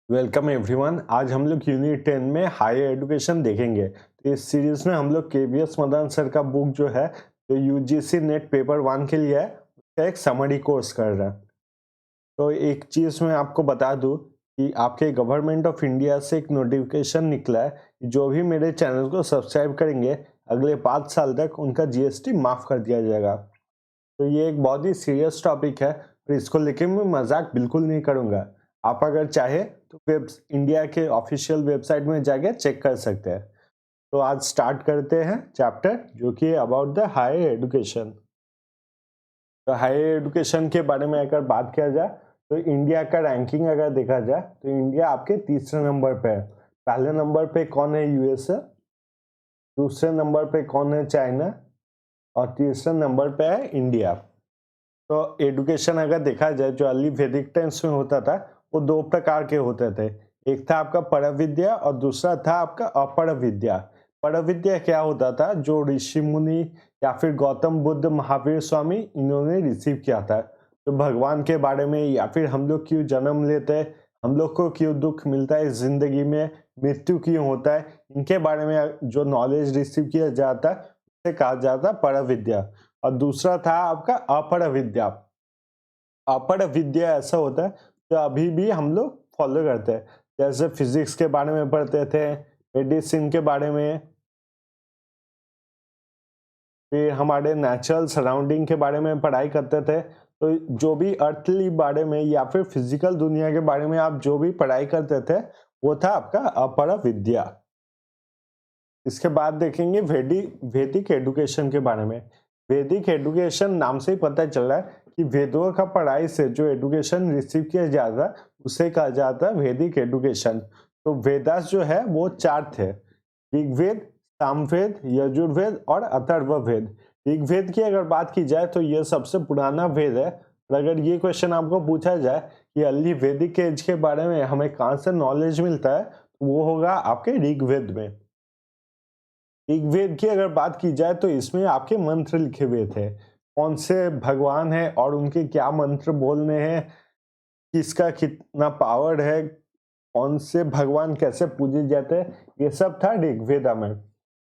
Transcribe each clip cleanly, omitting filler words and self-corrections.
Welcome everyone. आज हम लोग यूनिट 10 में हायर एजुकेशन देखेंगे। तो इस सीरीज में हम लोग केवीएस मदन सर का बुक जो है, जो यूजीसी नेट पेपर 1 के लिए है, उसका एक समरी कोर्स कर रहे हैं। तो एक चीज़ मैं आपको बता दूं कि आपके गवर्नमेंट ऑफ इंडिया से एक नोटिफिकेशन निकला है कि जो भी मेरे चैनल को सब्सक्राइब करेंगे अगले 5 साल तक उनका जीएसटी माफ़ कर दिया जाएगा। तो ये एक बहुत ही सीरियस टॉपिक है और इसको लेके मैं मजाक बिल्कुल नहीं करूँगा। आप अगर चाहे तो वेब इंडिया के ऑफिशियल वेबसाइट में जाके चेक कर सकते हैं। तो आज स्टार्ट करते हैं चैप्टर जो कि अबाउट द हायर एजुकेशन। तो हायर एजुकेशन के बारे में अगर बात किया जाए तो इंडिया का रैंकिंग अगर देखा जाए तो इंडिया आपके तीसरे नंबर पे है। पहले नंबर पे कौन है? यूएसए। दूसरे नंबर पे कौन है? चाइना। और तीसरे नंबर पे है इंडिया। तो एजुकेशन अगर देखा जाए जो अर्ली वैदिक टाइम्स में होता था वो दो प्रकार के होते थे। एक था आपका पर विद्या और दूसरा था आपका अपर विद्या। पर विद्या क्या होता था? जो ऋषि मुनि या फिर गौतम बुद्ध, महावीर स्वामी, इन्होंने रिसीव किया था। तो भगवान के बारे में या फिर हम लोग क्यों जन्म लेते हैं, हम लोग को क्यों दुख मिलता है जिंदगी में, मृत्यु क्यों होता है, इनके बारे में जो नॉलेज रिसीव किया जाता है उसे कहा जाता है पर विद्या। और दूसरा था आपका अपर विद्या। अपर विद्या ऐसा होता है जो अभी भी हम लोग फॉलो करते हैं। जैसे फिजिक्स के बारे में पढ़ते थे, मेडिसिन के बारे में, फिर हमारे नेचुरल सराउंडिंग के बारे में पढ़ाई करते थे। तो जो भी अर्थली बारे में या फिर फिजिकल दुनिया के बारे में आप जो भी पढ़ाई करते थे वो था आपका अपर विद्या। इसके बाद देखेंगे वैदिक एजुकेशन के बारे में। वैदिक एजुकेशन नाम से ही पता चल रहा है कि वेदों का पढ़ाई से जो एजुकेशन रिसीव किया जाता है उसे कहा जाता है वैदिक एजुकेशन। तो वेदास जो है वो चार थे: ऋग्वेद, सामवेद, यजुर्वेद और अथर्ववेद। ऋग्वेद की अगर बात की जाए तो यह सबसे पुराना वेद है। और अगर ये क्वेश्चन आपको पूछा जाए कि अर्ली वैदिक एज के बारे में हमें कहाँ से नॉलेज मिलता है, तो वो होगा आपके ऋग्वेद में। ऋग्वेद की अगर बात की जाए तो इसमें आपके मंत्र लिखे हुए थे, कौन से भगवान है और उनके क्या मंत्र बोलने हैं, किसका कितना पावर है, कौन से भगवान कैसे पूजे जाते हैं, ये सब था ऋग्वेदा में।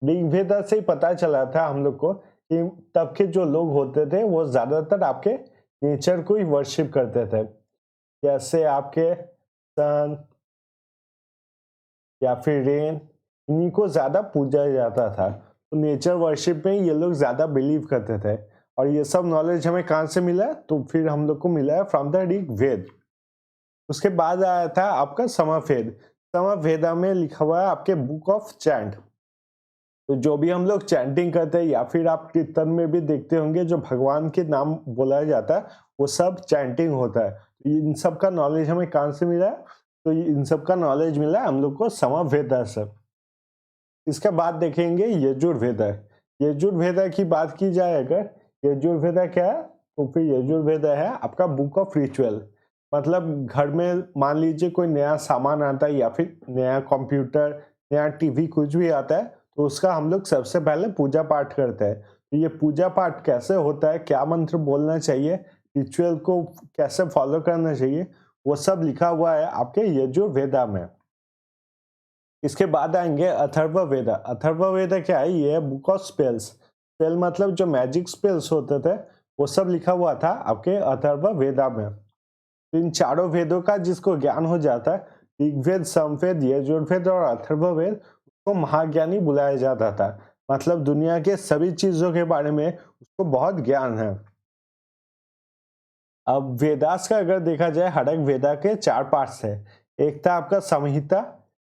ऋग्वेदा से ही पता चला था हम लोग को कि तब के जो लोग होते थे वो ज्यादातर आपके नेचर को ही वर्शिप करते थे। जैसे आपके सन या फिर रेन, इन्हीं को ज्यादा पूजा जाता था। तो नेचर वर्शिप में ये लोग ज्यादा बिलीव करते थे। और ये सब नॉलेज हमें कहाँ से मिला है? तो फिर हम लोग को मिला है फ्रॉम द ऋग्वेद। उसके बाद आया था आपका समवेद। समवेदा में लिखा हुआ है आपके बुक ऑफ चैंट। तो जो भी हम लोग चैंटिंग करते हैं या फिर आप कीर्तन में भी देखते होंगे जो भगवान के नाम बोला जाता है वो सब चैंटिंग होता है। तो इन सब का नॉलेज हमें कहाँ से मिला है? तो इन सब का नॉलेज मिला है हम लोग को समवेदा से। इसके बाद देखेंगे यजुर्वेदा। यजुर्वेदा की बात की जाए अगर, यजुर्वेदा क्या है? तो फिर यजुर्वेदा है आपका बुक ऑफ रिचुअल। मतलब घर में मान लीजिए कोई नया सामान आता है या फिर नया कंप्यूटर, नया टीवी, कुछ भी आता है तो उसका हम लोग सबसे पहले पूजा पाठ करते हैं। तो ये पूजा पाठ कैसे होता है, क्या मंत्र बोलना चाहिए, रिचुअल को कैसे फॉलो करना चाहिए, वो सब लिखा हुआ है आपके यजुर्वेदा में। इसके बाद आएंगे अथर्ववेदा। अथर्ववेदा क्या है? ये है बुक ऑफ स्पेल्स। स्पेल मतलब जो मैजिक स्पेल्स होते थे वो सब लिखा हुआ था आपके अथर्ववेदा में। तो इन चारों वेदों का जिसको ज्ञान हो जाता है, ऋग्वेद, समवेद, यजुर्वेद और अथर्ववेद, उसको महाज्ञानी बुलाया जाता था। मतलब दुनिया के सभी चीजों के बारे में उसको बहुत ज्ञान है। अब वेदास का अगर देखा जाए, हड़क वेदा के चार पार्ट्स है। एक था आपका संहिता,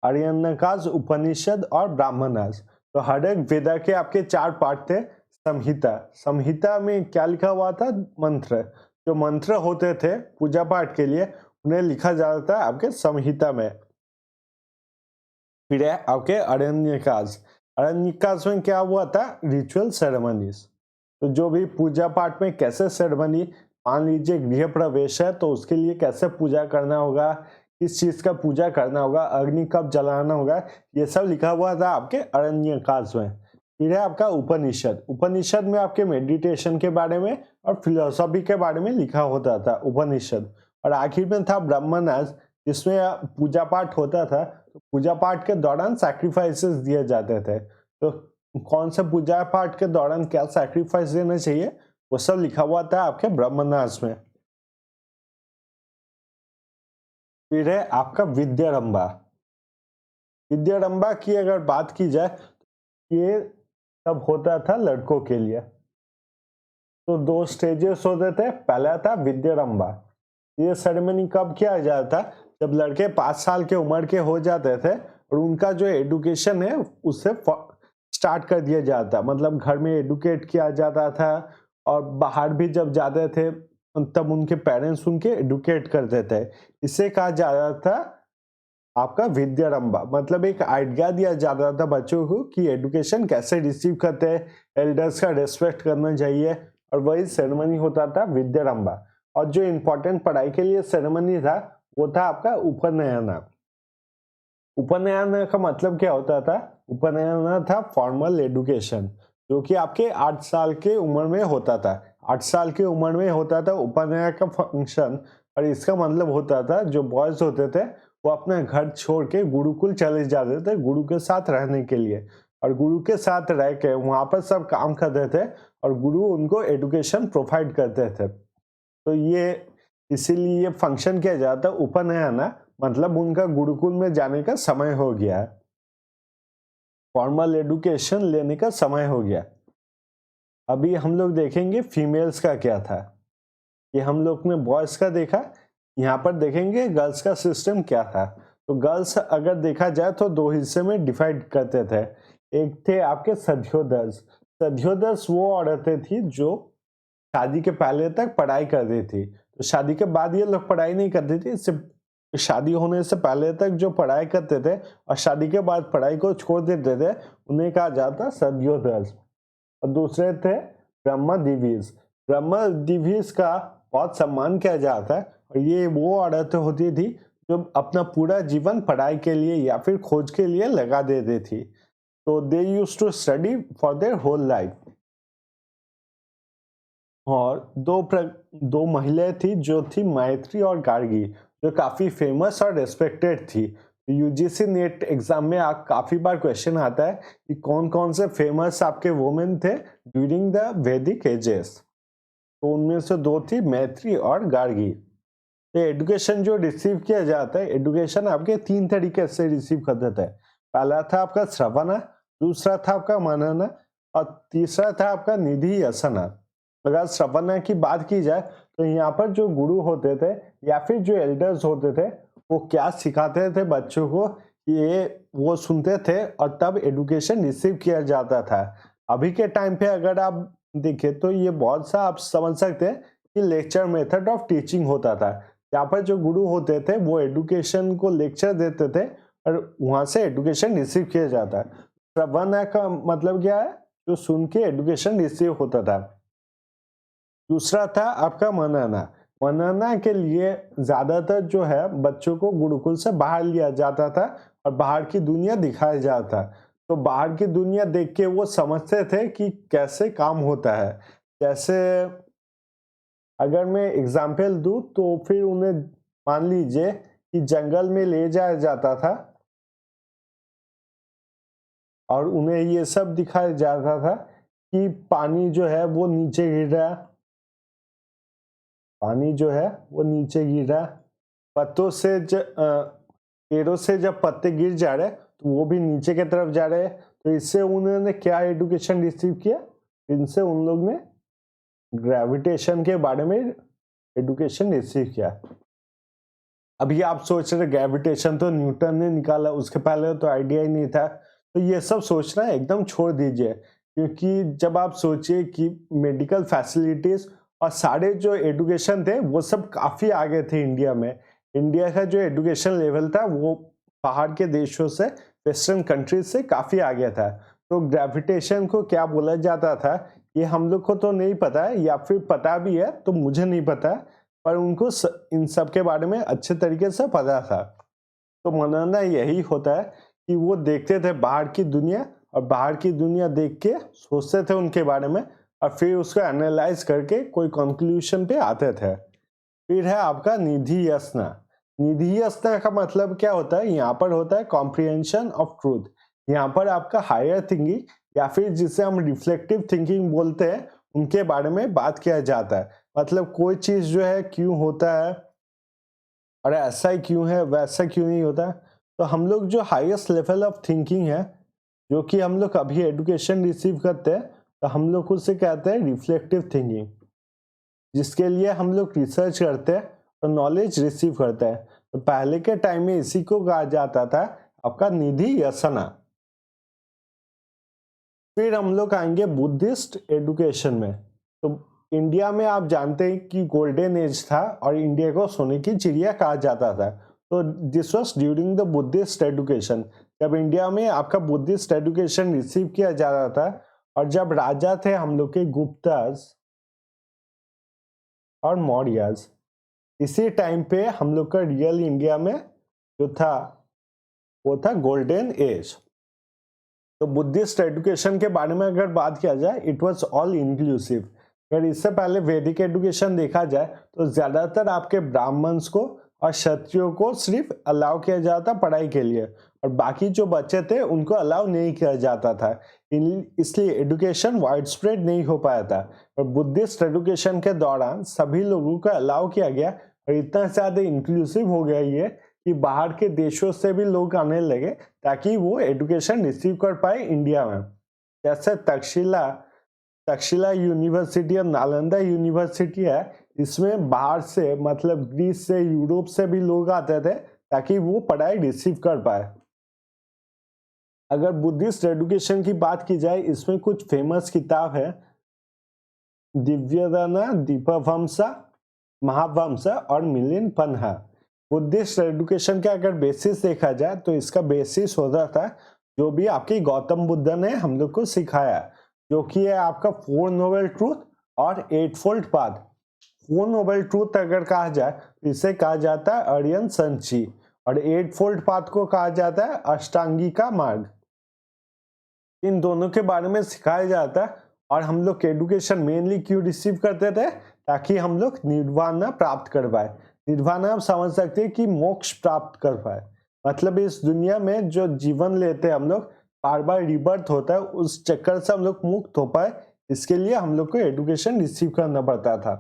आर्यनकाज, उपनिषद और ब्राह्मणास। तो हड़क वेदा के आपके चार पार्ट थे। संहिता, संहिता में क्या लिखा हुआ था? मंत्र। जो मंत्र होते थे पूजा पाठ के लिए उन्हें लिखा जाता था आपके संहिता में। फिर है आपके अरण्यकाज। अरण्यकाज में क्या हुआ था? Ritual ceremonies. तो जो भी पूजा पाठ में कैसे सेरेमनी, मान लीजिए गृह प्रवेश है तो उसके लिए कैसे पूजा करना होगा, किस चीज का पूजा करना होगा, अग्नि कब जलाना होगा, ये सब लिखा हुआ था आपके अरण्यकाज में। फिर है आपका उपनिषद। उपनिषद में आपके मेडिटेशन के बारे में और फिलोसॉफी के बारे में लिखा होता था उपनिषद। और आखिर में था ब्रह्मनाज, जिसमें पूजा पाठ होता था, तो पूजा पाठ के दौरान सैक्रिफाइसेस दिए जाते थे। तो कौन से पूजा पाठ के दौरान क्या सैक्रिफाइस देना चाहिए, वो सब लिखा हुआ था आपके ब्रह्मन्यास में। फिर है आपका विद्यारंभा। विद्यारंभा की अगर बात की जाए, ये सब होता था लड़कों के लिए। तो 2 स्टेजेस होते थे। पहला था विद्यारंभा। ये सेरेमनी कब किया जाता था, जब लड़के 5 साल के उम्र के हो जाते थे और उनका जो एजुकेशन है उससे स्टार्ट कर दिया जाता, मतलब घर में एडुकेट किया जाता था, और बाहर भी जब जाते थे तब उनके पेरेंट्स उनके एडुकेट करते थे। इसे कहा जाता था आपका विद्यारंभा। मतलब एक आइडिया दिया जाता था बच्चों को कि एजुकेशन कैसे रिसीव करते हैं, एल्डर्स का रेस्पेक्ट करना चाहिए, और वही सेरेमनी होता था विद्यारंभा। और जो इम्पोर्टेंट पढ़ाई के लिए सेरेमनी था वो था आपका उपनयन। उपनयन का मतलब क्या होता था? उपनयन था फॉर्मल एजुकेशन, जो कि आपके 8 साल के उम्र में होता था। 8 साल की उम्र में होता था उपनयन का फंक्शन। और इसका मतलब होता था जो बॉयज होते थे वो अपना घर छोड़ के गुरुकुल चले जाते थे गुरु के साथ रहने के लिए, और गुरु के साथ रह के वहां पर सब काम करते थे और गुरु उनको एजुकेशन प्रोवाइड करते थे। तो ये इसीलिए ये फंक्शन किया जाता है उपनयन, मतलब उनका गुरुकुल में जाने का समय हो गया है, फॉर्मल एजुकेशन लेने का समय हो गया। अभी हम लोग देखेंगे फीमेल्स का क्या था। ये हम लोग ने बॉयज का देखा, यहाँ पर देखेंगे गर्ल्स का सिस्टम क्या था। तो गर्ल्स अगर देखा जाए तो 2 हिस्से में डिवाइड करते थे। एक थे आपके सध्योदर्श। सध्योदर्श वो औरतें थी जो शादी के पहले तक पढ़ाई करती थी। तो शादी के बाद ये लोग पढ़ाई नहीं करती थी, इससे शादी होने से पहले तक जो पढ़ाई करते थे और शादी के बाद पढ़ाई को छोड़ देते थे, उन्हें कहा जाता सध्योदर्श। और दूसरे थे ब्रह्मदिवीज। ब्रह्मदिवीज का बहुत सम्मान किया जाता है, और ये वो औरतें होती थी जो अपना पूरा जीवन पढ़ाई के लिए या फिर खोज के लिए लगा देती थी। तो they used to study for their whole life. और दो महिलाएं थी जो थी मैत्री और गार्गी, जो काफी फेमस और रेस्पेक्टेड थी। यूजीसी नेट एग्जाम में काफी बार क्वेश्चन आता है कि कौन कौन से फेमस आपके वुमेन थे ड्यूरिंग द वैदिक एजेस। तो उनमें से 2 थी मैत्री और गार्गी। तो एजुकेशन जो रिसीव किया जाता है, एजुकेशन आपके 3 तरीके से रिसीव कर देते हैं। पहला था आपका श्रवण, दूसरा था आपका मनन, और तीसरा था आपका निधि असना। अगर श्रवण की बात की जाए तो यहाँ पर जो गुरु होते थे या फिर जो एल्डर्स होते थे वो क्या सिखाते थे बच्चों को, ये वो सुनते थे और तब एजुकेशन रिसीव किया जाता था। अभी के टाइम पे अगर आप देखें तो ये बहुत सा आप समझ सकते हैं कि लेक्चर मेथड ऑफ टीचिंग होता था। यहाँ पर जो गुरु होते थे वो एजुकेशन को लेक्चर देते थे और वहां से एजुकेशन रिसीव किया जाता है। श्रवण का मतलब क्या है? जो सुन के एजुकेशन रिसीव होता था। दूसरा था आपका मनना। मनना के लिए ज्यादातर जो है बच्चों को गुरुकुल से बाहर लिया जाता था और बाहर की दुनिया दिखाया जाता। तो बाहर की दुनिया देख के वो समझते थे कि कैसे काम होता है। जैसे अगर मैं एग्जाम्पल दूं तो फिर उन्हें मान लीजिए कि जंगल में ले जाया जाता था और उन्हें ये सब दिखाया जाता था कि पानी जो है वो नीचे गिर रहा है, पानी जो है वो नीचे गिर रहा है, पत्तों से पेड़ों से जब पत्ते गिर जा रहे तो वो भी नीचे की तरफ जा रहे हैं। तो इससे उन्होंने क्या एजुकेशन रिसीव किया? इनसे उन लोग ने ग्रेविटेशन के बारे में एजुकेशन रिसीव किया। अभी आप सोच रहे ग्रेविटेशन तो न्यूटन ने निकाला, उसके पहले तो आइडिया ही नहीं था। तो ये सब सोचना एकदम छोड़ दीजिए, क्योंकि जब आप सोचिए कि मेडिकल फैसिलिटीज और सारे जो एजुकेशन थे वो सब काफी आगे थे इंडिया में। इंडिया का जो एजुकेशन लेवल था वो बाहर के देशों से, वेस्टर्न कंट्रीज से काफी आगे था। तो ग्रेविटेशन को क्या बोला जाता था ये हम लोग को तो नहीं पता है, या फिर पता भी है तो मुझे नहीं पता, पर उनको इन सब के बारे में अच्छे तरीके से पता था। तो मनना यही होता है कि वो देखते थे बाहर की दुनिया और बाहर की दुनिया देख के सोचते थे उनके बारे में और फिर उसको एनालाइज करके कोई कंक्लूजन पे आते थे। फिर है आपका निधि असना। निधियस्ता का मतलब क्या होता है? यहाँ पर होता है कॉम्प्रिहेंशन ऑफ ट्रूथ। यहाँ पर आपका हायर थिंकिंग या फिर जिसे हम रिफ्लेक्टिव थिंकिंग बोलते हैं उनके बारे में बात किया जाता है। मतलब कोई चीज जो है क्यों होता है और ऐसा ही क्यों है वैसा क्यों नहीं होता। तो हम लोग जो हाईएस्ट लेवल ऑफ थिंकिंग है जो कि हम लोग अभी एजुकेशन रिसीव करते हैं तो हम लोग उसे कहते हैं रिफ्लेक्टिव थिंकिंग, जिसके लिए हम लोग रिसर्च करते हैं और नॉलेज रिसीव करते हैं। तो पहले के टाइम में इसी को कहा जाता था आपका निधि यसना। फिर हम लोग आएंगे बुद्धिस्ट एजुकेशन में। तो इंडिया में आप जानते हैं कि गोल्डन एज था और इंडिया को सोने की चिड़िया कहा जाता था। तो this was during the Buddhist education, जब इंडिया में आपका बुद्धिस्ट एजुकेशन रिसीव किया जा रहा था और जब राजा थे हम लोग के गुप्ताज और मौर्यज, इसी टाइम पे हम लोग का रियल इंडिया में जो था वो था गोल्डन एज। तो बुद्धिस्ट एजुकेशन के बारे में अगर बात किया जाए इट वाज ऑल इंक्लूसिव। अगर इससे पहले वैदिक एजुकेशन देखा जाए तो ज्यादातर आपके ब्राह्मण्स को और क्षत्रियों को सिर्फ अलाउ किया जाता पढ़ाई के लिए और बाकी जो बच्चे थे उनको अलाउ नहीं किया जाता था। इसलिए एजुकेशन वाइड स्प्रेड नहीं हो पाया था। और बुद्धिस्ट एजुकेशन के दौरान सभी लोगों को अलाउ किया गया और इतना ज्यादा इंक्लूसिव हो गया ये कि बाहर के देशों से भी लोग आने लगे ताकि वो एजुकेशन रिसीव कर पाए इंडिया में। जैसे तक्षशिला यूनिवर्सिटी और नालंदा यूनिवर्सिटी है, इसमें बाहर से मतलब ग्रीस से यूरोप से भी लोग आते थे ताकि वो पढ़ाई रिसीव कर पाए। अगर बुद्धिस्ट एजुकेशन की बात की जाए इसमें कुछ फेमस किताब है, दिव्यदाना, दीपवंसा, महावंसा और मिलिंद पन्हा। बुद्धिस्ट एजुकेशन का अगर बेसिस देखा जाए तो इसका बेसिस होता था जो भी आपकी गौतम बुद्ध ने हम लोग को सिखाया, जो कि है आपका 4 नोबल ट्रूथ और 8 फोल्ड पाथ। 4 नोबल ट्रूथ अगर कहा जाए तो इसे कहा जाता है आर्यन संची और 8 फोल्ड पाथ को कहा जाता है अष्टांगिका मार्ग। इन दोनों के बारे में सिखाया जाता है और हम लोग एजुकेशन मेनली क्यों रिसीव करते थे? ताकि हम लोग निर्वाणा प्राप्त कर पाए। निर्वाणा आप समझ सकते हैं कि मोक्ष प्राप्त कर पाए, मतलब इस दुनिया में जो जीवन लेते हैं हम लोग बार बार रिबर्थ होता है उस चक्कर से हम लोग मुक्त हो पाए, इसके लिए हम लोग को एजुकेशन रिसीव करना पड़ता था।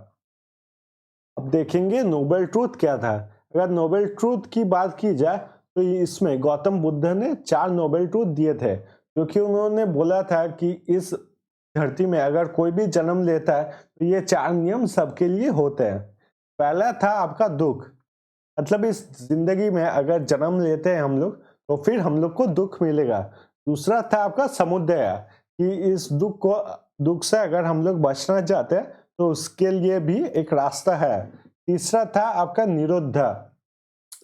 अब देखेंगे नोबेल ट्रूथ क्या था। अगर नोबेल ट्रूथ की बात की जाए तो इसमें गौतम बुद्ध ने 4 नोबेल ट्रूथ दिए थे, क्योंकि उन्होंने बोला था कि इस धरती में अगर कोई भी जन्म लेता है तो ये 4 नियम सबके लिए होते हैं। पहला था आपका दुख, मतलब इस जिंदगी में अगर जन्म लेते हैं हम लोग तो फिर हम लोग को दुख मिलेगा। दूसरा था आपका समुदय, कि इस दुख से अगर हम लोग बचना चाहते हैं तो उसके लिए भी एक रास्ता है। तीसरा था आपका निरोधा।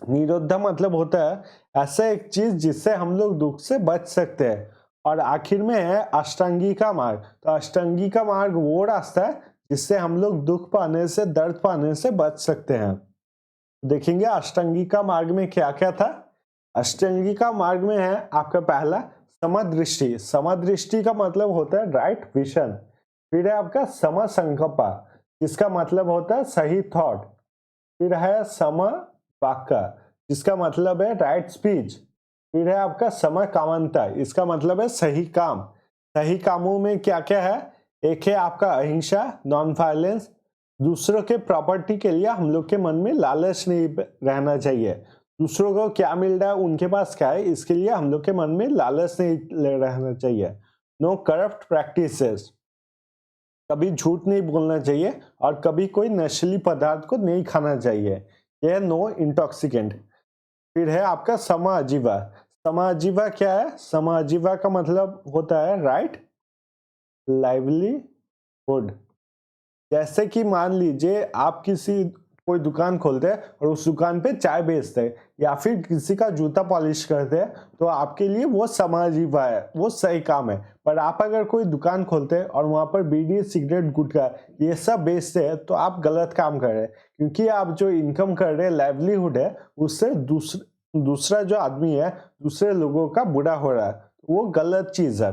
निरोधा मतलब होता है ऐसा एक चीज जिससे हम लोग दुख से बच सकते हैं। और आखिर में है अष्टांगी का मार्ग। तो अष्टांगी का मार्ग वो रास्ता है जिससे हम लोग दुख पाने से, दर्द पाने से बच सकते हैं। देखेंगे अष्टांगी का मार्ग में क्या क्या था। अष्टांगी का मार्ग में है आपका पहला समदृष्टि। समदृष्टि का मतलब होता है राइट विजन। फिर है आपका समसंकल्प, जिसका मतलब होता है सही थॉट। फिर है सम वाक्य, जिसका मतलब है राइट स्पीच। फिर है आपका समकामंता, इसका मतलब है सही काम। सही कामों में क्या क्या है? एक है आपका अहिंसा, नॉन वायलेंस। दूसरों के प्रॉपर्टी के लिए हम लोग के मन में लालच नहीं रहना चाहिए। दूसरों को क्या मिल रहा है, उनके पास क्या है, इसके लिए हम लोग के मन में लालच नहीं रहना चाहिए। नो करप्ट प्रैक्टिसेस, कभी झूठ नहीं बोलना चाहिए और कभी कोई नशीली पदार्थ को नहीं खाना चाहिए। यह नो इंटॉक्सिकेंट। फिर है आपका समाजीवा। समाजीवा क्या है? समाजीवा का मतलब होता है राइट लाइवलीहुड। जैसे कि मान लीजिए आप कोई दुकान खोलते हैं और उस दुकान पे चाय बेचते हैं या फिर किसी का जूता पॉलिश करते हैं, तो आपके लिए वो समाजीवा है, वो सही काम है। पर आप अगर कोई दुकान खोलते हैं और वहां पर बीड़ी, सिगरेट, गुटखा ये सब बेचते हैं तो आप गलत काम कर रहे हैं, क्योंकि आप जो इनकम कर रहे हैं, लाइवलीहुड है, उससे दूसरा जो आदमी है, दूसरे लोगों का बुरा हो रहा है, वो गलत चीज है।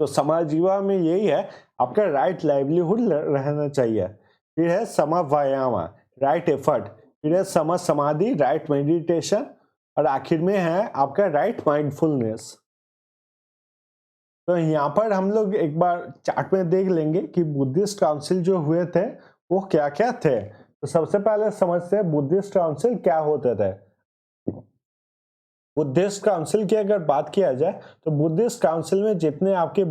तो समाजीवा में यही है, आपका राइट लाइवलीहुड रहना चाहिए। फिर है समव्यायाम, राइट एफर्ट। फिर है समझ समाधि, राइट मेडिटेशन, और आखिर में है आपका राइट माइंडफुलनेस। तो यहाँ पर हम लोग एक बार चार्ट में देख लेंगे कि बुद्धिस्ट काउंसिल जो हुए थे वो क्या क्या थे। तो सबसे पहले समझते हैं बुद्धिस्ट काउंसिल क्या होते थे। बुद्धिस्ट काउंसिल की अगर बात किया जाए तो बुद्धिस्ट काउंसिल में जितने आपके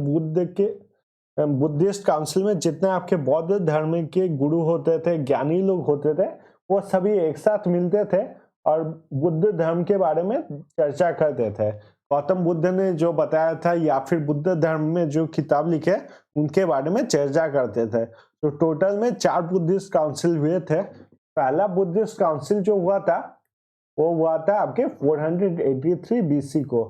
बुद्धिस्ट काउंसिल में जितने आपके बौद्ध धर्म के गुरु होते थे, ज्ञानी लोग होते थे, वो सभी एक साथ मिलते थे और बुद्ध धर्म के बारे में चर्चा करते थे। गौतम बुद्ध ने जो बताया था या फिर बुद्ध धर्म में जो किताब लिखे उनके बारे में चर्चा करते थे। तो टोटल में 4 बुद्धिस्ट काउंसिल हुए थे। पहला बुद्धिस्ट काउंसिल जो हुआ था वो हुआ था आपके 483 बीसी को।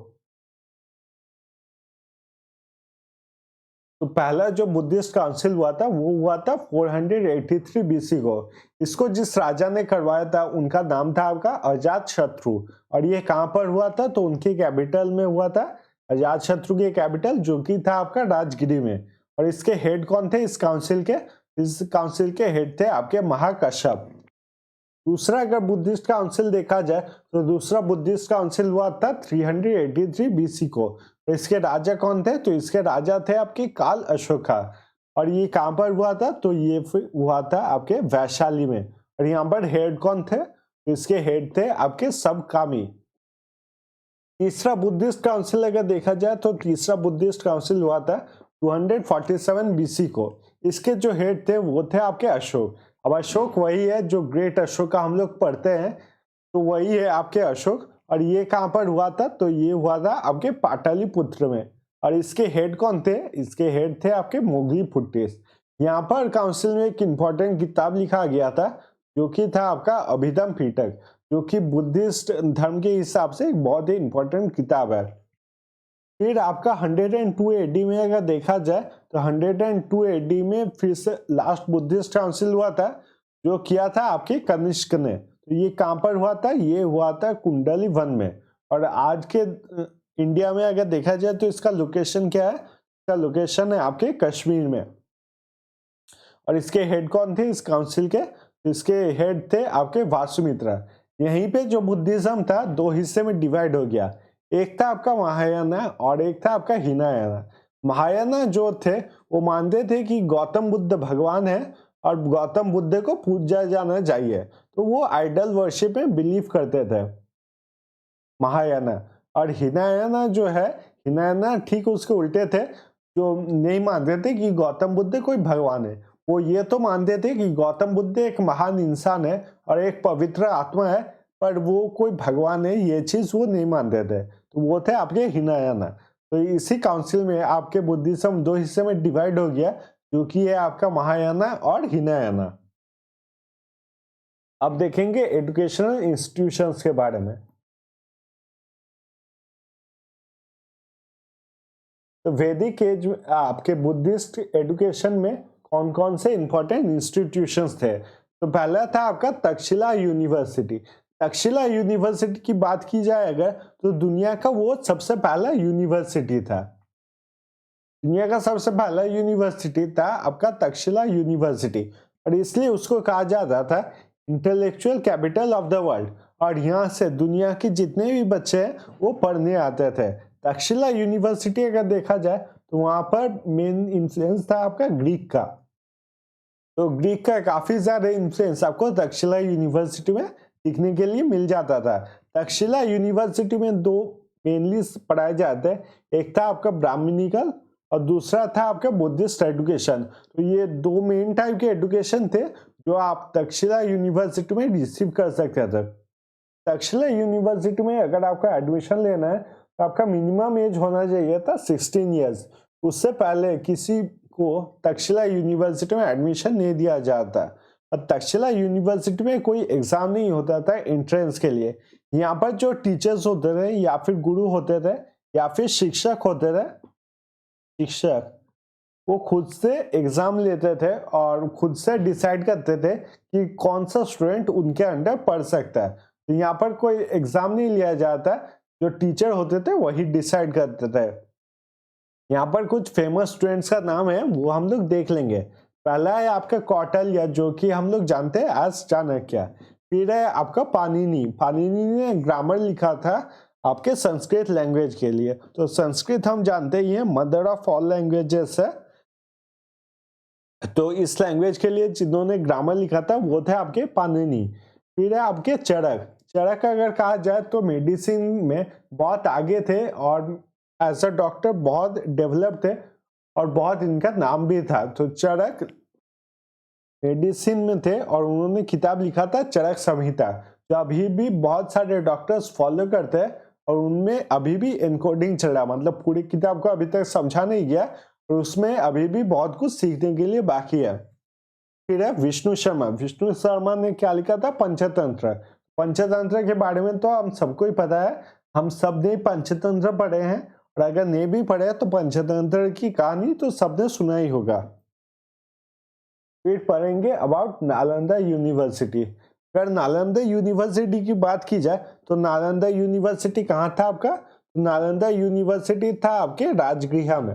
तो पहला जो बुद्धिस्ट काउंसिल हुआ था वो हुआ था 483 बीसी को। इसको जिस राजा ने करवाया था उनका नाम था आपका अजात शत्रु, और ये कहां पर हुआ था तो उनकी कैपिटल में हुआ था। अजात शत्रु की कैपिटल जो कि था आपका राजगिरी में। और इसके हेड कौन थे इस काउंसिल के? इस काउंसिल के हेड थे आपके महाकश्यप। दूसरा अगर बुद्धिस्ट काउंसिल देखा जाए तो दूसरा बुद्धिस्ट काउंसिल हुआ था 383 बीसी को। तो इसके राजा कौन थे? तो इसके राजा थे आपके काल अशोका। और ये कहां पर हुआ था? तो ये हुआ था आपके वैशाली में। और यहाँ पर हेड कौन थे? तो इसके हेड थे आपके सबकामी। तीसरा बुद्धिस्ट काउंसिल अगर देखा जाए तो तीसरा बुद्धिस्ट काउंसिल हुआ था 247 बीसी को। इसके जो हेड थे वो थे आपके अशोक। अब अशोक वही है जो ग्रेट अशोक का हम लोग पढ़ते हैं, तो वही है आपके अशोक। और ये कहां पर हुआ था? तो ये हुआ था आपके पाटलिपुत्र में। और इसके हेड कौन थे? इसके हेड थे आपके मोगलीपुट्टिस। यहाँ पर काउंसिल में एक इंपॉर्टेंट किताब लिखा गया था जो कि था आपका अभिधम पिटक, जो कि बुद्धिस्ट धर्म के हिसाब से एक बहुत ही इंपॉर्टेंट किताब है। फिर आपका 102 एडी में अगर देखा जाए तो 102 एडी में फिर से लास्ट बुद्धिस्ट काउंसिल हुआ था जो किया था आपके कनिष्क ने। तो ये कहां पर हुआ था? ये हुआ था कुंडली वन में। और आज के इंडिया में अगर देखा जाए तो इसका लोकेशन क्या है? इसका लोकेशन है आपके कश्मीर में। और इसके हेड कौन थे इस काउंसिल के? तो इसके हेड थे आपके वासुमित्रा। यहीं पे जो बुद्धिज्म था 2 हिस्से में डिवाइड हो गया। एक था आपका महायाना और एक था आपका हिनायाना। महायाना जो थे वो मानते थे कि गौतम बुद्ध भगवान है और गौतम बुद्ध को पूजा जाना चाहिए, तो वो आइडल वर्शिप में बिलीव करते थे महायाना। और हिनायाना जो है, हिनायाना ठीक उसके उल्टे थे, जो नहीं मानते थे कि गौतम बुद्ध कोई भगवान है। वो ये तो मानते थे कि गौतम बुद्ध एक महान इंसान है और एक पवित्र आत्मा है, पर वो कोई भगवान है ये चीज वो नहीं मानते थे। तो वो थे आपके हिनायाना। तो इसी काउंसिल में आपके बुद्धिज्म 2 हिस्से में डिवाइड हो गया, जो कि है आपका महायाना और हिनायाना। अब देखेंगे एजुकेशनल इंस्टीट्यूशंस के बारे में। तो वैदिक एज आपके बुद्धिस्ट एजुकेशन में कौन कौन से इंपॉर्टेंट इंस्टीट्यूशंस थे? तो पहला था आपका तक्षशिला यूनिवर्सिटी। तक्षशिला यूनिवर्सिटी की बात की जाए अगर तो दुनिया का वो सबसे पहला यूनिवर्सिटी था। दुनिया का सबसे पहला यूनिवर्सिटी था आपका तक्षशिला यूनिवर्सिटी, और इसलिए उसको कहा जाता था intellectual capital of the world. और यहाँ से दुनिया के जितने भी बच्चे हैं वो पढ़ने आते थे। तक्षशिला यूनिवर्सिटी अगर देखा जाए तो वहां पर मेन इन्फ्लुएंस था आपका ग्रीक का। तो ग्रीक का काफी ज्यादा इन्फ्लुएंस आपको तक्षशिला यूनिवर्सिटी में दिखने के लिए मिल जाता था। तक्षशिला यूनिवर्सिटी में 2 मेनली पढ़ाए जाते हैं, एक था आपका ब्राह्मणिकल और दूसरा था आपका बुद्धिस्ट एजुकेशन। तो ये 2 मेन टाइप के एजुकेशन थे जो आप तक्षशिला यूनिवर्सिटी में रिसीव कर सकते थे। तक्षशिला यूनिवर्सिटी में अगर आपका एडमिशन लेना है तो आपका मिनिमम एज होना चाहिए था 16 ईयर्स। उससे पहले किसी को तक्षशिला यूनिवर्सिटी में एडमिशन नहीं दिया जाता। और तक्षशिला यूनिवर्सिटी में कोई एग्जाम नहीं होता था एंट्रेंस के लिए। यहाँ पर जो टीचर्स होते थे या फिर गुरु होते थे या फिर शिक्षक होते थे, शिक्षक वो खुद से एग्जाम लेते थे और खुद से डिसाइड करते थे कि कौन सा स्टूडेंट उनके अंडर पढ़ सकता है। तो यहाँ पर कोई एग्जाम नहीं लिया जाता, जो टीचर होते थे वही डिसाइड करते थे। यहाँ पर कुछ फेमस स्टूडेंट्स का नाम है वो हम लोग देख लेंगे। पहला है आपका कौटिल्य, जो कि हम लोग जानते हैं आज चाणक्य। फिर है आपका पाणिनि। पाणिनि ने ग्रामर लिखा था आपके संस्कृत लैंग्वेज के लिए। तो संस्कृत हम जानते ही हैं मदर ऑफ ऑल लैंग्वेजेस है। तो इस लैंग्वेज के लिए जिन्होंने ग्रामर लिखा था वो थे आपके पाणिनि। फिर है आपके चरक। चरक अगर कहा जाए तो मेडिसिन में बहुत आगे थे और एज अ डॉक्टर बहुत डेवलप थे और बहुत इनका नाम भी था। तो चरक मेडिसिन में थे और उन्होंने किताब लिखा था चरक संहिता, जो अभी भी बहुत सारे डॉक्टर्स फॉलो करते हैं और उनमें अभी भी एनकोडिंग चल रहा है। मतलब पूरी किताब को अभी तक समझा नहीं गया और उसमें अभी भी बहुत कुछ सीखने के लिए बाकी है। फिर है विष्णु शर्मा। विष्णु शर्मा ने क्या लिखा था? पंचतंत्र। पंचतंत्र के बारे में तो हम सबको ही पता है, हम सब ने पंचतंत्र पढ़े हैं और अगर नहीं भी पढ़े तो पंचतंत्र की कहानी तो सबने सुना ही होगा। फिर पढ़ेंगे अबाउट नालंदा यूनिवर्सिटी। अगर नालंदा यूनिवर्सिटी की बात की जाए तो नालंदा यूनिवर्सिटी कहाँ था आपका? नालंदा यूनिवर्सिटी था आपके राजगृह में।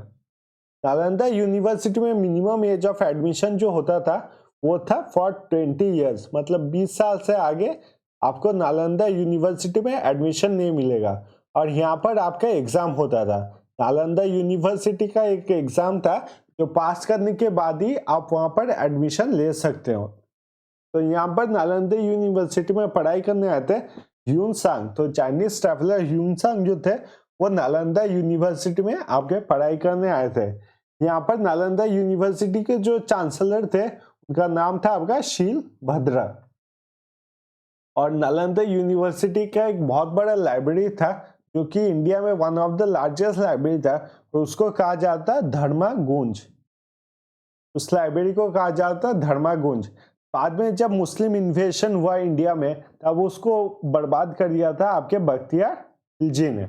नालंदा यूनिवर्सिटी में मिनिमम एज ऑफ एडमिशन जो होता था वो था फॉर 20 ईयर्स, मतलब 20 साल से आगे आपको नालंदा यूनिवर्सिटी में एडमिशन नहीं मिलेगा। और यहाँ पर आपका एग्जाम होता था। नालंदा यूनिवर्सिटी का एक एग्जाम था जो पास करने के बाद ही आप वहाँ पर एडमिशन ले सकते हो। तो यहाँ पर नालंदा यूनिवर्सिटी में पढ़ाई करने आए थे ह्यूनसांग। तो चाइनीज ट्रैवलर ह्यूनसांग जो थे वो नालंदा यूनिवर्सिटी में आपके पढ़ाई करने आए थे। यहाँ पर नालंदा यूनिवर्सिटी के जो चांसलर थे उनका नाम था आपका शील भद्रा। और नालंदा यूनिवर्सिटी का एक बहुत बड़ा लाइब्रेरी था जो कि इंडिया में one of the largest library था और उसको कहा जाता धर्मागुंज। उस लाइब्रेरी को कहा जाता धर्मागुंज। बाद में जब मुस्लिम इन्वेशन हुआ इंडिया में तब उसको बर्बाद कर दिया था आपके बख्तियार खिलजी ने।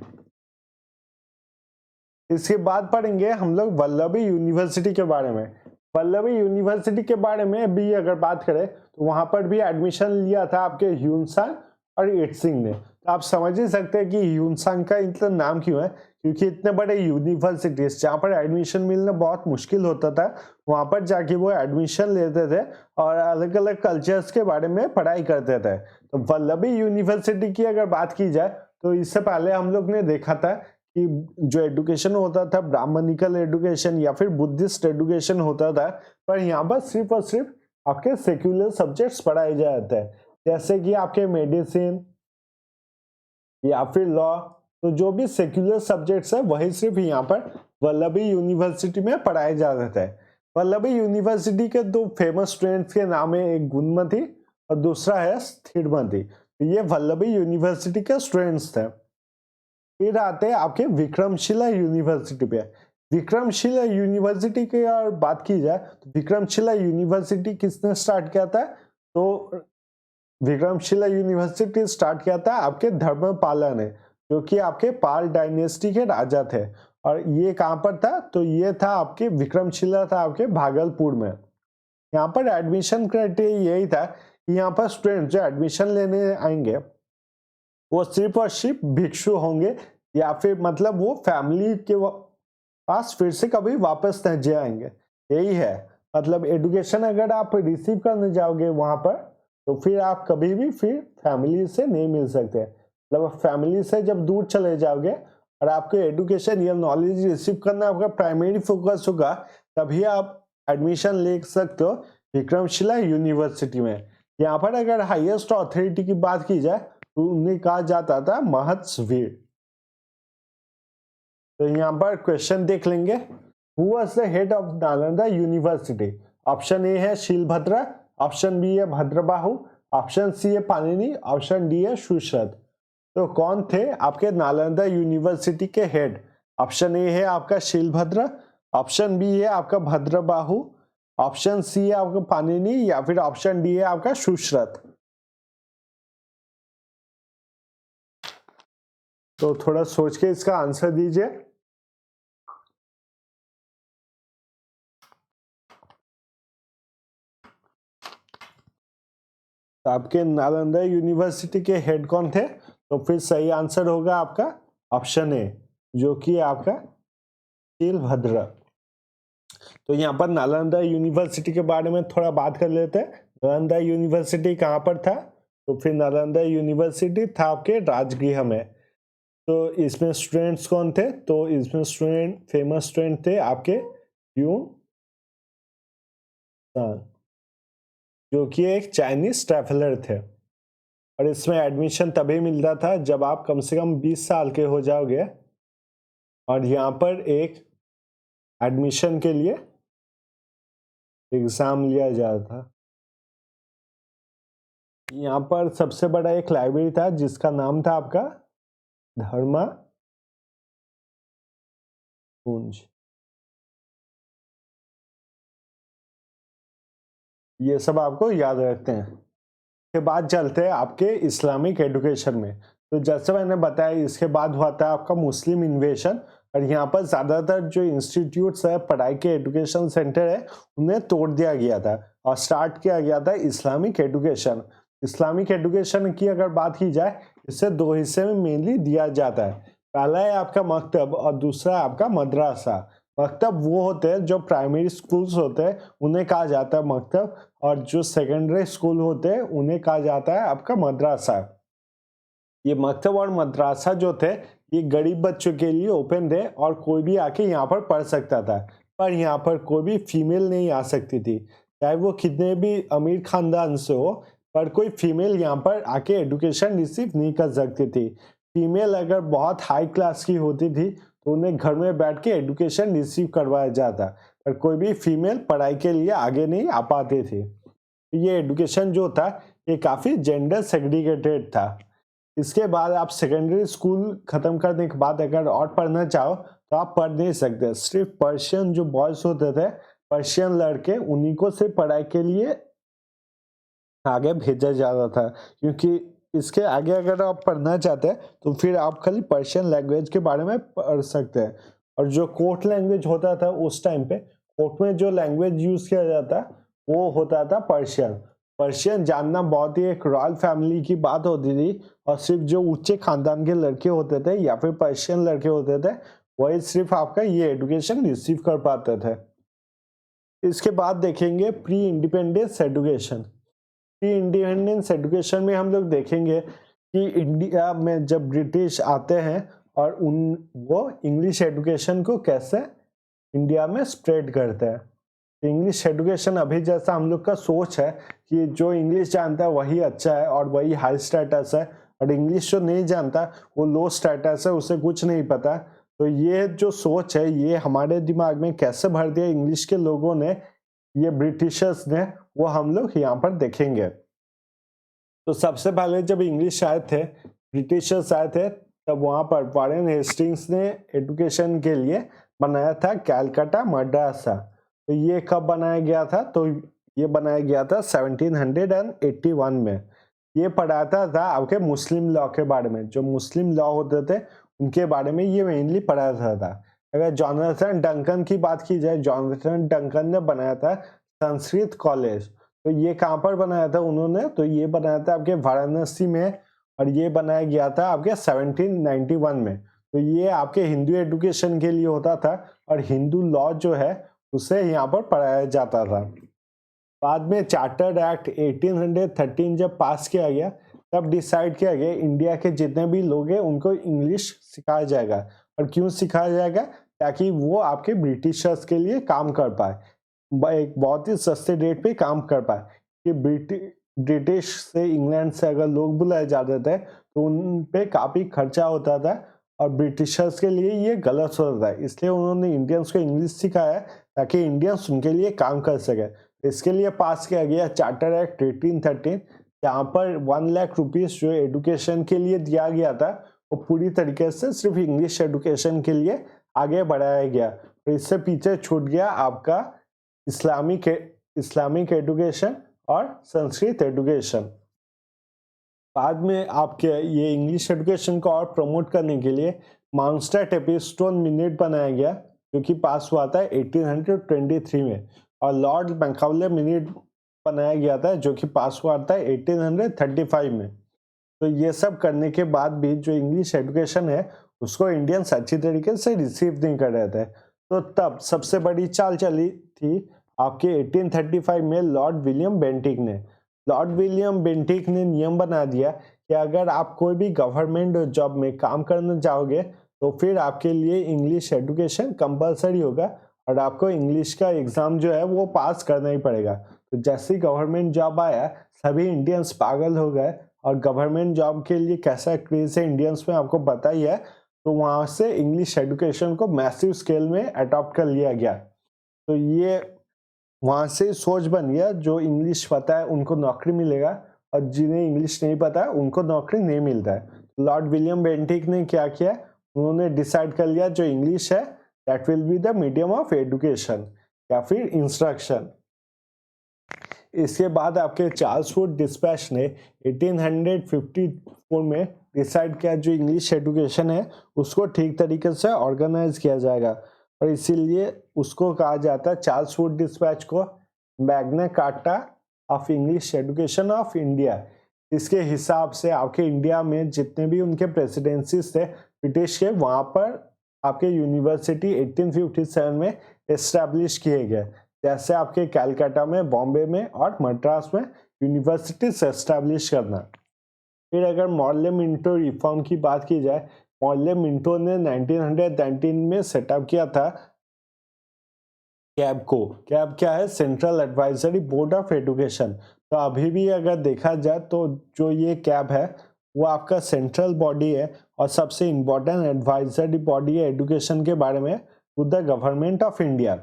इसके बाद पढ़ेंगे हम लोग वल्लभी यूनिवर्सिटी के बारे में। वल्लभी यूनिवर्सिटी के बारे में भी अगर बात करें तो वहां पर भी एडमिशन लिया था आपके ह्यूनसांग और इटसिंग ने। तो आप समझ ही सकते हैं कि ह्यूनसांग का इतना नाम क्यों है, क्योंकि इतने बड़े यूनिवर्सिटीज जहाँ पर एडमिशन मिलना बहुत मुश्किल होता था वहां पर जाके वो एडमिशन लेते थे और अलग अलग कल्चर्स के बारे में पढ़ाई करते थे। तो वल्लभी यूनिवर्सिटी की अगर बात की जाए तो इससे पहले हम लोग ने देखा था कि जो एजुकेशन होता था ब्राह्मणिकल एजुकेशन या फिर बुद्धिस्ट एजुकेशन होता था, पर यहाँ पर सिर्फ और सिर्फ आपके सेक्युलर सब्जेक्ट्स पढ़ाए जाते हैं, जैसे कि आपके मेडिसिन या फिर लॉ। तो जो भी सेक्युलर सब्जेक्ट्स है वही सिर्फ यहाँ पर वल्लभी यूनिवर्सिटी में पढ़ाए जाते थे। वल्लभी यूनिवर्सिटी के दो फेमस स्टूडेंट्स के नाम है, एक गुणमती और दूसरा है स्थिरमती। तो ये वल्लभी यूनिवर्सिटी के स्टूडेंट्स थे। फिर आते हैं आपके विक्रमशिला यूनिवर्सिटी पे। विक्रमशिला यूनिवर्सिटी की अगर बात की जाए तो विक्रमशिला यूनिवर्सिटी किसने स्टार्ट किया था? तो विक्रमशिला यूनिवर्सिटी स्टार्ट किया था आपके धर्मपाला ने, जो कि आपके पाल डायनेस्टी के राजा थे। और ये कहाँ पर था? तो ये था आपके विक्रमशिला था आपके भागलपुर में। यहाँ पर एडमिशन क्राइटेरिया यही था कि यहाँ पर स्टूडेंट जो एडमिशन लेने आएंगे वो सिर्फ और सिर्फ भिक्षु होंगे या फिर मतलब वो फैमिली के पास फिर से कभी वापस नहीं जाएंगे। यही है मतलब एजुकेशन अगर आप रिसीव करने जाओगे वहां पर तो फिर आप कभी भी फिर फैमिली से नहीं मिल सकते। मतलब फैमिली से जब दूर चले जाओगे और आपको एजुकेशन या नॉलेज रिसीव करना आपका प्राइमरी फोकस होगा तभी आप एडमिशन ले सकते हो विक्रमशिला यूनिवर्सिटी में। यहाँ पर अगर हाईएस्ट अथॉरिटी की बात की जाए तो उन्हें कहा जाता था महत्सवीर। तो यहाँ पर क्वेश्चन देख लेंगे। Who was the head of Nalanda university? Option A है शीलभद्रा, ऑप्शन बी है भद्रबाहु, ऑप्शन सी है पाणिनि, ऑप्शन डी है सुश्रुत। तो कौन थे आपके नालंदा यूनिवर्सिटी के हेड? ऑप्शन ए है आपका शीलभद्रा, ऑप्शन बी है आपका भद्रबाहु, ऑप्शन सी है आपका पाणिनि या फिर ऑप्शन डी है आपका सुश्रुत। तो थोड़ा सोच के इसका आंसर दीजिए। तो आपके नालंदा यूनिवर्सिटी के हेड कौन थे? तो फिर सही आंसर होगा आपका ऑप्शन ए, जो कि आपका शीलभद्रा। तो यहाँ पर नालंदा यूनिवर्सिटी के बारे में थोड़ा बात कर लेते हैं। नालंदा यूनिवर्सिटी कहाँ पर था? तो फिर नालंदा यूनिवर्सिटी था आपके राजगृह में। तो इसमें स्टूडेंट्स कौन थे? तो इसमें फेमस स्टूडेंट थे आपके ह्यून सांग, जो कि एक चाइनीज ट्रैवलर थे। और इसमें एडमिशन तभी मिलता था जब आप कम से कम 20 साल के हो जाओगे, और यहाँ पर एक एडमिशन के लिए एग्जाम लिया जाता था। यहाँ पर सबसे बड़ा एक लाइब्रेरी था जिसका नाम था आपका धर्मा कुंज। ये सब आपको याद रखते हैं। के बाद चलते हैं आपके इस्लामिक एजुकेशन में। तो जैसे मैंने बताया, इसके बाद हुआ था आपका मुस्लिम इन्वेशन, और यहाँ पर ज्यादातर जो इंस्टीट्यूट्स है, पढ़ाई के एजुकेशन सेंटर है, उन्हें तोड़ दिया गया था और स्टार्ट किया गया था इस्लामिक एजुकेशन। इस्लामिक एजुकेशन की अगर बात की जाए, इसे दो हिस्से में मेनली दिया जाता है। पहला है आपका मकतब और दूसरा आपका मदरसा। मकतब वो होते हैं जो प्राइमरी स्कूल्स होते हैं, उन्हें कहा जाता है मकतब, और जो सेकेंडरी स्कूल होते हैं उन्हें कहा जाता है आपका मदरसा। ये मकतब और मदरसा जो थे, ये गरीब बच्चों के लिए ओपन थे और कोई भी आके यहाँ पर पढ़ सकता था। पर यहाँ पर कोई भी फीमेल नहीं आ सकती थी, चाहे वो कितने भी अमीर खानदान से हो, पर कोई फीमेल यहाँ पर आके एजुकेशन रिसीव नहीं कर सकती थी। फीमेल अगर बहुत हाई क्लास की होती थी तो उन्हें घर में बैठ के एजुकेशन रिसीव करवाया जाता, पर कोई भी फीमेल पढ़ाई के लिए आगे नहीं आ पाती थी। ये एजुकेशन जो था, ये काफ़ी जेंडर सेग्रीगेटेड था। इसके बाद आप सेकेंडरी स्कूल खत्म करने के बाद अगर और पढ़ना चाहो तो आप पढ़ नहीं सकते। सिर्फ पर्शियन जो बॉयज होते थे, पर्शियन लड़के, उन्हीं को सिर्फ पढ़ाई के लिए आगे भेजा जाता था, क्योंकि इसके आगे अगर आप पढ़ना चाहते हैं तो फिर आप खाली पर्शियन लैंग्वेज के बारे में पढ़ सकते हैं। और जो कोर्ट लैंग्वेज होता था उस टाइम पे, कोर्ट में जो लैंग्वेज यूज किया जाता वो होता था पर्शियन। पर्शियन जानना बहुत ही एक रॉयल फैमिली की बात होती थी, और सिर्फ जो ऊंचे खानदान के लड़के होते थे या फिर पर्शियन लड़के होते थे, वही सिर्फ आपका ये एजुकेशन रिसीव कर पाते थे। इसके बाद देखेंगे pre independence education. Pre independence education में हम लोग देखेंगे कि इंडिया में जब ब्रिटिश आते हैं और वो इंग्लिश एजुकेशन को कैसे इंडिया में स्प्रेड करते हैं। इंग्लिश एजुकेशन अभी जैसा हम लोग का सोच है कि जो इंग्लिश जानता है वही अच्छा है और वही हाई स्टेटस है, और इंग्लिश जो नहीं जानता वो लो स्टेटस है, उसे कुछ नहीं पता। तो ये जो सोच है, ये हमारे दिमाग में कैसे भर दिया इंग्लिश के लोगों ने, ये ब्रिटिशर्स ने, वो हम लोग यहाँ पर देखेंगे। तो सबसे पहले जब इंग्लिश आए थे, ब्रिटिशर्स आए थे, तब वहाँ पर वॉरेन हेस्टिंग्स ने एजुकेशन के लिए बनाया था कैलकाटा मद्रासा। तो ये कब बनाया गया था? तो ये बनाया गया था 1781 में। ये पढ़ाता था आपके मुस्लिम लॉ के बारे में, जो मुस्लिम लॉ होते थे उनके बारे में ये मेनली पढ़ाता था। अगर जॉनथन डंकन की बात की जाए, जॉनथन डंकन ने बनाया था संस्कृत कॉलेज। तो ये कहाँ पर बनाया था उन्होंने? तो ये बनाया था आपके वाराणसी में, और ये बनाया गया था आपके 1791 में। तो ये आपके हिंदू एजुकेशन के लिए होता था, और हिंदू लॉ जो है उसे यहाँ पर पढ़ाया जाता था। बाद में चार्टर्ड एक्ट 1813 जब पास किया गया, तब डिसाइड किया गया इंडिया के जितने भी लोग हैं उनको इंग्लिश सिखाया जाएगा। और क्यों सिखाया जाएगा? ताकि वो आपके ब्रिटिशर्स के लिए काम कर पाए, एक बहुत ही सस्ते रेट पे काम कर पाए। कि ब्रिटिश से, इंग्लैंड से अगर लोग बुलाए जाते थे तो उन पे काफ़ी खर्चा होता था, और ब्रिटिशर्स के लिए ये गलत होता था। इसलिए उन्होंने इंडियंस को इंग्लिश सिखाया ताकि इंडियंस उनके लिए काम कर सके। इसके लिए पास किया गया चार्टर एक्ट 1813, जहाँ पर 1 लाख रुपीस जो एजुकेशन के लिए दिया गया था, वो पूरी तरीके से सिर्फ इंग्लिश एजुकेशन के लिए आगे बढ़ाया गया। तो इससे पीछे छूट गया आपका इस्लामिक एजुकेशन और संस्कृत एजुकेशन। बाद में आपके ये इंग्लिश एजुकेशन को और प्रमोट करने के लिए माउंटस्टैट एपिस्टोन मिनट बनाया गया, जो कि पास हुआ था 1823 में, और लॉर्ड मैकाउले मिनट बनाया गया था जो कि पास हुआ था 1835 में। तो ये सब करने के बाद भी जो इंग्लिश एजुकेशन है उसको इंडियंस अच्छी तरीके से रिसीव नहीं कर रहे थे। तो तब सबसे बड़ी चाल चली थी आपके 1835 में लॉर्ड विलियम बेंटिक ने। लॉर्ड विलियम बेंटिक ने नियम बना दिया कि अगर आप कोई भी गवर्नमेंट जॉब में काम करना चाहोगे तो फिर आपके लिए इंग्लिश एजुकेशन कंपलसरी होगा और आपको इंग्लिश का एग्जाम जो है वो पास करना ही पड़ेगा। तो जैसे ही गवर्नमेंट जॉब आया सभी इंडियंस पागल हो गए और गवर्नमेंट जॉब के लिए कैसा क्रेज है इंडियंस में आपको पता ही है। तो वहां से इंग्लिश एजुकेशन को मैसिव स्केल में अडॉप्ट कर लिया गया। तो ये वहां से सोच बन गया जो इंग्लिश पता है उनको नौकरी मिलेगा और जिन्हें इंग्लिश नहीं पता है उनको नौकरी नहीं मिलता है। लॉर्ड विलियम बेंटिक ने क्या किया, उन्होंने डिसाइड कर लिया जो इंग्लिश है that will be the medium of education या फिर इंस्ट्रक्शन। इसके बाद आपके चार्ल्स वुड डिस्पैच ने 1854 में डिसाइड किया जो इंग्लिश एजुकेशन है उसको ठीक तरीके से ऑर्गेनाइज किया जाएगा और इसीलिए उसको कहा जाता है चार्ल्स वुड डिस्पैच को Magna carta of English education of India. इसके हिसाब से आपके इंडिया में जितने भी उनके प्रेसिडेंसीज थे ब्रिटिश के वहां पर आपके यूनिवर्सिटी 1857 में एस्टेब्लिश किए गए। जैसे आपके कैलकाटा में, बॉम्बे में और मद्रास में यूनिवर्सिटीज एस्टेब्लिश करना। फिर अगर मॉर्ले मिंटो रिफॉर्म की बात की जाए, मॉर्ले मिंटो ने 1919 में सेटअप किया था कैब को। कैब क्या है, central advisory board of education. तो अभी भी अगर देखा जाए तो जो ये कैब है वो आपका सेंट्रल बॉडी है और सबसे इम्पोर्टेंट एडवाइजरी बॉडी है एजुकेशन के बारे में to the government of India.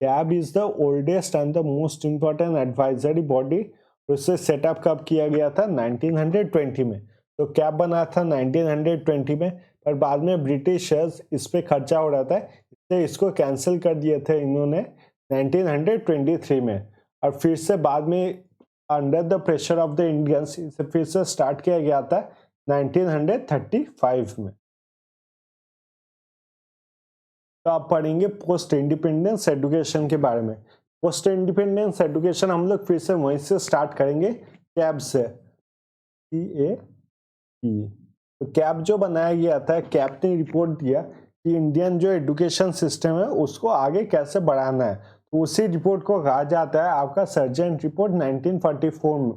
CABE is the oldest and the most important advisory body. उससे सेटअप कब किया गया था, 1920 में। तो कैब बना था 1920 में, पर बाद में ब्रिटिशर्स इस पे खर्चा हो रहा था इसलिए इसको कैंसिल कर दिए थे इन्होंने 1923 में। और फिर से बाद में under the pressure of the Indians इसे फिर से स्टार्ट किया गया था 1935 में। तो आप पढ़ेंगे पोस्ट इंडिपेंडेंस एजुकेशन के बारे में। पोस्ट इंडिपेंडेंस एजुकेशन हम लोग फिर से वहीं से स्टार्ट करेंगे, कैब से, CAP। तो कैब जो बनाया गया था, कैब ने रिपोर्ट दिया कि इंडियन जो एजुकेशन सिस्टम है उसको आगे कैसे बढ़ाना है। तो उसी रिपोर्ट को कहा जाता है आपका सर्जेंट रिपोर्ट 1944 में।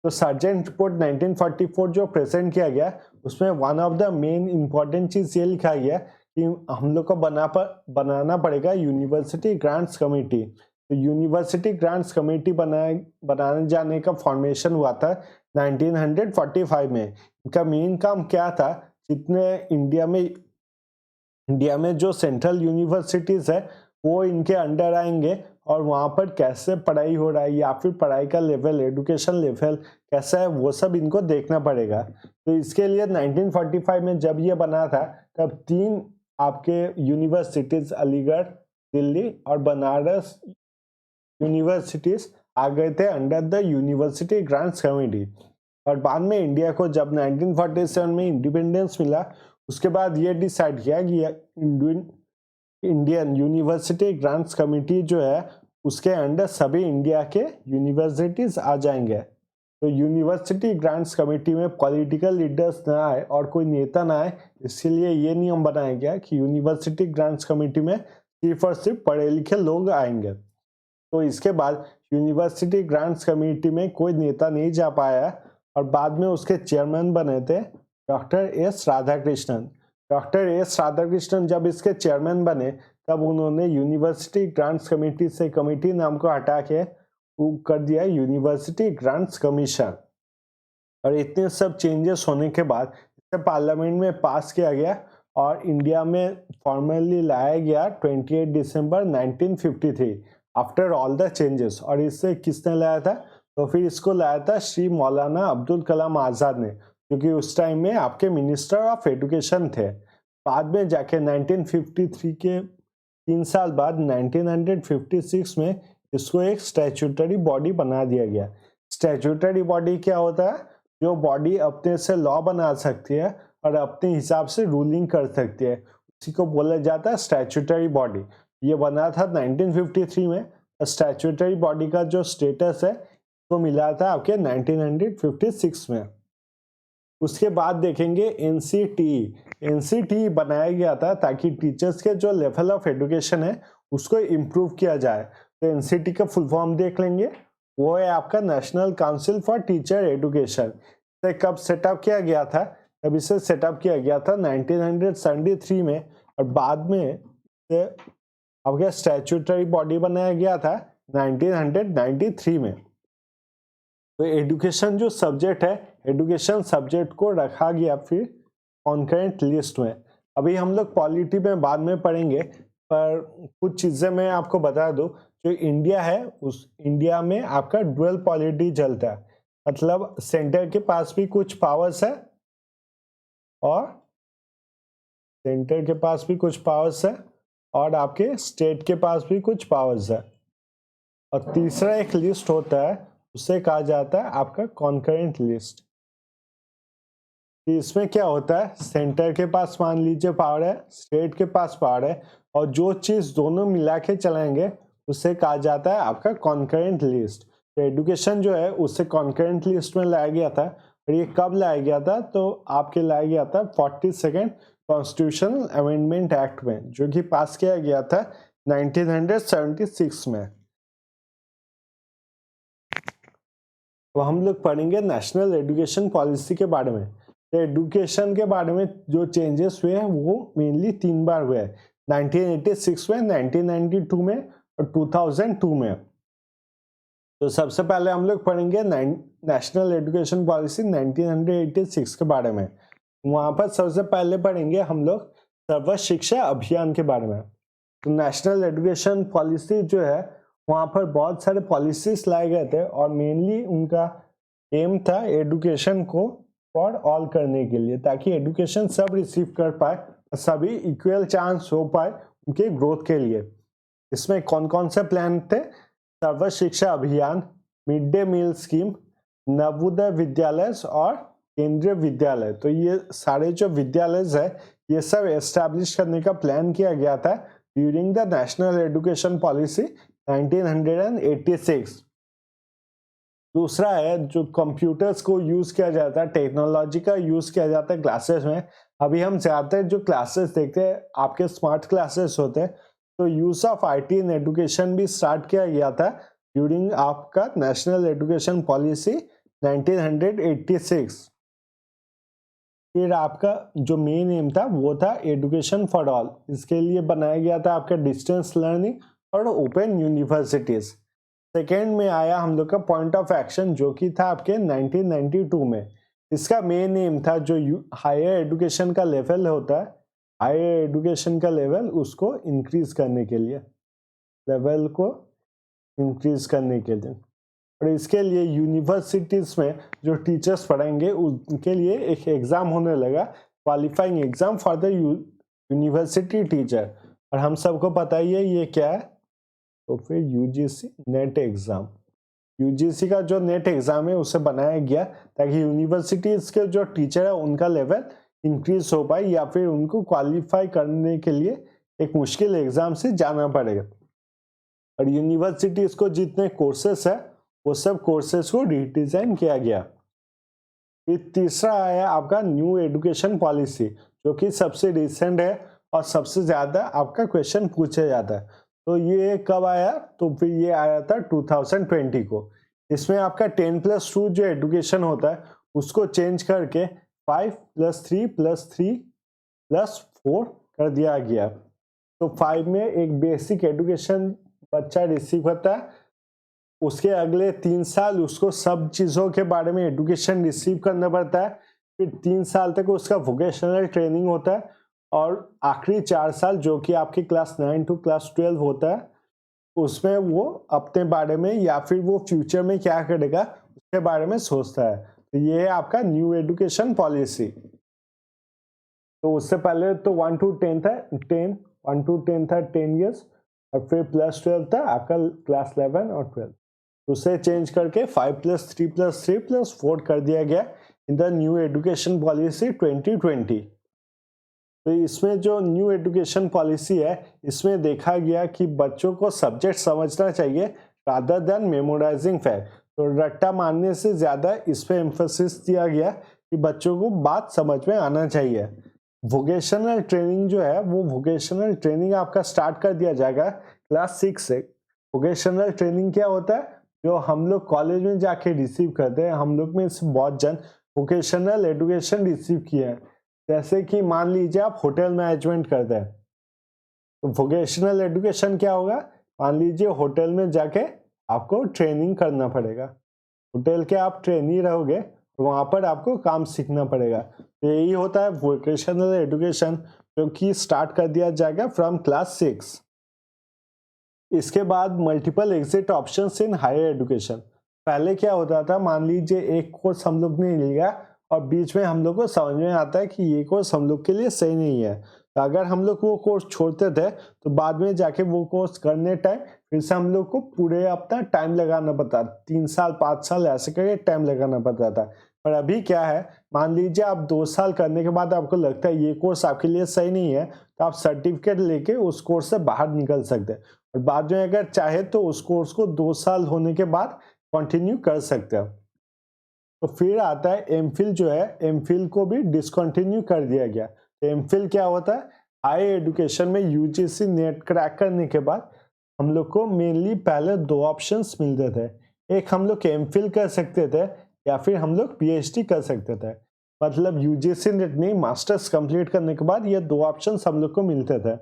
तो सर्जेंट रिपोर्ट 1944 जो प्रेजेंट किया गया उसमें one of the main important चीज ये लिखा गया कि हम लोग को बनाना पड़ेगा यूनिवर्सिटी ग्रांट्स कमेटी। तो यूनिवर्सिटी ग्रांट्स कमेटी बनाने जाने का फॉर्मेशन हुआ था 1945 में। इनका मेन काम क्या था, जितने इंडिया में जो सेंट्रल यूनिवर्सिटीज है वो इनके अंडर आएंगे और वहाँ पर कैसे पढ़ाई हो रहा है या फिर पढ़ाई का लेवल, एजुकेशन लेवल कैसा है वो सब इनको देखना पड़ेगा। तो इसके लिए 1945 में जब ये बना था तब 3 आपके यूनिवर्सिटीज, अलीगढ़, दिल्ली और बनारस यूनिवर्सिटीज आ गए थे under the university grants committee. और बाद में इंडिया को जब 1947 में इंडिपेंडेंस मिला उसके बाद ये डिसाइड किया कि इंडियन यूनिवर्सिटी ग्रांट्स कमेटी जो है उसके अंडर सभी इंडिया के यूनिवर्सिटीज आ जाएंगे। तो यूनिवर्सिटी ग्रांट्स कमेटी में पॉलिटिकल लीडर्स ना आए और कोई नेता ना आए, इसीलिए ये नियम बनाया गया कि यूनिवर्सिटी ग्रांट्स कमेटी में सिर्फ और सिर्फ पढ़े लिखे लोग आएंगे। तो इसके बाद यूनिवर्सिटी ग्रांट्स कमेटी में कोई नेता नहीं जा पाया और बाद में उसके चेयरमैन बने थे doctor S Radhakrishnan. Doctor S Radhakrishnan जब इसके चेयरमैन बने तब उन्होंने यूनिवर्सिटी ग्रांट्स कमेटी से कमेटी नाम को हटा के कर दिया यूनिवर्सिटी ग्रांट्स कमीशन। और इतने सब चेंजेस होने के बाद इसे पार्लियामेंट में पास किया गया और इंडिया में फॉर्मली लाया गया 28 दिसंबर 1953 आफ्टर ऑल द चेंजेस। और इससे किसने लाया था, तो फिर इसको लाया था श्री मौलाना अब्दुल कलाम आजाद ने, क्योंकि उस टाइम में आपके मिनिस्टर ऑफ एजुकेशन थे। बाद में जाके 1953 के 3 साल बाद 1956 में इसको एक स्टैट्यूटरी बॉडी बना दिया गया। स्टैट्यूटरी बॉडी क्या होता है, जो बॉडी अपने से लॉ बना सकती है और अपने हिसाब से रूलिंग कर सकती है, उसी को बोला जाता है स्टैट्यूटरी बॉडी। ये बना था 1953 में। स्टैट्यूटरी बॉडी का जो स्टेटस है वो मिला था आपके 1956 में। उसके बाद देखेंगे एनसीटी बनाया गया था ताकि टीचर्स के जो लेवल ऑफ एजुकेशन है उसको इम्प्रूव किया जाए। तो एनसीटी का फुल फॉर्म देख लेंगे, वो है आपका national council for teacher education. इसे कब सेटअप किया गया था? तब इसे सेटअप किया गया था 1973 में, और बाद में इसे आपका स्टैट्यूटरी बॉडी बनाया गया था 1993 में। तो एजुकेशन जो सब्जेक्ट है, एजुकेशन सब्जेक्ट को रखा गया फिर कॉन्करेंट लिस्ट में। अभी हम लोग पॉलिटी में बाद में पढ़ेंगे, पर कुछ चीजें मैं आपको बता दूं। जो इंडिया है, उस इंडिया में आपका डुअल पॉलिटी चलता है, मतलब सेंटर के पास भी कुछ पावर्स है और आपके स्टेट के पास भी कुछ पावर्स है। और तीसरा एक लिस्ट होता है, उसे कहा जाता है आपका कॉन्करेंट लिस्ट। इसमें क्या होता है, सेंटर के पास मान लीजिए पावर है, स्टेट के पास पावर है, और जो चीज दोनों मिला के चलाएंगे उसे कहा जाता है आपका कॉन्करेंट लिस्ट। तो एजुकेशन जो है उसे कॉन्करेंट लिस्ट में लाया गया था। और ये कब लाया गया था? तो आपके लाया गया था 42nd कॉन्स्टिट्यूशनल अमेंडमेंट एक्ट में, जो कि पास किया गया था 1976 में। तो हम लोग पढ़ेंगे नेशनल एजुकेशन पॉलिसी के बारे में। तो एजुकेशन के बारे में जो चेंजेस हुए हैं वो मेनली 3 बार हुए हैं, 1986 में, 1992 में और 2002 में। तो सबसे पहले हम लोग पढ़ेंगे नेशनल एजुकेशन पॉलिसी 1986 के बारे में। वहां पर सबसे पहले पढ़ेंगे हम लोग सर्व शिक्षा अभियान के बारे में। तो नेशनल एजुकेशन पॉलिसी जो है, वहां पर बहुत सारे पॉलिसीज लाए गए थे, और मेनली उनका एम था एजुकेशन को फॉर ऑल करने के लिए, ताकि एजुकेशन सब रिसीव कर पाए, सभी इक्वल चांस हो पाए उनके ग्रोथ के लिए। इसमें कौन कौन से प्लान थे? Sarva Shiksha Abhiyan, mid day meal scheme, Navodaya Vidyalaya और केंद्रीय विद्यालय। तो ये सारे जो विद्यालय है, ये सब एस्टैब्लिश करने का प्लान किया गया था during the national education policy 1986। दूसरा है जो कंप्यूटर्स को यूज किया जाता है, टेक्नोलॉजी का यूज किया जाता है क्लासेस में। अभी हम ज्यादातर जो क्लासेस देखते हैं आपके स्मार्ट क्लासेस होते हैं, तो use of IT in education भी स्टार्ट किया गया था ड्यूरिंग आपका नेशनल एजुकेशन पॉलिसी 1986। फिर आपका जो मेन एम था वो था एजुकेशन फॉर ऑल। इसके लिए बनाया गया था आपका डिस्टेंस लर्निंग और ओपन यूनिवर्सिटीज। सेकेंड में आया हम लोग का पॉइंट ऑफ एक्शन, जो कि था आपके 1992 में। इसका मेन एम था जो हायर एजुकेशन का लेवल होता है, हायर एजुकेशन का लेवल उसको इंक्रीज करने के लिए, लेवल को इंक्रीज करने के लिए। और इसके लिए यूनिवर्सिटीज में जो टीचर्स पढ़ाएंगे उनके लिए एक एग्जाम होने लगा, qualifying exam for the university teacher. और हम सबको पता ही है ये क्या है, तो फिर यूजीसी नेट एग्जाम। यूजीसी का जो नेट एग्जाम है उसे बनाया गया ताकि यूनिवर्सिटीज के जो टीचर है उनका लेवल इंक्रीज हो पाए, या फिर उनको क्वालिफाई करने के लिए एक मुश्किल एग्जाम से जाना पड़ेगा। और यूनिवर्सिटीज को जितने कोर्सेस है वो सब कोर्सेस को रिडिजाइन किया गया। फिर तीसरा आया आपका न्यू एजुकेशन पॉलिसी, जो कि सबसे रिसेंट है और सबसे ज्यादा आपका क्वेश्चन पूछा जाता है। तो ये कब आया? तो फिर ये आया था 2020 को। इसमें आपका 10+2 जो एजुकेशन होता है उसको चेंज करके 5+3+3+4 कर दिया गया। तो 5 में एक बेसिक एजुकेशन बच्चा रिसीव करता है, उसके अगले 3 साल उसको सब चीजों के बारे में एजुकेशन रिसीव करना पड़ता है, फिर 3 साल तक उसका वोकेशनल ट्रेनिंग होता है, और आखिरी 4 साल जो कि आपके क्लास 9 टू क्लास 12 होता है, उसमें वो अपने बारे में या फिर वो फ्यूचर में क्या करेगा उसके बारे में सोचता है। तो ये है आपका न्यू एजुकेशन पॉलिसी। तो उससे पहले तो 1 to 10 था, 1 to 10 था 10 years, और फिर +12 था आपका क्लास 11 और 12। उसे चेंज करके 5+3+3+4 कर दिया गया in the new education policy 2020। तो इसमें जो न्यू एजुकेशन पॉलिसी है, इसमें देखा गया कि बच्चों को सब्जेक्ट समझना चाहिए रादर देन मेमोराइजिंग फैक्ट। तो रट्टा मारने से ज्यादा इस पे एम्फोसिस दिया गया कि बच्चों को बात समझ में आना चाहिए। वोकेशनल ट्रेनिंग जो है, वो वोकेशनल ट्रेनिंग आपका स्टार्ट कर दिया जाएगा क्लास 6 से। वोकेशनल ट्रेनिंग क्या होता है? जो हम लोग कॉलेज में जाके रिसीव करते हैं, हम लोग में से बहुत जन वोकेशनल एजुकेशन रिसीव किए हैं। जैसे कि मान लीजिए आप होटल मैनेजमेंट करते हैं, तो वोकेशनल एजुकेशन क्या होगा? मान लीजिए होटल में जाके आपको ट्रेनिंग करना पड़ेगा, होटल के आप ट्रेनी रहोगे, वहां पर आपको काम सीखना पड़ेगा। तो यही होता है वोकेशनल एजुकेशन, जो कि स्टार्ट कर दिया जाएगा फ्रॉम क्लास 6। इसके बाद multiple exit options in higher education. पहले क्या होता था, मान लीजिए एक कोर्स हम लोग ने लिया और बीच में हम लोग को समझ में आता है कि ये कोर्स हम लोग के लिए सही नहीं है, तो अगर हम लोग वो कोर्स छोड़ते थे तो बाद में जाके वो कोर्स करने टाइम फिर से हम लोग को पूरे अपना टाइम लगाना पड़ता, 3 साल 5 साल ऐसे करके टाइम लगाना पड़ता था। पर अभी क्या है, मान लीजिए आप 2 साल करने के बाद आपको लगता है ये कोर्स आपके लिए सही नहीं है, तो आप सर्टिफिकेट लेके उस कोर्स से बाहर निकल सकते हैं और बाद में अगर चाहे तो उस कोर्स को 2 साल होने के बाद कंटिन्यू कर सकते हैं। तो फिर आता है एमफिल, जो है एमफिल को भी डिसकंटिन्यू कर दिया गया। तो एमफिल क्या होता है, हाई एजुकेशन में यूजीसी नेट क्रैक करने के बाद हम लोग को मेनली पहले 2 ऑप्शंस मिलते थे, एक हम लोग एमफिल कर सकते थे या फिर हम लोग पीएचडी कर सकते थे। मतलब यूजीसी नेट नहीं, मास्टर्स कंप्लीट करने के बाद ये 2 ऑप्शंस हम लोग को मिलते थे,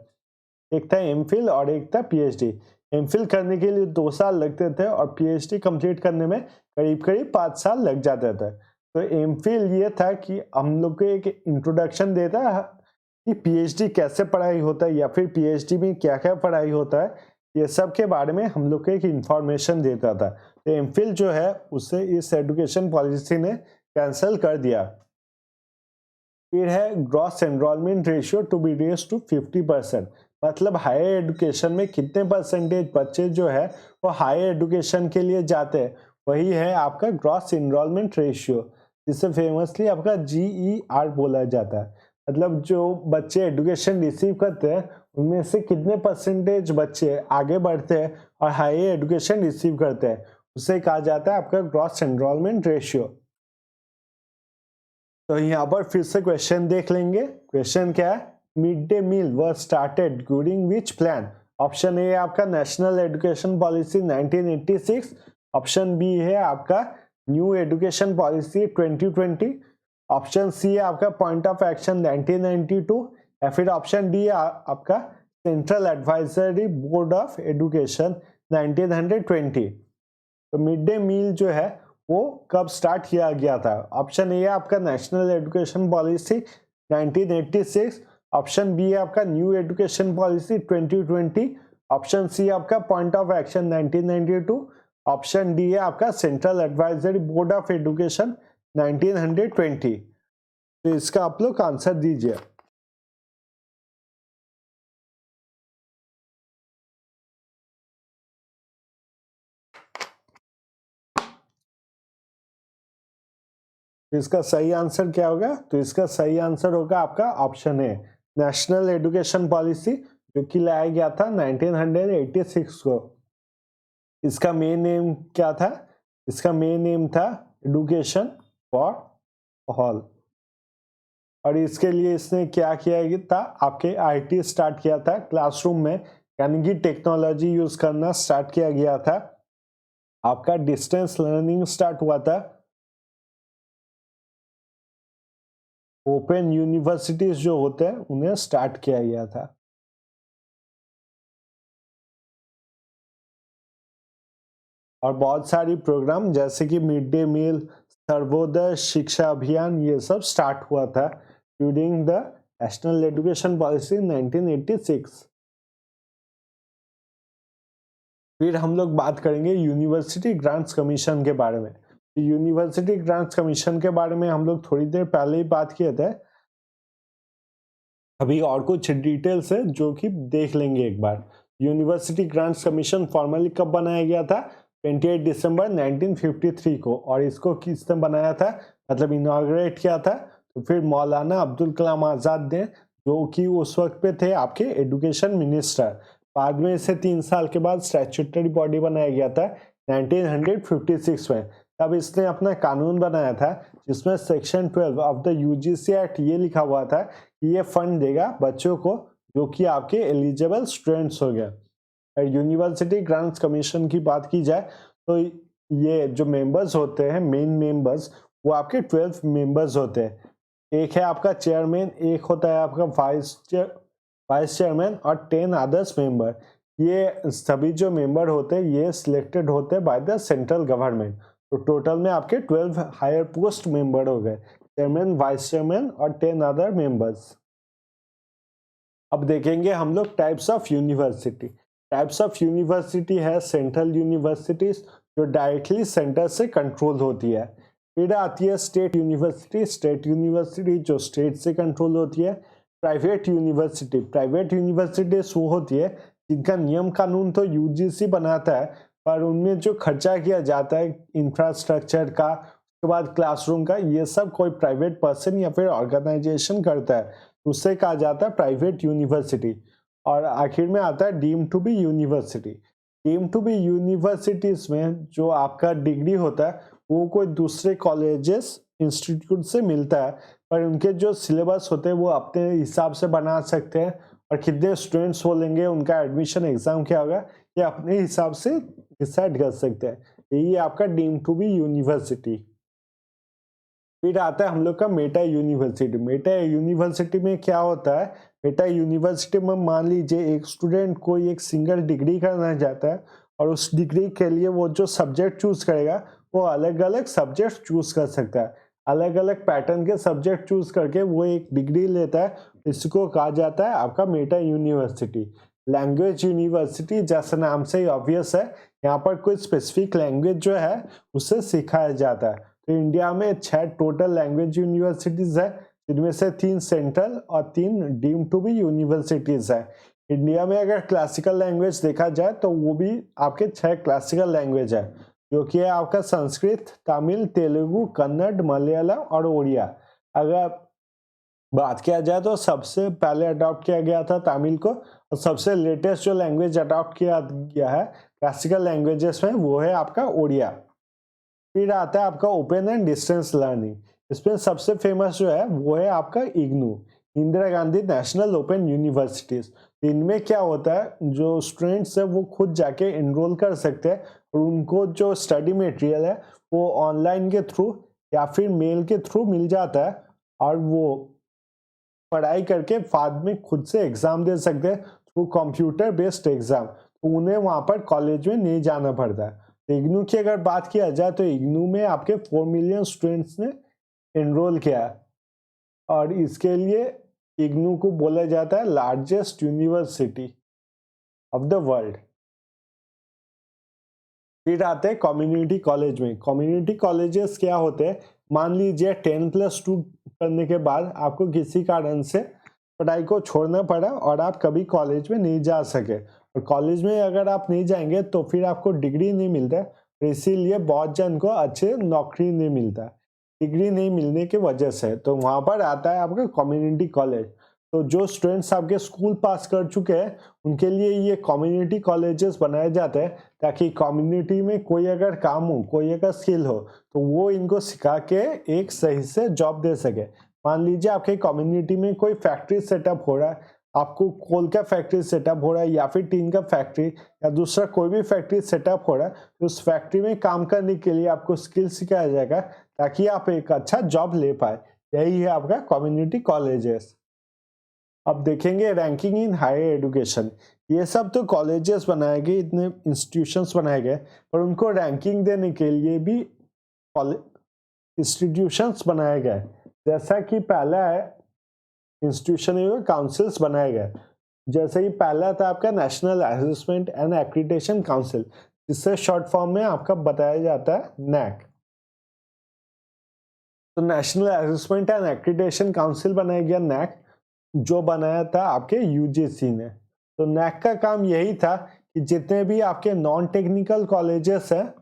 एक था एमफिल और एक था पीएचडी। एमफिल करने के लिए 2 साल लगते थे और पीएचडी कंप्लीट करने में करीब करीब 5 साल लग जाते थे। तो एमफिल ये था कि हम लोग को एक इंट्रोडक्शन देता है कि पीएचडी कैसे पढ़ाई होता है या फिर पीएचडी में क्या क्या पढ़ाई होता है, ये सब के बारे में हम लोग को एक इंफॉर्मेशन देता था। तो एमफिल जो है उसे इस एजुकेशन पॉलिसी ने कैंसिल कर दिया। फिर है gross enrolment ratio to be raised to 50%। मतलब हायर एजुकेशन में कितने परसेंटेज बच्चे जो है वो हायर एजुकेशन के लिए जाते हैं, वही है आपका ग्रॉस एनरोलमेंट रेशियो, जिसे फेमसली आपका GER बोला जाता है। मतलब जो बच्चे एजुकेशन रिसीव करते हैं उनमें से कितने परसेंटेज बच्चे आगे बढ़ते हैं और हायर एजुकेशन रिसीव करते हैं, उसे कहा जाता है आपका ग्रॉस एनरोलमेंट रेशियो। तो यहाँ पर फिर से क्वेश्चन देख लेंगे। क्वेश्चन क्या है, mid day meal was started during which plan? Option A है आपका national education policy 1986, option B है आपका new education policy 2020, option C है आपका पॉइंट ऑफ एक्शन 1992, या फिर ऑप्शन डी है आपका central advisory board of education 1920। तो मिड डे मील जो है वो कब स्टार्ट किया गया था? ऑप्शन ए है आपका national education policy 1986, option B है आपका new education policy 2020, option C आपका point of action 1992, option D है आपका central advisory board of education 1920। तो इसका आप लोग आंसर दीजिए। तो इसका सही आंसर क्या होगा? तो इसका सही आंसर होगा आपका option A, national education policy, जो कि लाया गया था 1986 को। इसका मेन नेम क्या था? इसका मेन नेम था एजुकेशन फॉर ऑल। और इसके लिए इसने क्या किया था, आपके आईटी स्टार्ट किया था क्लासरूम में, यानी कि टेक्नोलॉजी यूज करना स्टार्ट किया गया था, आपका डिस्टेंस लर्निंग स्टार्ट हुआ था, ओपन यूनिवर्सिटीज जो होते हैं उन्हें स्टार्ट किया गया था। और बहुत सारी प्रोग्राम जैसे कि मिड डे मील, सर्वोदय शिक्षा अभियान, ये सब स्टार्ट हुआ था during the national education policy 1986। फिर हम लोग बात करेंगे यूनिवर्सिटी ग्रांट्स कमीशन के बारे में। यूनिवर्सिटी ग्रांट्स कमीशन के बारे में हम लोग थोड़ी देर पहले ही बात किए थे, अभी और कुछ डिटेल्स है जो कि देख लेंगे एक बार। यूनिवर्सिटी ग्रांट्स कमीशन फॉर्मली कब बनाया गया था? 28 दिसंबर 1953 को। और इसको किसने बनाया था, मतलब इनॉग्रेट किया था? तो फिर मौलाना अब्दुल कलाम आज़ाद ने, जो कि उस वक्त पे थे आपके एजुकेशन मिनिस्टर। बाद में इसे 3 साल के बाद स्टैट्यूटरी बॉडी बनाया गया था 1956 में। तब इसने अपना कानून बनाया था जिसमें section 12 of the UGC act ये लिखा हुआ था कि ये फंड देगा बच्चों को जो कि आपके एलिजिबल स्टूडेंट्स हो गए। यूनिवर्सिटी ग्रांट्स कमीशन की बात की जाए तो ये जो मेंबर्स होते हैं मेन मेंबर्स, वो आपके 12 मेंबर्स होते हैं। एक है आपका चेयरमैन, एक होता है आपका वाइस चेयरमैन और 10 अदर्स मेंबर। ये सभी जो मेंबर होते हैं ये सिलेक्टेड होते हैं बाय द सेंट्रल गवर्नमेंट। तो टोटल में आपके 12 हायर पोस्ट मेंबर हो गए, चेयरमैन, वाइस चेयरमैन और 10 अदर मेंबर्स। अब देखेंगे हम लोग types of university. Types of university है सेंट्रल यूनिवर्सिटीज, जो डायरेक्टली सेंटर से कंट्रोल होती है। फिर आती है स्टेट यूनिवर्सिटी। स्टेट यूनिवर्सिटी जो स्टेट से कंट्रोल होती है। Private university. प्राइवेट यूनिवर्सिटीज वो होती है जिनका नियम कानून तो यूजीसी बनाता है, पर उनमें जो खर्चा किया जाता है इंफ्रास्ट्रक्चर का, उसके बाद क्लासरूम का, ये सब कोई प्राइवेट पर्सन या फिर ऑर्गेनाइजेशन करता है, उससे कहा जाता है प्राइवेट यूनिवर्सिटी। और आखिर में आता है deem to be university. Deem to be universities में जो आपका डिग्री होता है वो कोई दूसरे कॉलेजेस इंस्टीट्यूट से मिलता है, पर उनके जो सिलेबस होते हैं वो अपने हिसाब से बना सकते हैं, और कितने स्टूडेंट्स वो लेंगे, उनका एडमिशन एग्जाम क्या होगा, ये अपने हिसाब से डिसाइड कर सकते हैं। यही आपका डीम टू बी यूनिवर्सिटी। फिर आता है हम लोग का मेटा यूनिवर्सिटी। मेटा यूनिवर्सिटी में क्या होता है, मेटा यूनिवर्सिटी में मान लीजिए एक स्टूडेंट कोई एक सिंगल डिग्री करना चाहता है, और उस डिग्री के लिए वो जो सब्जेक्ट चूज करेगा वो अलग अलग सब्जेक्ट चूज कर सकता है। अलग अलग पैटर्न के सब्जेक्ट चूज करके वो एक डिग्री लेता है, इसको कहा जाता है आपका मेटा यूनिवर्सिटी। लैंग्वेज यूनिवर्सिटी, जैसा नाम से ही ऑब्वियस है, यहाँ पर कोई स्पेसिफिक लैंग्वेज जो है उसे सिखाया जाता है। तो इंडिया में 6 टोटल लैंग्वेज यूनिवर्सिटीज है, जिनमें से 3 सेंट्रल और 3 डीम टू बी यूनिवर्सिटीज है। इंडिया में अगर क्लासिकल लैंग्वेज देखा जाए तो वो भी आपके 6 क्लासिकल लैंग्वेज है, जो कि है आपका संस्कृत, तमिल, तेलुगु, कन्नड़, मलयालम और उड़िया। अगर बात किया जाए तो सबसे पहले अडॉप्ट किया गया था तमिल को, और सबसे लेटेस्ट जो लैंग्वेज अडॉप्ट किया गया है क्लासिकल लैंग्वेजेस में वो है आपका उड़िया। फिर आता है आपका ओपन एंड डिस्टेंस लर्निंग। इसमें सबसे फेमस जो है वो है आपका IGNOU, Indira Gandhi national open universities. इनमें क्या होता है, जो स्टूडेंट्स है वो खुद जाके एनरोल कर सकते हैं, और उनको जो स्टडी मटेरियल है वो ऑनलाइन के थ्रू या फिर मेल के थ्रू मिल जाता है, और वो पढ़ाई करके बाद में खुद से एग्जाम दे सकते हैं थ्रू कंप्यूटर बेस्ड एग्जाम। तो उन्हें वहां पर कॉलेज में नहीं जाना पड़ता है। तो इग्नू की अगर बात किया जाए तो इग्नू में आपके 4 मिलियन स्टूडेंट्स ने एनरोल किया है, और इसके लिए इग्नू को बोला जाता है largest university of the world. फिर आते हैं कम्युनिटी कॉलेज में। कम्युनिटी कॉलेजेस क्या होते हैं, मान लीजिए 10+2 करने के बाद आपको किसी कारण से पढ़ाई को छोड़ना पड़ा और आप कभी कॉलेज में नहीं जा सके, और कॉलेज में अगर आप नहीं जाएंगे तो फिर आपको डिग्री नहीं मिलता है, इसीलिए बहुत जन को अच्छे नौकरी नहीं मिलता, डिग्री नहीं मिलने की वजह से। तो वहां पर आता है आपका कम्युनिटी कॉलेज। तो जो स्टूडेंट्स आपके स्कूल पास कर चुके हैं उनके लिए ये कम्युनिटी कॉलेजेस बनाए जाते हैं, ताकि कम्युनिटी में कोई अगर काम हो, कोई अगर स्किल हो, तो वो इनको सिखा के एक सही से जॉब दे सके। मान लीजिए आपके कम्युनिटी में कोई फैक्ट्री सेटअप हो रहा है, आपको कोल का फैक्ट्री सेटअप हो रहा है या फिर टीन का फैक्ट्री या दूसरा कोई भी फैक्ट्री सेटअप हो रहा है, तो उस फैक्ट्री में काम करने के लिए आपको स्किल सिखाया जाएगा ताकि आप एक अच्छा जॉब ले पाए। यही है आपका कम्युनिटी कॉलेजेस। अब देखेंगे रैंकिंग इन हायर एजुकेशन। ये सब तो कॉलेजेस बनाए गए, इतने इंस्टीट्यूशंस बनाए गए, पर उनको रैंकिंग देने के लिए भी इंस्टीट्यूशंस बनाए गए। जैसा कि पहला है इंस्टीट्यूशन काउंसिल्स बनाए गए। जैसे कि पहला था आपका national assessment and accreditation council, जिससे शॉर्ट फॉर्म में आपका बताया जाता है नैक। तो national assessment and accreditation council बनाया गया नैक, जो बनाया था आपके यूजीसी ने। तो नैक का काम यही था कि जितने भी आपके नॉन टेक्निकल कॉलेजेस हैं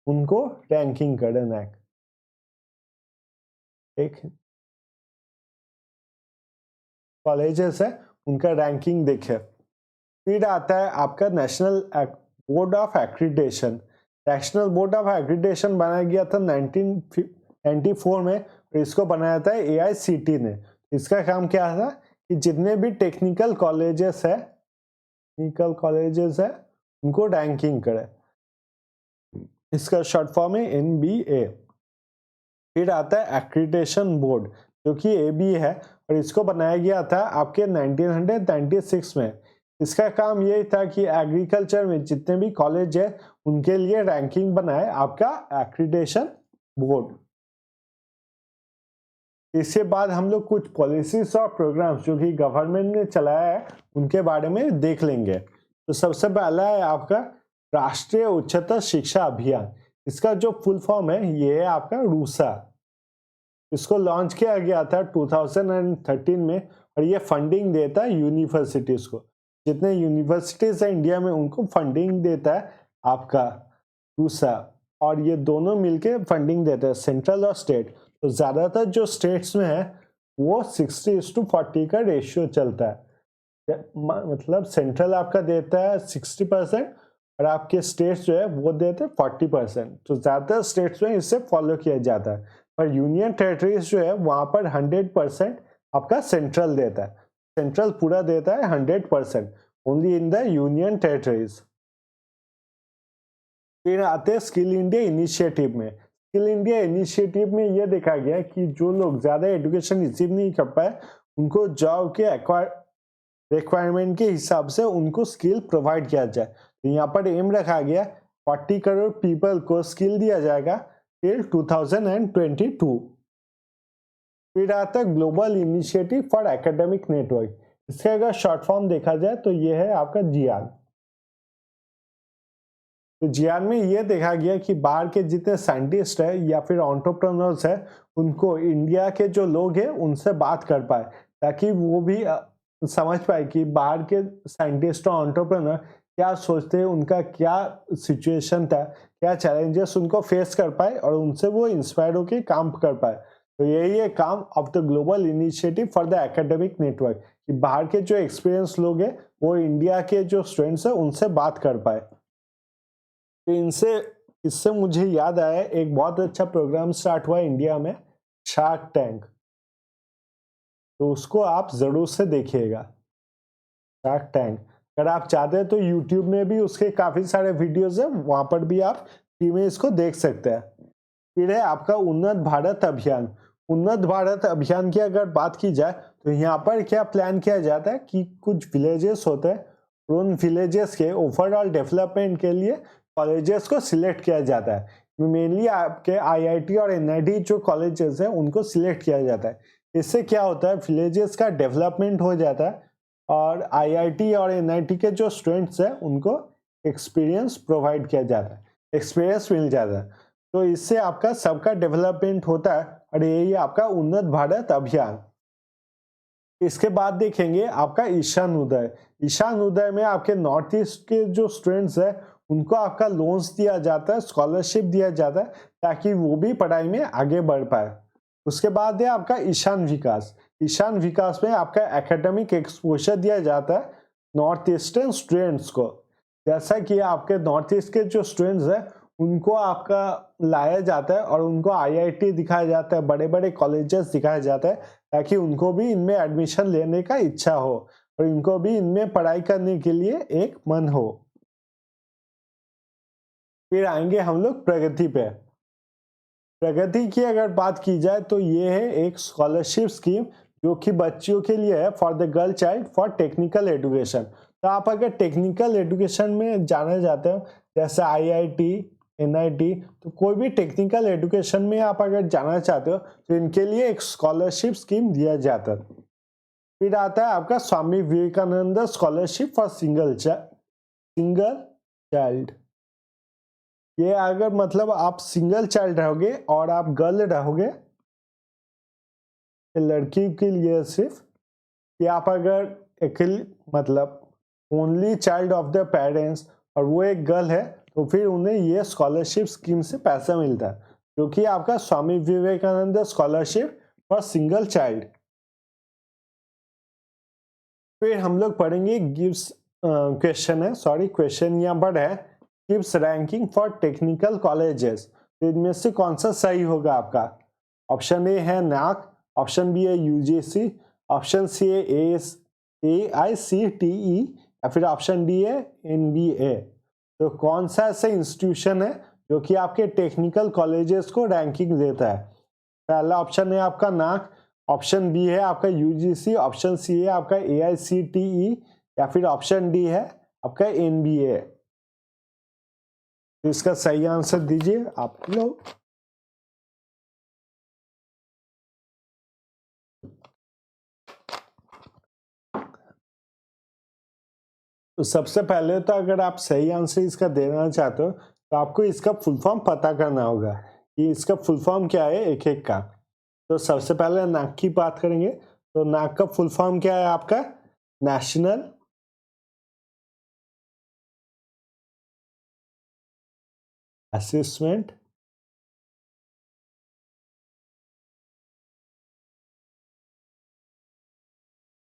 उनको रैंकिंग करे नैक। एक कॉलेजेस है उनका रैंकिंग देखे। फिर आता है आपका national board of accreditation. National board of accreditation बनाया गया था 1994 में, और इसको बनाया था एआईसीटी ने। इसका काम क्या था कि जितने भी टेक्निकल कॉलेजेस है उनको रैंकिंग करे। इसका शॉर्ट फॉर्म है NBA। फिर आता है एक्रीडिटेशन बोर्ड जो कि AB है और इसको बनाया गया था आपके 1996 में। इसका काम ये था कि एग्रीकल्चर में जितने भी कॉलेज है उनके लिए रैंकिंग बनाए आपका एक्रीडिटेशन बोर्ड। इसके बाद हम लोग कुछ पॉलिसीज और प्रोग्राम्स जो कि गवर्नमेंट ने चलाया है उनके बारे में देख लेंगे। तो सबसे पहला है आपका राष्ट्रीय उच्चतर शिक्षा अभियान। इसका जो फुल फॉर्म है ये है आपका रूसा। इसको लॉन्च किया गया था 2013 में और ये फंडिंग देता है यूनिवर्सिटीज को। जितने यूनिवर्सिटीज है इंडिया में उनको फंडिंग देता है आपका रूसा, और ये दोनों मिलके फंडिंग देते हैं, सेंट्रल और स्टेट। तो ज़्यादातर जो स्टेट्स में है वो 60:40 का रेशियो चलता है। मतलब सेंट्रल आपका देता है 60% और आपके स्टेट्स जो है वो देते हैं 40%। तो ज़्यादातर स्टेट्स में इससे फॉलो किया जाता है। पर यूनियन टेरिटरीज जो है वहाँ पर 100% आपका सेंट्रल देता है। सेंट्रल पूरा देता है 100% only in the union territories. फिर आते हैं स्किल इंडिया इनिशिएटिव में। स्किल इंडिया इनिशिएटिव में यह देखा गया कि जो लोग ज़्यादा एजुकेशन रिसीव नहीं कर पाए उनको जॉब के रिक्वायरमेंट के हिसाब से उनको स्किल प्रोवाइड किया जाए। तो यहाँ पर एम रखा गया 40 करोड़ पीपल को स्किल दिया जाएगा टिल 2022। फिर आता है global initiative for academic network. इसका अगर शॉर्ट फॉर्म देखा जाए तो ये है आपका जियान। तो जियान में ये देखा गया कि बाहर के जितने साइंटिस्ट है या फिर एंटरप्रेन्योर्स है उनको इंडिया के जो लोग हैं उनसे बात कर पाए, ताकि वो भी समझ पाए कि बाहर के साइंटिस्ट और एंटरप्रेन्योर क्या सोचते हैं, उनका क्या सिचुएशन था, क्या चैलेंजेस उनको फेस कर पाए और उनसे वो इंस्पायर होकर काम कर पाए। तो यही है काम of the global initiative for the academic network, कि बाहर के जो एक्सपीरियंस लोग हैं वो इंडिया के जो स्टूडेंट्स हैं उनसे बात कर पाए। तो इससे मुझे याद आया एक बहुत अच्छा प्रोग्राम स्टार्ट हुआ इंडिया में, शार्क टैंक। तो उसको आप जरूर से देखिएगा, शार्क टैंक। अगर आप चाहते हैं तो यूट्यूब में भी उसके काफी सारे वीडियोस हैं, वहां पर भी आप फ्री में इसको देख सकते हैं। फिर है आपका उन्नत भारत अभियान। उन्नत भारत अभियान की अगर बात की जाए तो यहाँ पर क्या प्लान किया जाता है कि कुछ विलेजेस होते हैं, उन विलेजेस के ओवरऑल डेवलपमेंट के लिए कॉलेजेस को सिलेक्ट किया जाता है। मेनली आपके IIT और NIT जो कॉलेजेस हैं उनको सिलेक्ट किया जाता है। इससे क्या होता है, विलेजेस का डेवलपमेंट हो जाता है और IIT और NIT के जो स्टूडेंट्स हैं उनको एक्सपीरियंस प्रोवाइड किया जाता है, एक्सपीरियंस मिल जाता है। तो इससे आपका सबका डेवलपमेंट होता है और यही आपका उन्नत भारत अभियान। इसके बाद देखेंगे आपका ईशान उदय। ईशान उदय में आपके नॉर्थ ईस्ट के जो स्टूडेंट्स हैं उनको आपका लोन्स दिया जाता है, स्कॉलरशिप दिया जाता है, ताकि वो भी पढ़ाई में आगे बढ़ पाए। उसके बाद है आपका ईशान विकास। ईशान विकास में आपका एकेडमिक एक्सपोजर दिया जाता है नॉर्थ ईस्टर्न स्टूडेंट्स को। जैसा कि आपके नॉर्थ ईस्ट के जो स्टूडेंट्स हैं उनको आपका लाया जाता है और उनको IIT दिखाया जाता है, बड़े बड़े कॉलेजेस दिखाया जाता है, ताकि उनको भी इनमें एडमिशन लेने का इच्छा हो और इनको भी इनमें पढ़ाई करने के लिए एक मन हो। फिर आएंगे हम लोग प्रगति पे। प्रगति की अगर बात की जाए तो ये है एक स्कॉलरशिप स्कीम जो कि बच्चियों के लिए है for the girl child for technical education. तो आप अगर टेक्निकल एजुकेशन में जाना चाहते हो जैसे IIT NIT, तो कोई भी टेक्निकल एजुकेशन में आप अगर जाना चाहते हो तो इनके लिए एक स्कॉलरशिप स्कीम दिया जाता है। फिर आता है आपका Swami Vivekananda scholarship for single child. ये अगर मतलब आप सिंगल चाइल्ड रहोगे और आप गर्ल रहोगे, लड़की के लिए सिर्फ, कि आप अगर अकेले मतलब only child of the parents और वो एक गर्ल है तो फिर उन्हें ये स्कॉलरशिप स्कीम से पैसा मिलता है, जो कि आपका Swami Vivekananda scholarship for single child. फिर हम लोग पढ़ेंगे गिव्स क्वेश्चन यहाँ पर है gives ranking for technical colleges. तो इनमें से कौन सा सही होगा आपका? ऑप्शन ए है NAAC, ऑप्शन बी है UGC, ऑप्शन सी है AICTE या फिर ऑप्शन डी है NBA। तो कौन सा ऐसा इंस्टीट्यूशन है जो कि आपके टेक्निकल कॉलेजेस को रैंकिंग देता है। पहला ऑप्शन है आपका नाक, ऑप्शन बी है आपका यूजीसी, ऑप्शन सी है आपका एआईसीटीई, या फिर ऑप्शन डी है आपका एनबीए। इसका सही आंसर दीजिए आप लोग। तो सबसे पहले तो अगर आप सही आंसर इसका देना चाहते हो तो आपको इसका फुल फॉर्म पता करना होगा कि इसका फुल फॉर्म क्या है एक एक का। तो सबसे पहले नाक की बात करेंगे। तो नाक का फुल फॉर्म क्या है आपका? नेशनल असेसमेंट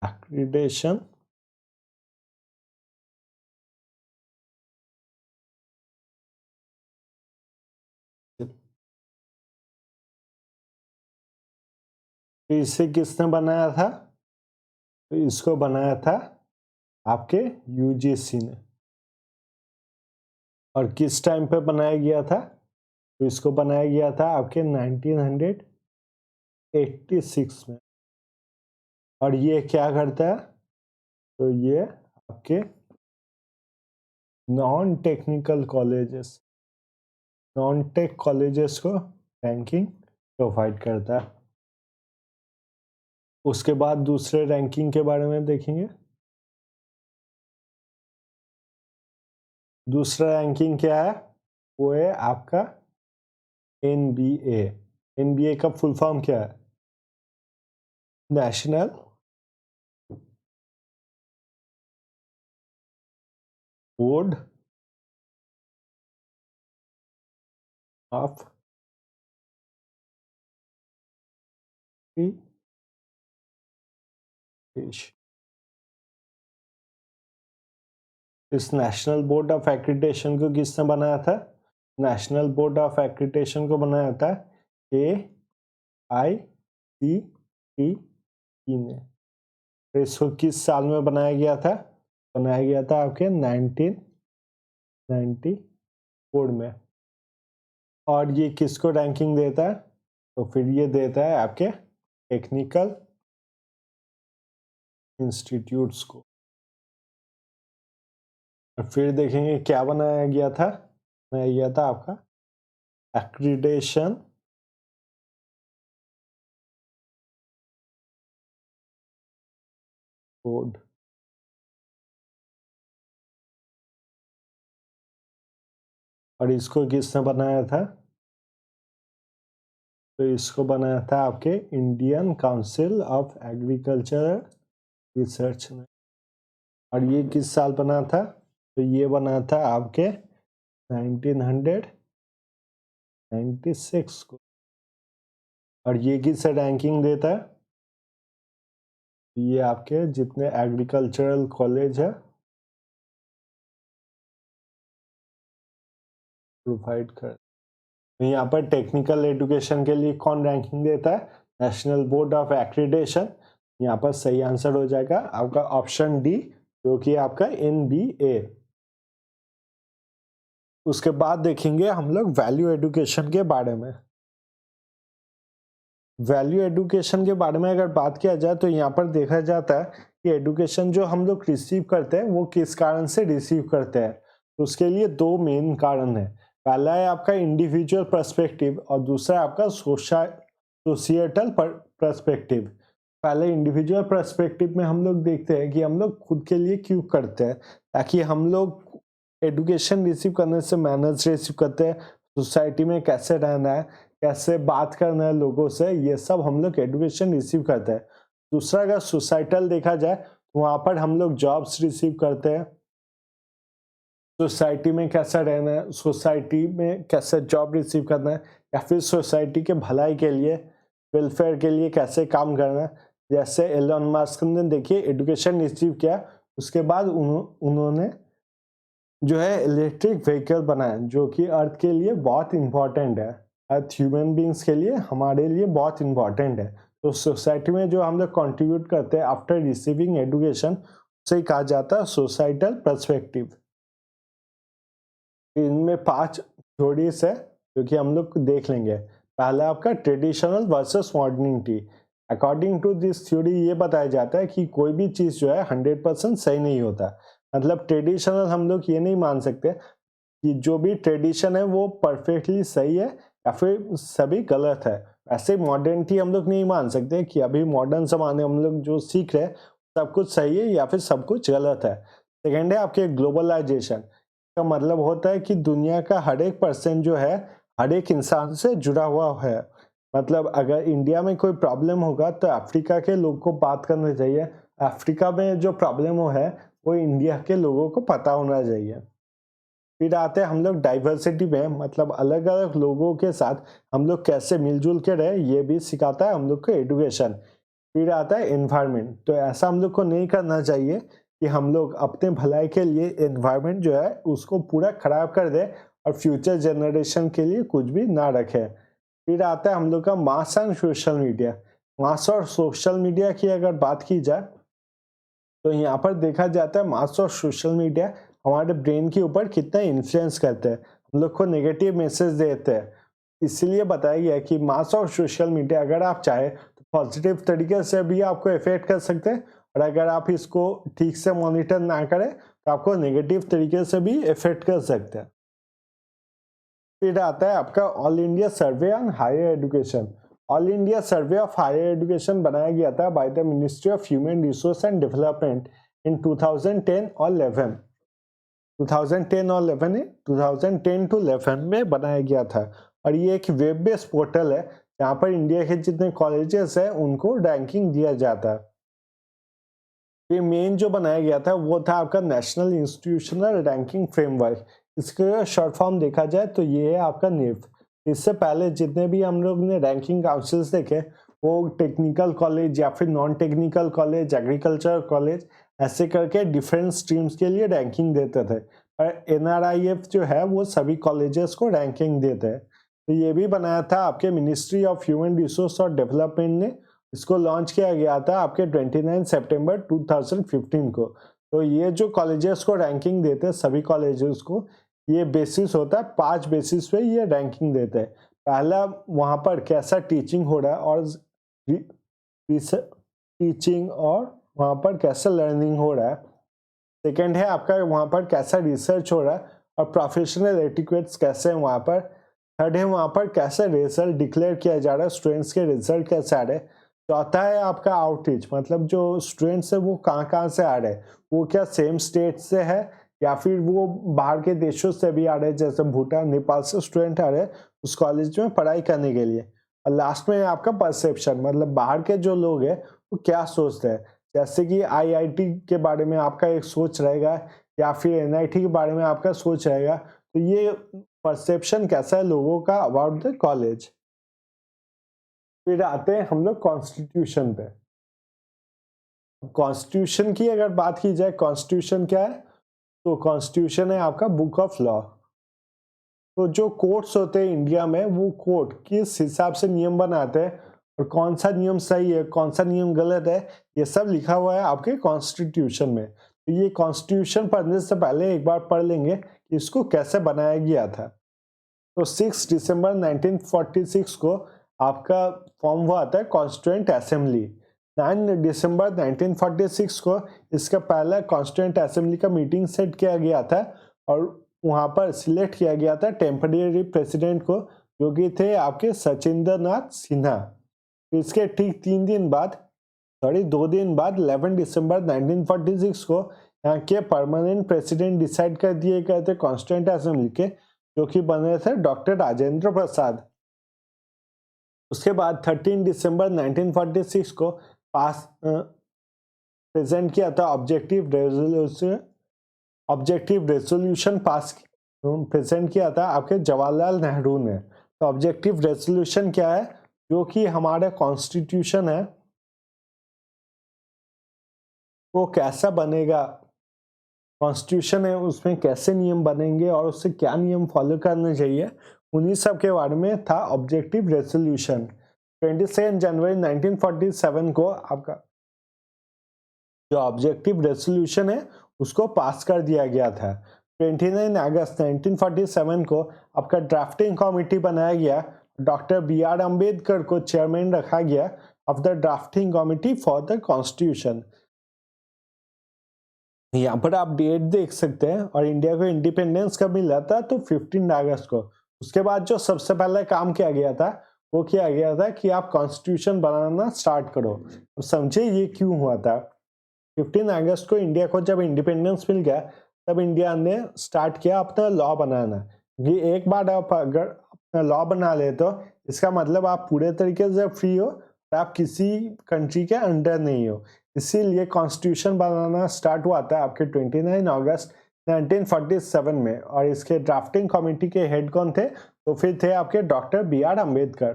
एक्रीडेशन तो इसे किसने बनाया था? तो इसको बनाया था आपके यूजीसी ने। और किस टाइम पे बनाया गया था? तो इसको बनाया गया था आपके 1986 में। और ये क्या करता है? तो ये आपके non technical colleges, non tech colleges को रैंकिंग प्रोवाइड करता है। उसके बाद दूसरे रैंकिंग के बारे में देखेंगे। दूसरा रैंकिंग क्या है? वो है आपका एनबीए। एनबीए का फुल फॉर्म क्या है? National board of education. इस नेशनल बोर्ड ऑफ एक्रीडेशन को किसने बनाया था? नेशनल बोर्ड ऑफ एक्रीडेशन को बनाया था AICTE ने। तो इसको किस साल में बनाया गया था? बनाया गया था आपके 1994 में। और ये किसको रैंकिंग देता है? तो फिर ये देता है आपके टेक्निकल इंस्टीट्यूट्स को। और फिर देखेंगे क्या बनाया गया था। बनाया गया था आपका एक्रीडेशन बोर्ड। और इसको किसने बनाया था? तो इसको बनाया था आपके Indian council of agriculture research ने। और ये किस साल बना था? तो ये बना था आपके 1996 को। और ये किस रैंकिंग देता है? ये आपके जितने एग्रीकल्चरल कॉलेज है प्रोवाइड कर। तो यहाँ पर टेक्निकल एजुकेशन के लिए कौन रैंकिंग देता है? National board of accreditation. यहाँ पर सही आंसर हो जाएगा आपका ऑप्शन डी, जो कि आपका एनबीए। उसके बाद देखेंगे हम लोग वैल्यू एजुकेशन के बारे में। वैल्यू एजुकेशन के बारे में अगर बात किया जाए तो यहाँ पर देखा जाता है कि एजुकेशन जो हम लोग रिसीव करते हैं वो किस कारण से रिसीव करते हैं। तो उसके लिए दो मेन कारण है। पहला है आपका इंडिविजुअल पर्सपेक्टिव और दूसरा है आपका सोशिएटल पर्सपेक्टिव। पहले इंडिविजुअल पर्सपेक्टिव में हम लोग देखते हैं कि हम लोग खुद के लिए क्यों करते हैं, ताकि हम लोग एजुकेशन रिसीव करने से मैनर्स रिसीव करते हैं, सोसाइटी में कैसे रहना है, कैसे बात करना है लोगों से, ये सब हम लोग एजुकेशन रिसीव करते हैं। दूसरा अगर सोसाइटल देखा जाए तो वहाँ पर हम लोग जॉब्स रिसीव करते हैं, सोसाइटी में कैसा रहना है, सोसाइटी में कैसे जॉब रिसीव करना है, या फिर सोसाइटी के भलाई के लिए, वेलफेयर के लिए कैसे काम करना है। जैसे एलन मस्क ने देखिए एजुकेशन रिसीव किया, उसके बाद उन्होंने जो है इलेक्ट्रिक व्हीकल बनाया, जो कि अर्थ के लिए बहुत इंपॉर्टेंट है। अर्थ ह्यूमन बींग्स के लिए हमारे लिए बहुत इंपॉर्टेंट है। तो सोसाइटी में जो हम लोग कंट्रीब्यूट करते हैं आफ्टर रिसीविंग एजुकेशन, उसे कहा जाता है सोसाइटल पर्सपेक्टिव। इनमें थ्योरीज है जो कि हम लोग देख लेंगे। पहला आपका traditional versus modernity. According to this theory ये बताया जाता है कि कोई भी चीज़ जो है 100% सही नहीं होता। मतलब ट्रेडिशनल हम लोग ये नहीं मान सकते कि जो भी ट्रेडिशन है वो परफेक्टली सही है या फिर सभी गलत है। ऐसे मॉडर्निटी हम लोग नहीं मान सकते कि अभी मॉडर्न जमाने हम लोग जो सीख रहे हैं सब कुछ सही है या फिर सब कुछ गलत है। सेकेंड है आपके ग्लोबलाइजेशन का मतलब होता है कि दुनिया का हर एक पर्सन जो है हर एक इंसान से जुड़ा हुआ है। मतलब अगर इंडिया में कोई प्रॉब्लम होगा तो अफ्रीका के लोग को बात करना चाहिए, अफ्रीका में जो प्रॉब्लम हो है वो इंडिया के लोगों को पता होना चाहिए। फिर आते हैं हम लोग डाइवर्सिटी में, मतलब अलग अलग लोगों के साथ हम लोग कैसे मिलजुल के रहे ये भी सिखाता है हम लोग को एजुकेशन। फिर आता है एनवायरनमेंट, तो ऐसा हम लोग को नहीं करना चाहिए कि हम लोग अपने भलाई के लिए एनवायरनमेंट जो है उसको पूरा खराब कर दे और फ्यूचर जनरेशन के लिए कुछ भी ना रखे। फिर आता है हम लोग का मास एंड सोशल मीडिया। मास और सोशल मीडिया की अगर बात की जाए तो यहाँ पर देखा जाता है मास और सोशल मीडिया हमारे ब्रेन के ऊपर कितना इन्फ्लुएंस करते हैं, हम लोग को नेगेटिव मैसेज देते हैं। इसलिए बताया गया है कि मास और सोशल मीडिया अगर आप चाहे तो पॉजिटिव तरीके से भी आपको इफेक्ट कर सकते हैं, और अगर आप इसको ठीक से मॉनिटर ना करें तो आपको नेगेटिव तरीके से भी इफेक्ट कर सकते हैं। फिर आता है आपका all India survey on higher education. All India survey of higher education बनाया गया था by the ministry of human resource and development in 2010 और 11। 2010 और 11 है, 2010 टू 11 में बनाया गया था। और ये एक वेब बेस्ड पोर्टल है जहाँ पर इंडिया के जितने कॉलेजेस हैं उनको रैंकिंग दिया जाता है। ये मेन जो बनाया गया था वो था आपका नेशनल इंस्टीट्यूशनल रैंकिंग फ्रेमवर्क। इसका शॉर्ट फॉर्म देखा जाए तो ये है आपका निफ्ट। इससे पहले जितने भी हम लोग ने रैंकिंग काउंसिल्स देखे वो टेक्निकल कॉलेज या फिर non technical college, agriculture college, ऐसे करके डिफरेंट स्ट्रीम्स के लिए रैंकिंग देते थे। पर एनआरआईएफ जो है वो सभी कॉलेजेस को रैंकिंग देते हैं। तो ये भी बनाया था आपके मिनिस्ट्री ऑफ ह्यूमन रिसोर्स और डेवलपमेंट ने। इसको लॉन्च किया गया था आपके 29 सितंबर 2015 को। तो ये जो कॉलेजेस को रैंकिंग देते हैं सभी कॉलेजेस को, ये बेसिस होता है 5 बेसिस पे ये रैंकिंग देते हैं। पहला वहाँ पर कैसा टीचिंग हो रहा है और टीचिंग और वहाँ पर कैसा लर्निंग हो रहा है। सेकेंड है आपका वहाँ पर कैसा रिसर्च हो रहा है और प्रोफेशनल एटिक्वेट्स कैसे हैं वहाँ पर। थर्ड है वहाँ पर कैसे रिजल्ट डिक्लेयर किया जा रहा है, स्टूडेंट्स के रिजल्ट कैसे आ रहे हैं। चौथा है आपका आउटरीच, मतलब जो स्टूडेंट्स है वो कहाँ कहाँ से आ रहे हैं, वो क्या सेम स्टेट से है या फिर वो बाहर के देशों से भी आ रहे हैं, जैसे भूटान, नेपाल से स्टूडेंट आ रहे हैं उस कॉलेज में पढ़ाई करने के लिए। और लास्ट में है आपका परसेप्शन, मतलब बाहर के जो लोग हैं वो क्या सोचते हैं। जैसे कि आईआईटी के बारे में आपका एक सोच रहेगा या फिर एनआईटी के बारे में आपका सोच रहेगा। तो ये परसेप्शन कैसा है लोगों का अबाउट द कॉलेज। फिर आते हैं हम लोग कॉन्स्टिट्यूशन पे। कॉन्स्टिट्यूशन की अगर बात की जाए, कॉन्स्टिट्यूशन क्या है, तो कॉन्स्टिट्यूशन है आपका बुक ऑफ लॉ। तो जो कोर्ट्स होते हैं इंडिया में वो कोर्ट किस हिसाब से नियम बनाते हैं और कौन सा नियम सही है कौन सा नियम गलत है, ये सब लिखा हुआ है आपके कॉन्स्टिट्यूशन में। तो ये कॉन्स्टिट्यूशन पढ़ने से पहले एक बार पढ़ लेंगे कि इसको कैसे बनाया गया था। तो 6 दिसंबर 1946 को आपका फॉर्म हुआ था कॉन्स्टिट्यूएंट असेंबली। 9 दिसंबर 1946 को इसका पहला कॉन्स्टिट्यूएंट असेंबली का मीटिंग सेट किया गया था और वहां पर सिलेक्ट किया गया था टेम्परेरी प्रेसिडेंट को, जो कि थे आपके सचिंद्र नाथ सिन्हा। तो इसके ठीक 2 दिन बाद 11 दिसंबर 1946 को यहाँ के परमानेंट प्रेसिडेंट डिसाइड कर दिए गए थे कॉन्स्टिट्यूएंट असेंबली के, जो कि बने थे डॉक्टर राजेंद्र प्रसाद। उसके बाद 13 दिसंबर 1946 को पास प्रेजेंट किया था ऑब्जेक्टिव रेजोल्यूशन पास प्रेजेंट किया था आपके जवाहरलाल नेहरू ने। तो ऑब्जेक्टिव रेजोल्यूशन क्या है, जो कि हमारा कॉन्स्टिट्यूशन है वो कैसा बनेगा, कॉन्स्टिट्यूशन है उसमें कैसे नियम बनेंगे और उससे क्या नियम फॉलो करने चाहिए, उन्हीं सब के बारे में था ऑब्जेक्टिव रेजोल्यूशन। 22 जनवरी 1947 को आपका जो ऑब्जेक्टिव रेजोल्यूशन है उसको पास कर दिया गया था। 29 अगस्त 1947 को आपका ड्राफ्टिंग कमेटी बनाया गया। डॉक्टर बी आर अम्बेडकर को चेयरमैन रखा गया of the drafting committee for the constitution. यहाँ पर आप डेट देख सकते हैं, और इंडिया को इंडिपेंडेंस कब मिला था, तो 15 अगस्त को। उसके बाद जो सबसे पहले काम किया गया था वो किया गया था कि आप कॉन्स्टिट्यूशन बनाना स्टार्ट करो। अब समझे ये क्यों हुआ था। 15 अगस्त को इंडिया को जब इंडिपेंडेंस मिल गया तब इंडिया ने स्टार्ट किया अपना लॉ बनाना। ये एक बार आप अगर अपना लॉ बना ले तो इसका मतलब आप पूरे तरीके से फ्री हो, आप किसी कंट्री के अंडर नहीं हो। इसीलिए कॉन्स्टिट्यूशन बनाना स्टार्ट हुआ था आपके 29 अगस्त 1947 में। और इसके ड्राफ्टिंग कमेटी के हेड कौन थे, तो फिर थे आपके डॉक्टर बी आर अम्बेडकर।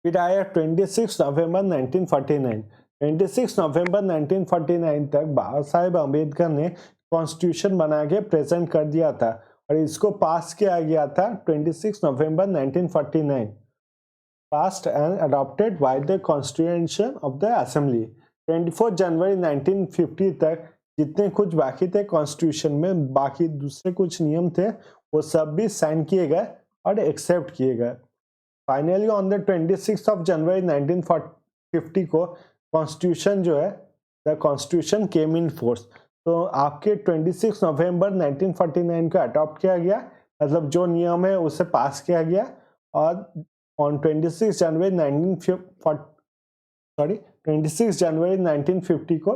फिर आया 26 नवंबर 1949। 26 नवंबर 1949 तक बाबा साहेब अम्बेडकर ने कॉन्स्टिट्यूशन बना के प्रेजेंट कर दिया था, और इसको पास किया गया था 26 नवंबर 1949, passed and adopted by the Constitution of the Assembly। 24 जनवरी 1950 तक जितने कुछ बाकी थे कॉन्स्टिट्यूशन में, बाकी दूसरे कुछ नियम थे, वो सब भी साइन किए गए और एक्सेप्ट किए गए। Finally on the 26 of January 1950 को कॉन्स्टिट्यूशन जो है, the constitution came in force. तो आपके 26 नवंबर 1949 को अडॉप्ट किया गया, मतलब जो नियम है उसे पास किया गया, और on 26 जनवरी 1950 को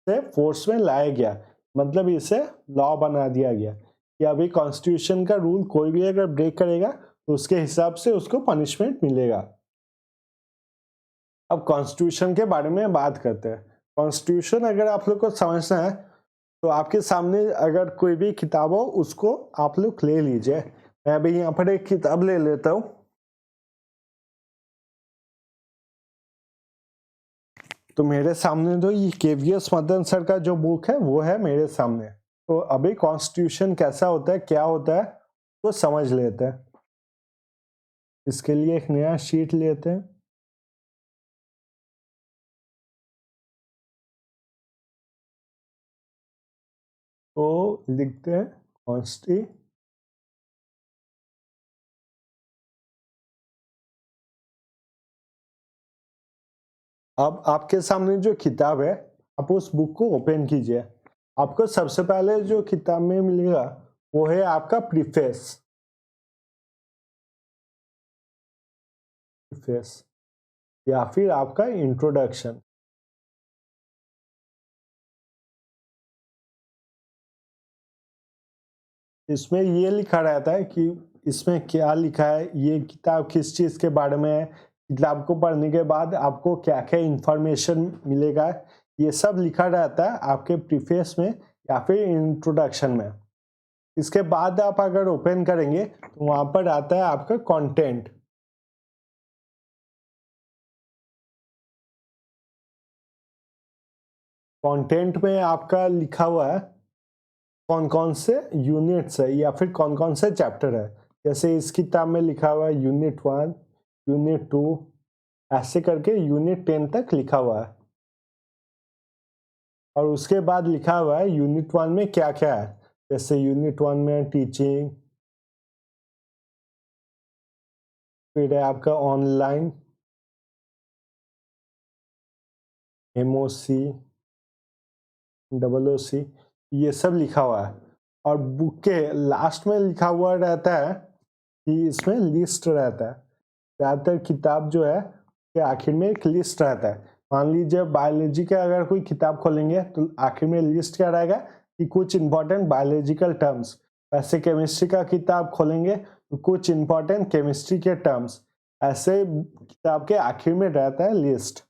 इसे फोर्स में लाया गया, मतलब इसे लॉ बना दिया गया कि अभी कॉन्स्टिट्यूशन का रूल कोई भी अगर ब्रेक करेगा तो उसके हिसाब से उसको पनिशमेंट मिलेगा। अब कॉन्स्टिट्यूशन के बारे में बात करते हैं। कॉन्स्टिट्यूशन अगर आप लोग को समझना है तो आपके सामने अगर कोई भी किताब हो उसको आप लोग ले लीजिए। मैं अभी यहाँ पर एक किताब ले लेता हूँ। तो मेरे सामने तो ये केवीएस मदन सर का जो बुक है वो है मेरे सामने। तो अभी कॉन्स्टिट्यूशन कैसा होता है, क्या होता है, तो समझ लेते हैं। इसके लिए एक नया शीट लेते हैं। तो लिखते हैं कॉन्स्टिट्यूशन। अब आपके सामने जो किताब है आप उस बुक को ओपन कीजिए। आपको सबसे पहले जो किताब में मिलेगा वो है आपका प्रीफेस। या फिर आपका इंट्रोडक्शन। इसमें ये लिखा रहता है कि इसमें क्या लिखा है, ये किताब किस चीज़ के बारे में है, किताब को पढ़ने के बाद आपको क्या क्या इंफॉर्मेशन मिलेगा, ये सब लिखा रहता है आपके प्रीफेस में या फिर इंट्रोडक्शन में। इसके बाद आप अगर ओपन करेंगे तो वहाँ पर आता है आपका कंटेंट। कंटेंट में आपका लिखा हुआ है कौन कौन से यूनिट्स है या फिर कौन कौन से चैप्टर है। जैसे इस किताब में लिखा हुआ है यूनिट 1, यूनिट 2, ऐसे करके यूनिट 10 तक लिखा हुआ है। और उसके बाद लिखा हुआ है यूनिट 1 में क्या क्या है। जैसे यूनिट 1 में टीचिंग, फिर है आपका ऑनलाइन, एमओसी, OOC, ये सब लिखा हुआ है। और बुक के लास्ट में लिखा हुआ रहता है कि इसमें लिस्ट रहता है। ज़्यादातर किताब जो है के आखिर में एक लिस्ट रहता है। मान लीजिए बायोलॉजी का अगर कोई किताब खोलेंगे तो आखिर में लिस्ट क्या रहेगा कि कुछ इंपॉर्टेंट बायोलॉजिकल टर्म्स। वैसे केमिस्ट्री का किताब खोलेंगे तो कुछ इंपॉर्टेंट केमिस्ट्री के टर्म्स, ऐसे किताब के आखिर में रहता है लिस्ट।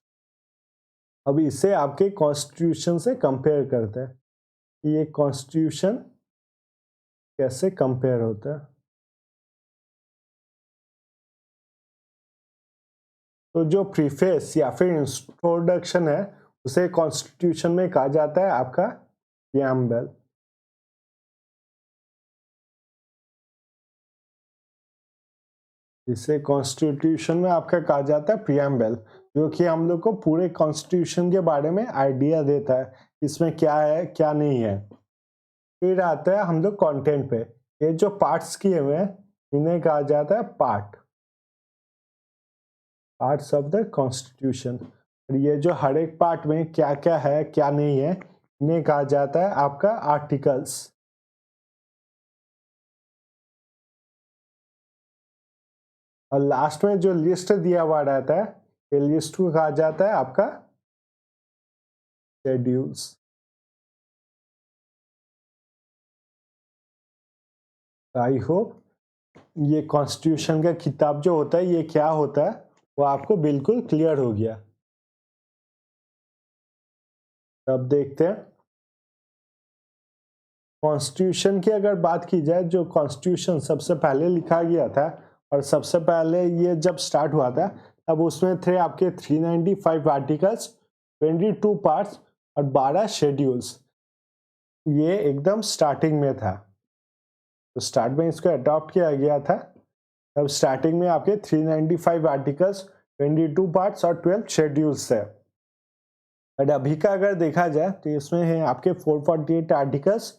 अब इसे आपके कॉन्स्टिट्यूशन से कंपेयर करते हैं, ये कॉन्स्टिट्यूशन कैसे कंपेयर होता है। तो जो प्रीफेस या फिर इंट्रोडक्शन है उसे कॉन्स्टिट्यूशन में कहा जाता है आपका प्रीएम्बल। इसे कॉन्स्टिट्यूशन में आपका कहा जाता है प्रीएम्बल, जो कि हम लोग को पूरे कॉन्स्टिट्यूशन के बारे में आइडिया देता है इसमें क्या है क्या नहीं है। फिर आता है हम लोग कंटेंट पे। ये जो पार्ट्स किए हुए हैं इन्हें कहा जाता है पार्ट्स ऑफ द कॉन्स्टिट्यूशन। और ये जो हर एक पार्ट में क्या क्या है क्या नहीं है इन्हें कहा जाता है आपका आर्टिकल्स। और लास्ट में जो लिस्ट दिया हुआ रहता है ये लिस्ट को कहा जाता है आपका शेड्यूल्स। आई होप ये कॉन्स्टिट्यूशन का किताब जो होता है ये क्या होता है वो आपको बिल्कुल क्लियर हो गया। अब देखते हैं कॉन्स्टिट्यूशन की अगर बात की जाए, जो कॉन्स्टिट्यूशन सबसे पहले लिखा गया था और सबसे पहले ये जब स्टार्ट हुआ था तब उसमें थे आपके 395 आर्टिकल्स, 22 पार्ट्स और 12 शेड्यूल्स। ये एकदम स्टार्टिंग में था, तो स्टार्ट में इसको अडॉप्ट किया गया था। तब स्टार्टिंग में आपके 395 आर्टिकल्स, 22 पार्ट्स और 12 शेड्यूल्स है। और अभी का अगर देखा जाए तो इसमें है आपके 448 आर्टिकल्स,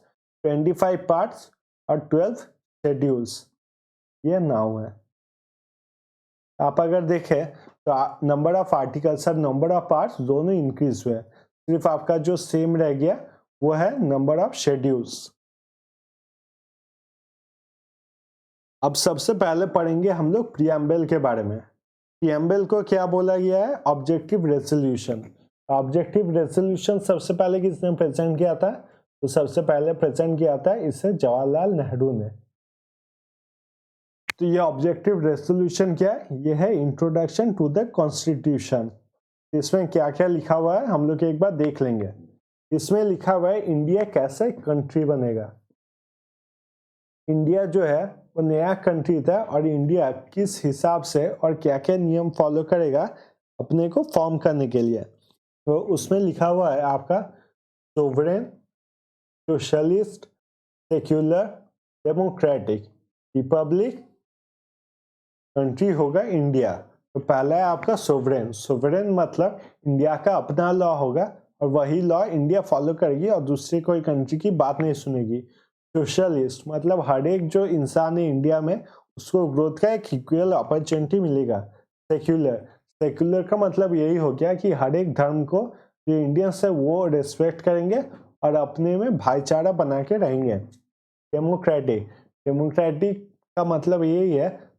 25 पार्ट्स और 12 शेड्यूल्स। ये नाउ है। आप अगर देखें तो नंबर ऑफ आर्टिकल्स और नंबर ऑफ पार्ट्स दोनों इंक्रीज हुए, सिर्फ आपका जो सेम रह गया वो है नंबर ऑफ शेड्यूल्स। अब सबसे पहले पढ़ेंगे हम लोग प्रीएम्बल के बारे में। प्रीएम्बल को क्या बोला गया है? Objective resolution. ऑब्जेक्टिव रेजोल्यूशन सबसे पहले किसने प्रेजेंट किया था? तो सबसे पहले प्रेजेंट किया था इसे जवाहरलाल नेहरू ने। तो ये ऑब्जेक्टिव रेजोल्यूशन क्या है? ये है इंट्रोडक्शन टू द कॉन्स्टिट्यूशन। इसमें क्या क्या लिखा हुआ है हम लोग एक बार देख लेंगे। इसमें लिखा हुआ है इंडिया कैसे कंट्री बनेगा। इंडिया जो है वो नया कंट्री था और इंडिया किस हिसाब से और क्या क्या नियम फॉलो करेगा अपने को फॉर्म करने के लिए, तो उसमें लिखा हुआ है आपका sovereign, socialist, secular, democratic, Republic, country होगा इंडिया। तो पहला है आपका सोवरेन। सोवरेन मतलब इंडिया का अपना लॉ होगा और वही लॉ इंडिया फॉलो करेगी और दूसरी कोई कंट्री की बात नहीं सुनेगी। सोशलिस्ट मतलब हर एक जो इंसान है इंडिया में उसको ग्रोथ का एक इक्वल अपॉर्चुनिटी मिलेगा। सेक्युलर, सेक्युलर का मतलब यही हो गया कि हर एक धर्म को जो इंडियंस है वो रेस्पेक्ट करेंगे और अपने में भाईचारा बना के रहेंगे। डेमोक्रेटिक, डेमोक्रेटिक का मतलब यही है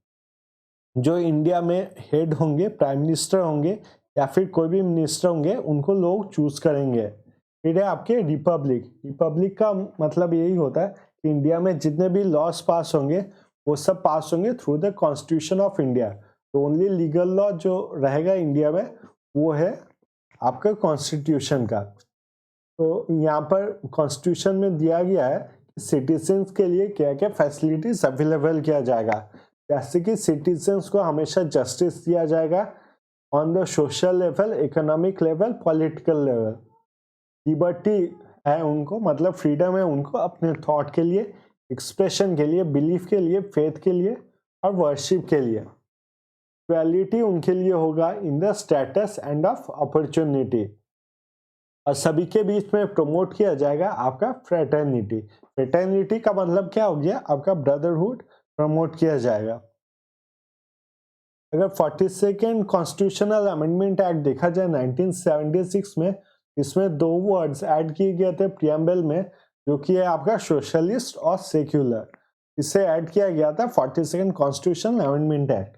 जो इंडिया में हेड होंगे, प्राइम मिनिस्टर होंगे या फिर कोई भी मिनिस्टर होंगे उनको लोग चूज करेंगे। फिर है आपके रिपब्लिक। रिपब्लिक का मतलब यही होता है कि इंडिया में जितने भी लॉस पास होंगे वो सब पास होंगे through the constitution of India. तो ओनली लीगल लॉ जो रहेगा इंडिया में वो है आपका कॉन्स्टिट्यूशन का। तो यहाँ पर कॉन्स्टिट्यूशन में दिया गया है कि सिटीजन्स के लिए क्या क्या फैसिलिटीज अवेलेबल किया जाएगा। जैसे कि सिटीजन्स को हमेशा जस्टिस दिया जाएगा on the social level, economic level, political level. Liberty है उनको, मतलब फ्रीडम है उनको अपने थॉट के लिए, एक्सप्रेशन के लिए, बिलीफ के लिए, फेथ के लिए और वर्शिप के लिए। इक्वालिटी उनके लिए होगा in the status end of opportunity. और सभी के बीच में प्रमोट किया जाएगा आपका फ्रेटर्निटी। फ्रेटर्निटी का मतलब क्या हो गया? आपका ब्रदरहुड प्रमोट किया जाएगा। अगर 42nd कॉन्स्टिट्यूशनल अमेंडमेंट एक्ट देखा जाए 1976 में, इसमें दो वर्ड्स ऐड किए गए थे प्रीएम्बल में, जो कि है आपका सोशलिस्ट और सेक्युलर। इसे ऐड किया गया था 42nd कॉन्स्टिट्यूशनल अमेंडमेंट एक्ट।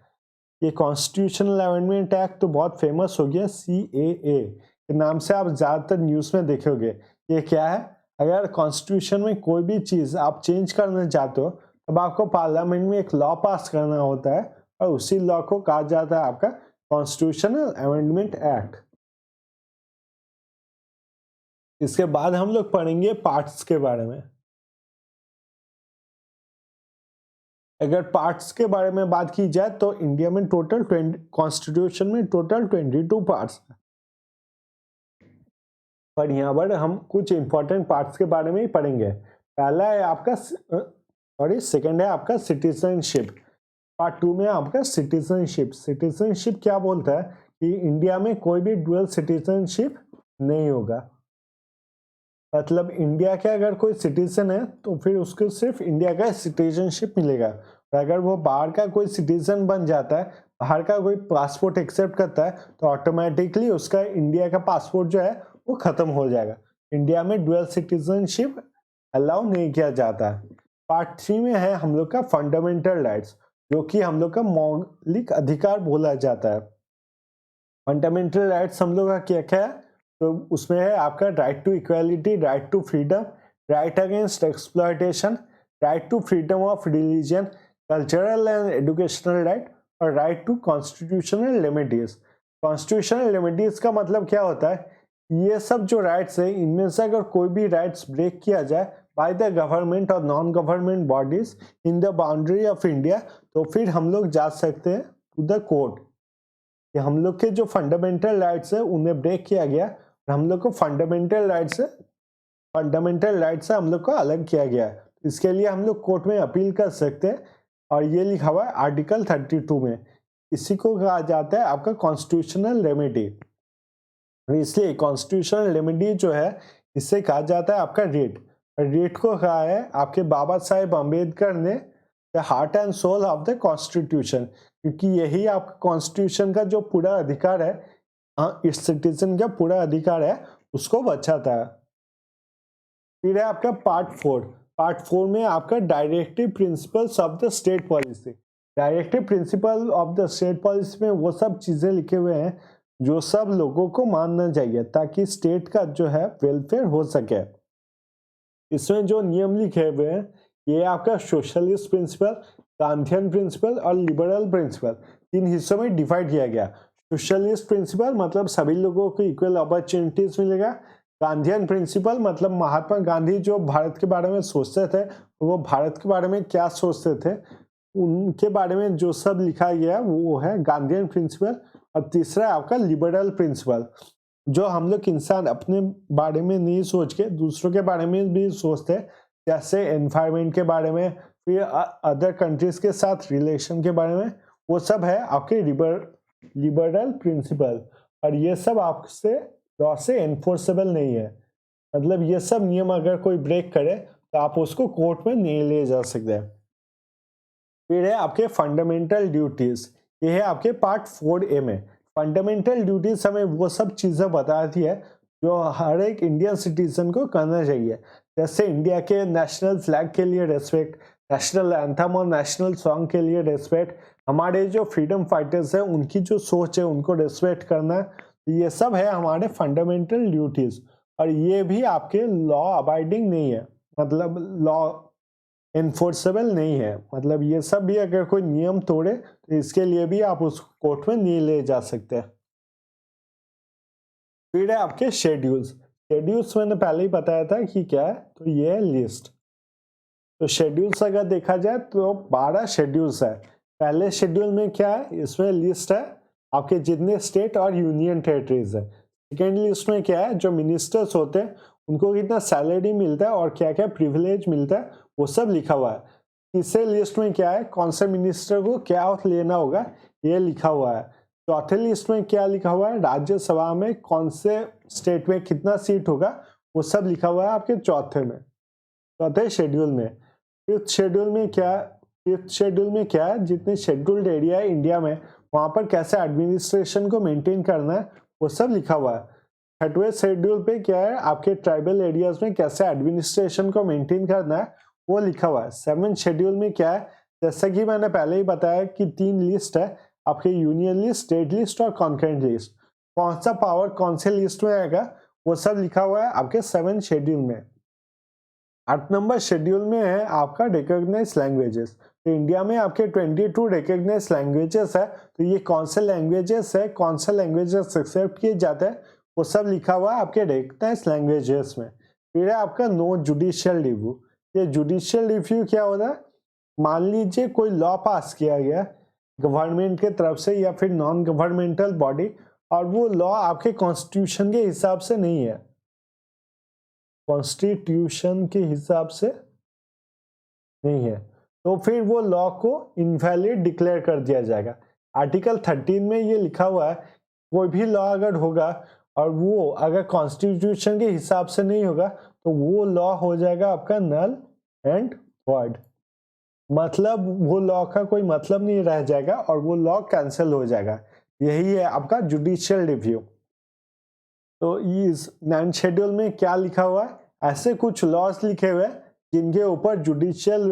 ये कॉन्स्टिट्यूशनल अमेंडमेंट एक्ट तो बहुत फेमस हो गया, CAA के नाम से आप ज्यादातर न्यूज में देखोगे। ये क्या है? अगर कॉन्स्टिट्यूशन में कोई भी चीज आप चेंज करना चाहते हो तब आपको पार्लियामेंट में एक लॉ पास करना होता है और उसी लॉ को कहा जाता है आपका कॉन्स्टिट्यूशनल अमेंडमेंट एक्ट। इसके बाद हम लोग पढ़ेंगे पार्ट्स के बारे में। अगर पार्ट्स के बारे में बात की जाए तो इंडिया में टोटल कॉन्स्टिट्यूशन में टोटल 22 पार्ट्स है, पर यहाँ पर हम कुछ इंपॉर्टेंट पार्ट्स के बारे में ही पढ़ेंगे। पहला है आपका सेकंड है आपका सिटीजनशिप। पार्ट 2 में आपका सिटीजनशिप। सिटीजनशिप क्या बोलता है कि इंडिया में कोई भी डुअल सिटीजनशिप नहीं होगा। मतलब इंडिया के अगर कोई सिटीजन है तो फिर उसको सिर्फ इंडिया का सिटीजनशिप मिलेगा, और अगर वो बाहर का कोई सिटीजन बन जाता है, बाहर का कोई पासपोर्ट एक्सेप्ट करता है, तो ऑटोमेटिकली उसका इंडिया का पासपोर्ट जो है वो खत्म हो जाएगा। इंडिया में डुअल सिटीजनशिप अलाउ नहीं किया जाता है। पार्ट 3 में है हम लोग का फंडामेंटल राइट्स, जो कि हम लोग का मौलिक अधिकार बोला जाता है। फंडामेंटल राइट्स हम लोग का क्या क्या है, तो उसमें है आपका right to equality, right to freedom, right against exploitation, right to freedom of religion, cultural and educational right, और right to constitutional remedies. Constitutional remedies का मतलब क्या होता है, ये सब जो राइट्स है इनमें से अगर कोई भी राइट्स ब्रेक किया जाए बाय द गवर्नमेंट और non government bodies in the boundary of India, तो फिर हम लोग जा सकते हैं टू द कोर्ट कि हम लोग के जो फंडामेंटल राइट्स है उन्हें ब्रेक किया गया, और हम लोग को फंडामेंटल राइट्स से हम लोग को अलग किया गया है। इसके लिए हम लोग कोर्ट में अपील कर सकते हैं, और ये लिखा हुआ है आर्टिकल 32 में। इसी को कहा जाता है आपका कॉन्स्टिट्यूशनल रेमेडी। इसलिए कॉन्स्टिट्यूशनल रेमेडी जो है इससे कहा जाता है आपका रेट। रेट को कहा है आपके बाबा साहेब अम्बेडकर ने the heart and soul of the constitution, क्योंकि यही आपका कॉन्स्टिट्यूशन का जो पूरा अधिकार है, इस सिटीजन का पूरा अधिकार है, उसको बचाता है। फिर है आपका पार्ट 4। पार्ट 4 में आपका directive principles of the state policy. Directive principle of the state policy में वो सब चीजें लिखे हुए हैं जो सब लोगों को मानना चाहिए ताकि स्टेट का जो है वेलफेयर हो सके। इसमें जो नियम लिखे हुए हैं ये आपका सोशलिस्ट प्रिंसिपल, गांधीयन प्रिंसिपल और लिबरल प्रिंसिपल 3 हिस्सों में डिवाइड किया गया। सोशलिस्ट प्रिंसिपल मतलब सभी लोगों को इक्वल अपॉर्चुनिटीज मिलेगा। गांधीयन प्रिंसिपल मतलब महात्मा गांधी जो भारत के बारे में सोचते थे, वो भारत के बारे में क्या सोचते थे उनके बारे में जो सब लिखा गया वो है गांधीयन प्रिंसिपल। और तीसरा आपका लिबरल प्रिंसिपल, जो हम लोग इंसान अपने बारे में नहीं सोच के दूसरों के बारे में भी सोचते हैं, जैसे एनवायरमेंट के बारे में, फिर अदर कंट्रीज के साथ रिलेशन के बारे में, वो सब है आपके लिबरल प्रिंसिपल। और ये सब आपसे लॉ से एनफोर्सेबल नहीं है, मतलब ये सब नियम अगर कोई ब्रेक करे तो आप उसको कोर्ट में नहीं ले जा सकते। फिर है आपके फंडामेंटल ड्यूटीज, ये है आपके पार्ट 4A में। फंडामेंटल ड्यूटीज हमें वो सब चीजें बताती है जो हर एक इंडियन सिटीजन को करना चाहिए, जैसे इंडिया के नेशनल फ्लैग के लिए रेस्पेक्ट, नेशनल एंथम और नेशनल सॉन्ग के लिए रेस्पेक्ट, हमारे जो फ्रीडम फाइटर्स हैं उनकी जो सोच है उनको रेस्पेक्ट करना, ये सब है हमारे फंडामेंटल ड्यूटीज। और ये भी आपके लॉ अबाइडिंग नहीं है, मतलब लॉ एनफोर्सेबल नहीं है, मतलब ये सब भी अगर कोई नियम तोड़े तो इसके लिए भी आप उस कोर्ट में नहीं ले जा सकते। फिर है आपके शेड्यूल्स। शेड्यूल्स मैंने पहले ही बताया था कि क्या है, तो ये है लिस्ट। तो शेड्यूल्स अगर देखा जाए तो 12 शेड्यूल्स है। पहले शेड्यूल में क्या है, इसमें लिस्ट है आपके जितने स्टेट और यूनियन टेरिटरीज है। सेकेंड लिस्ट में क्या है, जो मिनिस्टर्स होते हैं उनको कितना सैलरी मिलता है और क्या क्या प्रिविलेज मिलता है वो सब लिखा हुआ है। तीसरे लिस्ट में क्या है, कौन से मिनिस्टर को क्या लेना होगा ये लिखा हुआ है। चौथे लिस्ट में क्या लिखा हुआ है, राज्यसभा में कौन से स्टेट में कितना सीट होगा वो सब लिखा हुआ है आपके चौथे शेड्यूल में। फिफ्थ शेड्यूल में क्या है, जितने शेड्यूल्ड एरिया है इंडिया में वहां पर कैसे एडमिनिस्ट्रेशन को मेंटेन करना है वो सब लिखा हुआ है। छठवें शेड्यूल पे क्या है, आपके ट्राइबल एरियाज में कैसे एडमिनिस्ट्रेशन को मेंटेन करना है वो लिखा हुआ है। 7वें शेड्यूल में क्या है, जैसा कि मैंने पहले ही बताया कि 3 लिस्ट है आपके, यूनियन लिस्ट, स्टेट लिस्ट और कॉन्करेंट लिस्ट। कौन सा पावर कौन से लिस्ट में आएगा वो सब लिखा हुआ है आपके 7 शेड्यूल में। 8 नंबर शेड्यूल में है आपका रिकॉग्नाइज लैंग्वेजेस। तो इंडिया में आपके 22 रिकॉग्नाइज लैंग्वेजेस है, तो ये कौन से लैंग्वेजेस है, कौन से लैंग्वेजेस एक्सेप्ट किए जाते हैं वो सब लिखा हुआ है आपके रिकॉग्नाइज लैंग्वेजेस में। फिर है आपका नो जुडिशियल रिव्यू। ये जुडिशियल रिव्यू क्या होता है, मान लीजिए कोई लॉ पास किया गया गवर्नमेंट के तरफ से या फिर नॉन गवर्नमेंटल बॉडी, और वो लॉ आपके कॉन्स्टिट्यूशन के हिसाब से नहीं है, कॉन्स्टिट्यूशन के हिसाब से नहीं है, तो फिर वो लॉ को इनवैलिड डिक्लेयर कर दिया जाएगा। आर्टिकल 13 में ये लिखा हुआ है कोई भी लॉ अगर होगा और वो अगर कॉन्स्टिट्यूशन के हिसाब से नहीं होगा तो वो लॉ हो जाएगा आपका नल एंड वॉइड, मतलब वो लॉ का कोई मतलब नहीं रह जाएगा और वो लॉ कैंसिल हो जाएगा। यही है आपका जुडिशियल रिव्यू। तो इस 9th शेड्यूल में क्या लिखा हुआ है, ऐसे कुछ लॉज लिखे हुए हैं जिनके ऊपर जुडिशियल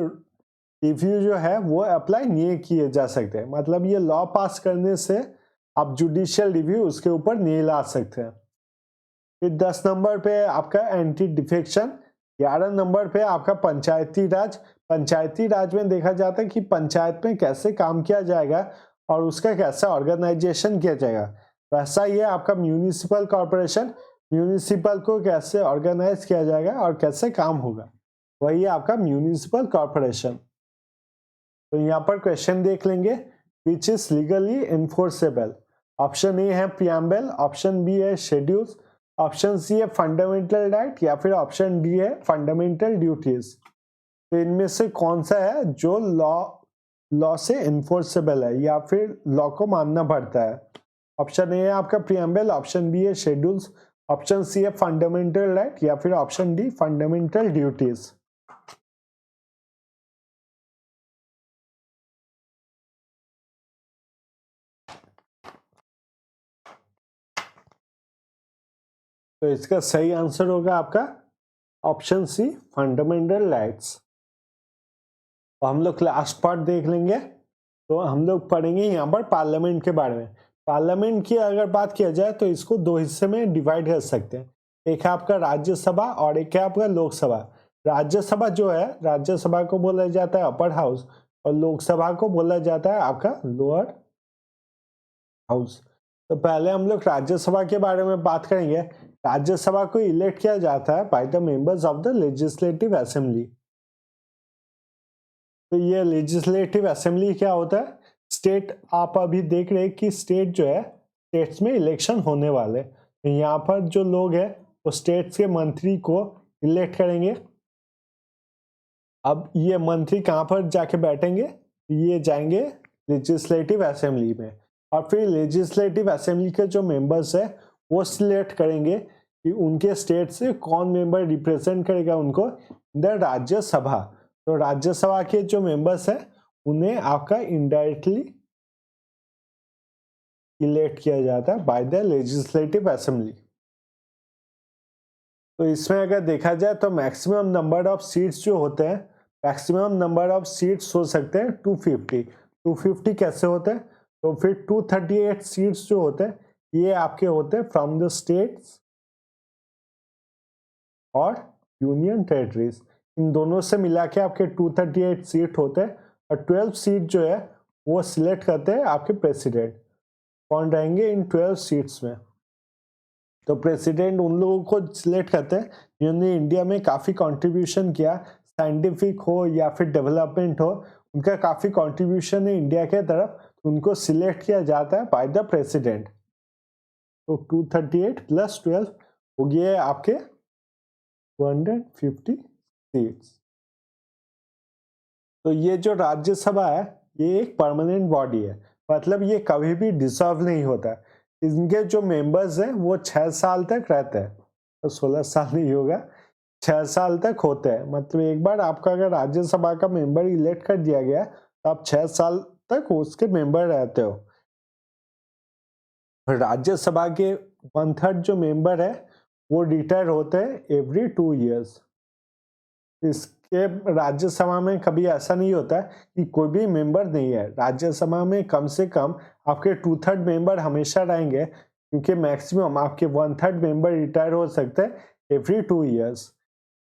रिव्यू जो है वो अप्लाई नहीं किए जा सकते, मतलब ये लॉ पास करने से आप जुडिशियल रिव्यू उसके ऊपर नहीं ला सकते हैं। फिर 10 नंबर पे आपका एंटी डिफेक्शन, 11 नंबर पे आपका पंचायती राज। पंचायती राज में देखा जाता है कि पंचायत में कैसे काम किया जाएगा और उसका कैसा ऑर्गेनाइजेशन किया जाएगा। वैसा ही है आपका म्यूनिसिपल कॉर्पोरेशन, म्यूनिसिपल को कैसे ऑर्गेनाइज किया जाएगा और कैसे काम होगा, वही है आपका म्यूनिसिपल कॉर्पोरेशन। तो यहाँ पर क्वेश्चन देख लेंगे, which is legally enforceable. Option A है प्रियम्बल, ऑप्शन बी है शेड्यूल्स, ऑप्शन सी है फंडामेंटल राइट या फिर ऑप्शन डी है फंडामेंटल ड्यूटीज। तो इनमें से कौन सा है जो लॉ से एनफोर्सेबल है या फिर लॉ को मानना पड़ता है। ऑप्शन ए है आपका प्रियम्बल, ऑप्शन बी है शेड्यूल्स, ऑप्शन सी है फंडामेंटल राइट या फिर ऑप्शन डी फंडामेंटल ड्यूटीज। तो इसका सही आंसर होगा आपका ऑप्शन सी फंडामेंटल राइट्स। हम लोग लास्ट पार्ट देख लेंगे। तो हम लोग पढ़ेंगे यहाँ पर पार्लियामेंट के बारे में। पार्लियामेंट की अगर बात किया जाए तो इसको दो हिस्से में डिवाइड कर सकते हैं, एक है आपका राज्यसभा और एक है आपका लोकसभा। राज्यसभा जो है, राज्यसभा को बोला जाता है अपर हाउस और लोकसभा को बोला जाता है आपका लोअर हाउस। तो पहले हम लोग राज्यसभा के बारे में बात करेंगे। राज्यसभा को इलेक्ट किया जाता है by the members of the legislative assembly. तो ये लेजिस्लेटिव असेंबली क्या होता है, स्टेट, आप अभी देख रहे हैं कि स्टेट जो है, स्टेट्स में इलेक्शन होने वाले, तो यहाँ पर जो लोग हैं वो स्टेट्स के मंत्री को इलेक्ट करेंगे। अब ये मंत्री कहाँ पर जाके बैठेंगे, ये जाएंगे लेजिस्लेटिव असेंबली में और फिर लेजिस्लेटिव असेंबली के जो मेंबर्स है वो सिलेक्ट करेंगे कि उनके स्टेट से कौन मेंबर रिप्रेजेंट करेगा उनको द राज्यसभा। तो राज्यसभा के जो मेंबर्स हैं उन्हें आपका इनडायरेक्टली इलेक्ट किया जाता है बाय द लेजिस्लेटिव असेंबली। तो इसमें अगर देखा जाए तो मैक्सिमम नंबर ऑफ सीट्स जो होते हैं, मैक्सिमम नंबर ऑफ सीट्स हो सकते हैं 250। 250 कैसे होते हैं, तो फिर 238 सीट्स जो होते हैं ये आपके होते हैं फ्रॉम द स्टेट्स और यूनियन टेरिटरीज। इन दोनों से मिला के आपके 238 सीट होते हैं और 12 सीट जो है वो सिलेक्ट करते हैं आपके प्रेसिडेंट। कौन रहेंगे इन 12 सीट्स में, तो प्रेसिडेंट उन लोगों को सिलेक्ट करते हैं जिन्होंने इंडिया में काफ़ी कंट्रीब्यूशन किया, साइंटिफिक हो या फिर डेवलपमेंट हो, उनका काफ़ी कंट्रीब्यूशन है इंडिया के तरफ, उनको सिलेक्ट किया जाता है बाय द प्रेसिडेंट। तो 238 प्लस 12 हो गए आपके 250 सीट्स। तो ये जो राज्यसभा है ये एक परमानेंट बॉडी है, मतलब ये कभी भी डिसॉल्व नहीं होता। इनके जो मेंबर्स हैं वो 6 साल तक रहते हैं, तो 16 साल नहीं होगा, 6 साल तक होते हैं। मतलब एक बार आपका अगर राज्यसभा का मेंबर इलेक्ट कर दिया गया तो आप 6 साल तक उसके मेंबर रहते हो। राज्यसभा के 1/3 जो मेंबर है वो रिटायर होते हैं एवरी 2 ईयर्स। इसके राज्यसभा में कभी ऐसा नहीं होता कि कोई भी मेंबर नहीं है, राज्यसभा में कम से कम आपके 2/3 मेंबर हमेशा रहेंगे, क्योंकि मैक्सिमम आपके 1/3 मेंबर रिटायर हो सकते हैं एवरी 2 ईयर्स।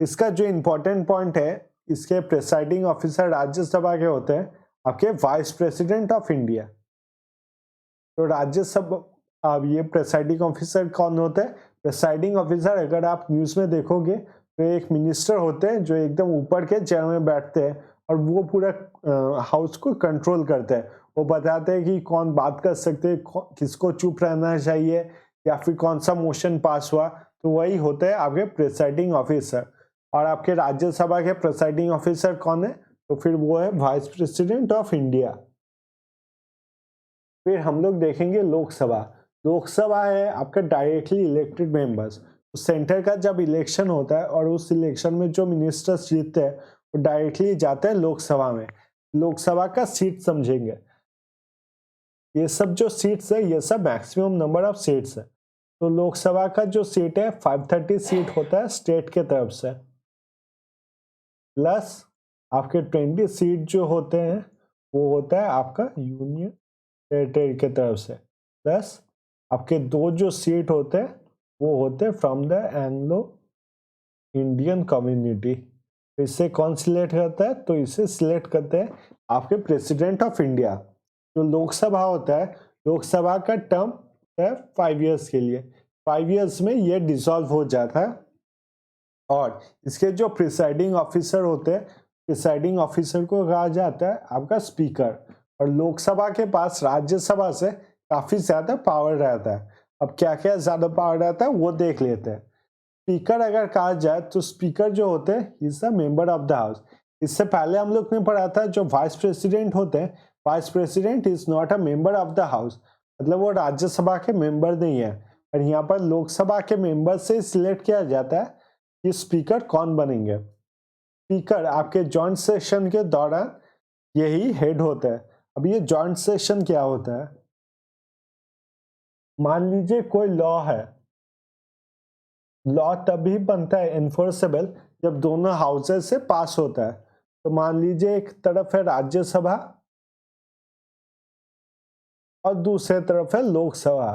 इसका जो इम्पोर्टेंट पॉइंट है, इसके प्रेसाइडिंग ऑफिसर राज्यसभा के होते हैं आपके वाइस प्रेसिडेंट ऑफ इंडिया। तो राज्यसभा, अब ये प्रेसाइडिंग ऑफिसर कौन होते हैं, प्रेसाइडिंग ऑफिसर अगर आप न्यूज़ में देखोगे तो एक मिनिस्टर होते हैं जो एकदम ऊपर के चेयर में बैठते हैं और वो पूरा हाउस को कंट्रोल करते हैं। वो बताते हैं कि कौन बात कर सकते हैं, किसको चुप रहना चाहिए या फिर कौन सा मोशन पास हुआ, तो वही होते हैं आपके प्रेसाइडिंग ऑफिसर। और आपके राज्यसभा के प्रेसाइडिंग ऑफिसर कौन है, तो फिर वो है वाइस प्रेसिडेंट ऑफ इंडिया। फिर हम लोग देखेंगे लोकसभा। लोकसभा है आपका डायरेक्टली इलेक्टेड मेंबर्स। तो सेंटर का जब इलेक्शन होता है और उस इलेक्शन में जो मिनिस्टर्स जीतते हैं वो डायरेक्टली जाते हैं लोकसभा में। लोकसभा का सीट समझेंगे, ये सब जो सीट्स है ये सब मैक्सिमम नंबर ऑफ सीट्स है। तो लोकसभा का जो सीट है 530 सीट होता है स्टेट के तरफ से, प्लस आपके 20 सीट जो होते हैं वो होता है आपका यूनियन टेरिटरी के तरफ से, प्लस आपके 2 जो सीट होते हैं वो होते हैं from the Anglo Indian community. इससे कौन सिलेक्ट करता है? तो इसे सिलेक्ट करते हैं आपके प्रेसिडेंट ऑफ इंडिया। जो लोकसभा होता है, लोकसभा का टर्म है 5 इयर्स के लिए। 5 इयर्स में ये डिसॉल्व हो जाता है और इसके जो प्रिसाइडिंग ऑफिसर होते हैं, प्रिसाइडिंग ऑफिसर को कहा जाता है आपका स्पीकर। और लोकसभा के पास राज्यसभा से काफी ज्यादा पावर रहता है। अब क्या क्या ज्यादा पावर रहता है वो देख लेते हैं। स्पीकर अगर कहा जाए तो स्पीकर जो होते हैं is the member of the house. इससे पहले हम लोग ने पढ़ा था जो वाइस प्रेसिडेंट होते हैं, vice president is not a member of the house, मतलब वो राज्यसभा के मेंबर नहीं है। और यहाँ पर लोकसभा के मेंबर से सिलेक्ट किया जाता है कि स्पीकर कौन बनेंगे। स्पीकर आपके जॉइंट सेशन के दौरान यही हेड होता है। अब ये जॉइंट सेशन क्या होता है? मान लीजिए कोई लॉ है, लॉ तभी बनता है एनफोर्सेबल जब दोनों हाउसेस से पास होता है। तो मान लीजिए एक तरफ है राज्यसभा और दूसरे तरफ है लोकसभा।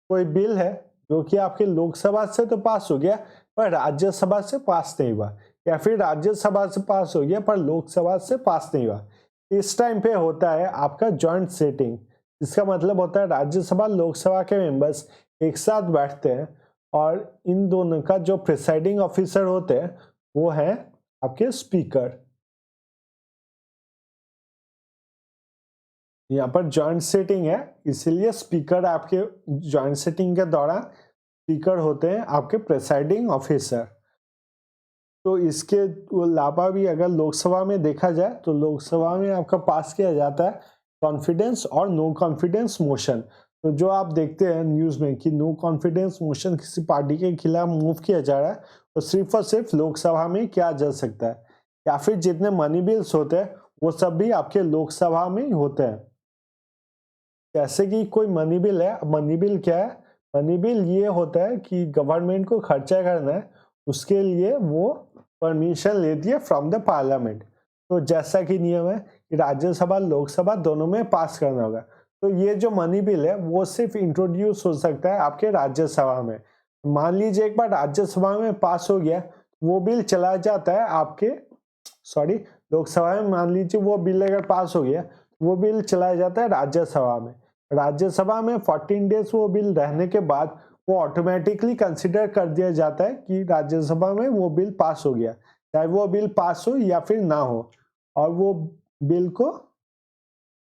कोई बिल है जो कि आपके लोकसभा से तो पास हो गया पर राज्यसभा से पास नहीं हुआ, या फिर राज्यसभा से पास हो गया पर लोकसभा से पास नहीं हुआ। इस टाइम पे होता है आपका जॉइंट सेटिंग। इसका मतलब होता है राज्यसभा लोकसभा के मेंबर्स एक साथ बैठते हैं और इन दोनों का जो प्रिसाइडिंग ऑफिसर होते हैं वो है आपके स्पीकर। यहाँ पर जॉइंट सेटिंग है इसीलिए स्पीकर आपके जॉइंट सेटिंग के दौरान स्पीकर होते हैं आपके प्रिसाइडिंग ऑफिसर। तो इसके अलावा भी अगर लोकसभा में देखा जाए तो लोकसभा में आपका पास किया जाता है कॉन्फिडेंस और नो कॉन्फिडेंस मोशन। तो जो आप देखते हैं न्यूज में कि नो कॉन्फिडेंस मोशन किसी पार्टी के खिलाफ मूव किया जा रहा है तो सिर्फ और सिर्फ लोकसभा में किया जा सकता है, या फिर जितने मनी बिल्स होते हैं वो सब भी आपके लोकसभा में ही होते हैं। जैसे कि कोई मनी बिल है, मनी बिल क्या है? मनी बिल ये होता है कि गवर्नमेंट को खर्चा करना है, उसके लिए वो परमिशन लेती है फ्रॉम द पार्लियामेंट। तो जैसा कि नियम है कि राज्यसभा लोकसभा दोनों में पास करना होगा। तो ये जो मनी बिल है वो सिर्फ इंट्रोड्यूस हो सकता है आपके राज्यसभा में। मान लीजिए एक बार राज्यसभा में पास हो गया, वो बिल चला जाता है आपके लोकसभा में। मान लीजिए वो बिल अगर पास हो गया, वो बिल चला जाता है राज्यसभा में। राज्यसभा में 14 डेज वो बिल रहने के बाद वो ऑटोमेटिकली कंसिडर कर दिया जाता है कि राज्यसभा में वो बिल पास हो गया, चाहे वो बिल पास हो या फिर ना हो। और वो बिल को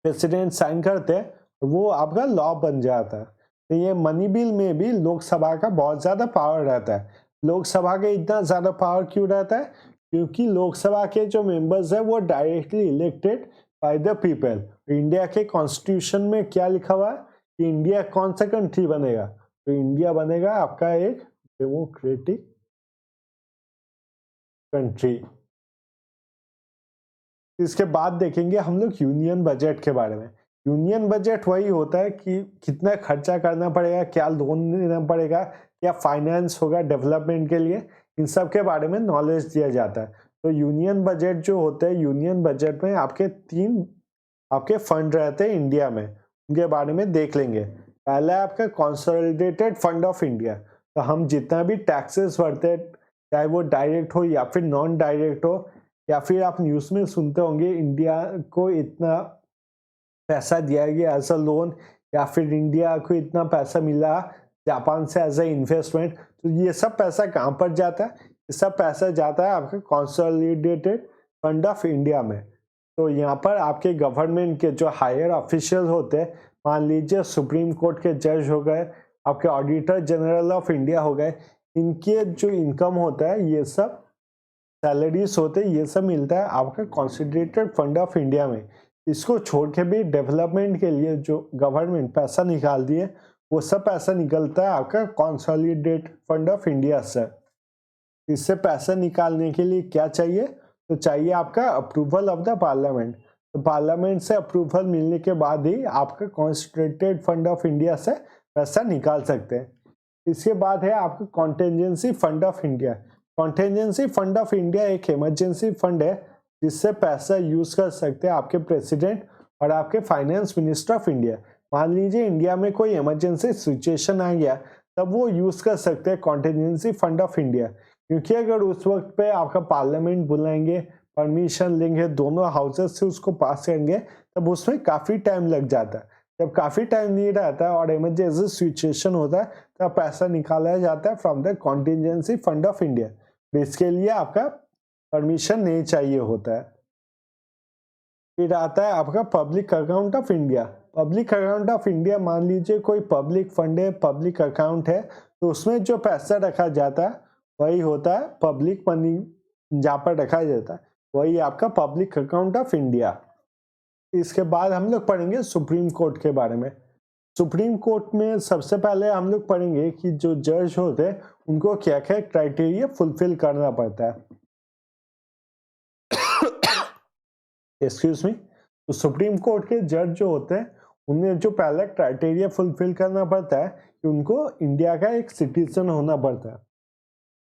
प्रेसिडेंट साइन करते हैं, वो आपका लॉ बन जाता है। तो ये मनी बिल में भी लोकसभा का बहुत ज्यादा पावर रहता है। लोकसभा का इतना ज्यादा पावर क्यों रहता है? क्योंकि लोकसभा के जो मेंबर्स है वो directly elected by the people. India के कॉन्स्टिट्यूशन में क्या लिखा हुआ है कि इंडिया कौन सा कंट्री बनेगा? तो इंडिया बनेगा आपका एक डेमोक्रेटिक कंट्री। इसके बाद देखेंगे हम लोग यूनियन बजट के बारे में। यूनियन बजट वही होता है कि कितना खर्चा करना पड़ेगा, क्या लोन देना पड़ेगा, क्या फाइनेंस होगा डेवलपमेंट के लिए, इन सब के बारे में नॉलेज दिया जाता है। तो यूनियन बजट जो होता है, यूनियन बजट में आपके 3 आपके फंड रहते हैं इंडिया में, उनके बारे में देख लेंगे। पहला है आपका कंसोलिडेटेड फंड ऑफ इंडिया। तो हम जितना भी टैक्सेस भरते हैं, चाहे वो डायरेक्ट हो या फिर नॉन डायरेक्ट हो, या फिर आप न्यूज़ में सुनते होंगे इंडिया को इतना पैसा दिया गया एज अ लोन, या फिर इंडिया को इतना पैसा मिला जापान से एज अ इन्वेस्टमेंट। तो ये सब पैसा कहाँ पर जाता है? ये सब पैसा जाता है आपके कंसोलिडेटेड फंड ऑफ इंडिया में। तो यहाँ पर आपके गवर्नमेंट के जो हायर ऑफिशियल होते हैं, मान लीजिए सुप्रीम कोर्ट के जज हो गए, आपके ऑडिटर जनरल ऑफ इंडिया हो गए, इनके जो इनकम होता है ये सब सैलरीज होते हैं, ये सब मिलता है आपका कंसोलिडेटेड फंड ऑफ इंडिया में। इसको छोड़ के भी डेवलपमेंट के लिए जो गवर्नमेंट पैसा निकालती है वो सब पैसा निकलता है आपका कंसोलिडेटेड फंड ऑफ इंडिया से। इससे पैसा निकालने के लिए क्या चाहिए, तो चाहिए आपका अप्रूवल ऑफ द पार्लियामेंट। तो पार्लियामेंट से अप्रूवल मिलने के बाद ही आपका कंसोलिडेटेड फंड ऑफ इंडिया से पैसा निकाल सकते हैं। इसके बाद है आपका contingency fund of India. Contingency fund of India एक इमरजेंसी फंड है जिससे पैसा यूज कर सकते हैं आपके प्रेसिडेंट और आपके फाइनेंस मिनिस्टर ऑफ इंडिया। मान लीजिए इंडिया में कोई इमरजेंसी सिचुएशन आ गया, तब वो यूज कर सकते हैं कॉन्टेंजेंसी फंड ऑफ इंडिया। क्योंकि अगर उस वक्त पे आपका पार्लियामेंट बुलाएंगे, परमिशन लेंगे, दोनों हाउसेस से उसको पास करेंगे, तब उसमें काफी टाइम लग जाता है। जब काफी टाइम नहीं रहता और इमरजेंसी सिचुएशन होता है तब पैसा निकाला जाता है from the contingency fund of India. इसके लिए आपका परमिशन नहीं चाहिए होता है। फिर आता है आपका public account of India. Public account of India, मान लीजिए कोई पब्लिक फंड है, पब्लिक अकाउंट है, तो उसमें जो पैसा रखा जाता है वही होता है पब्लिक मनी, जहाँ पर रखा जाता है वही आपका पब्लिक अकाउंट ऑफ इंडिया। इसके बाद हम लोग पढ़ेंगे सुप्रीम कोर्ट के बारे में। सुप्रीम कोर्ट में सबसे पहले हम लोग पढ़ेंगे कि जो जज होते हैं उनको क्या क्या क्राइटेरिया फुलफिल करना पड़ता है। Excuse me. तो सुप्रीम कोर्ट के जज जो होते हैं उन्हें जो पहला क्राइटेरिया फुलफिल करना पड़ता है कि उनको इंडिया का एक सिटीजन होना पड़ता है।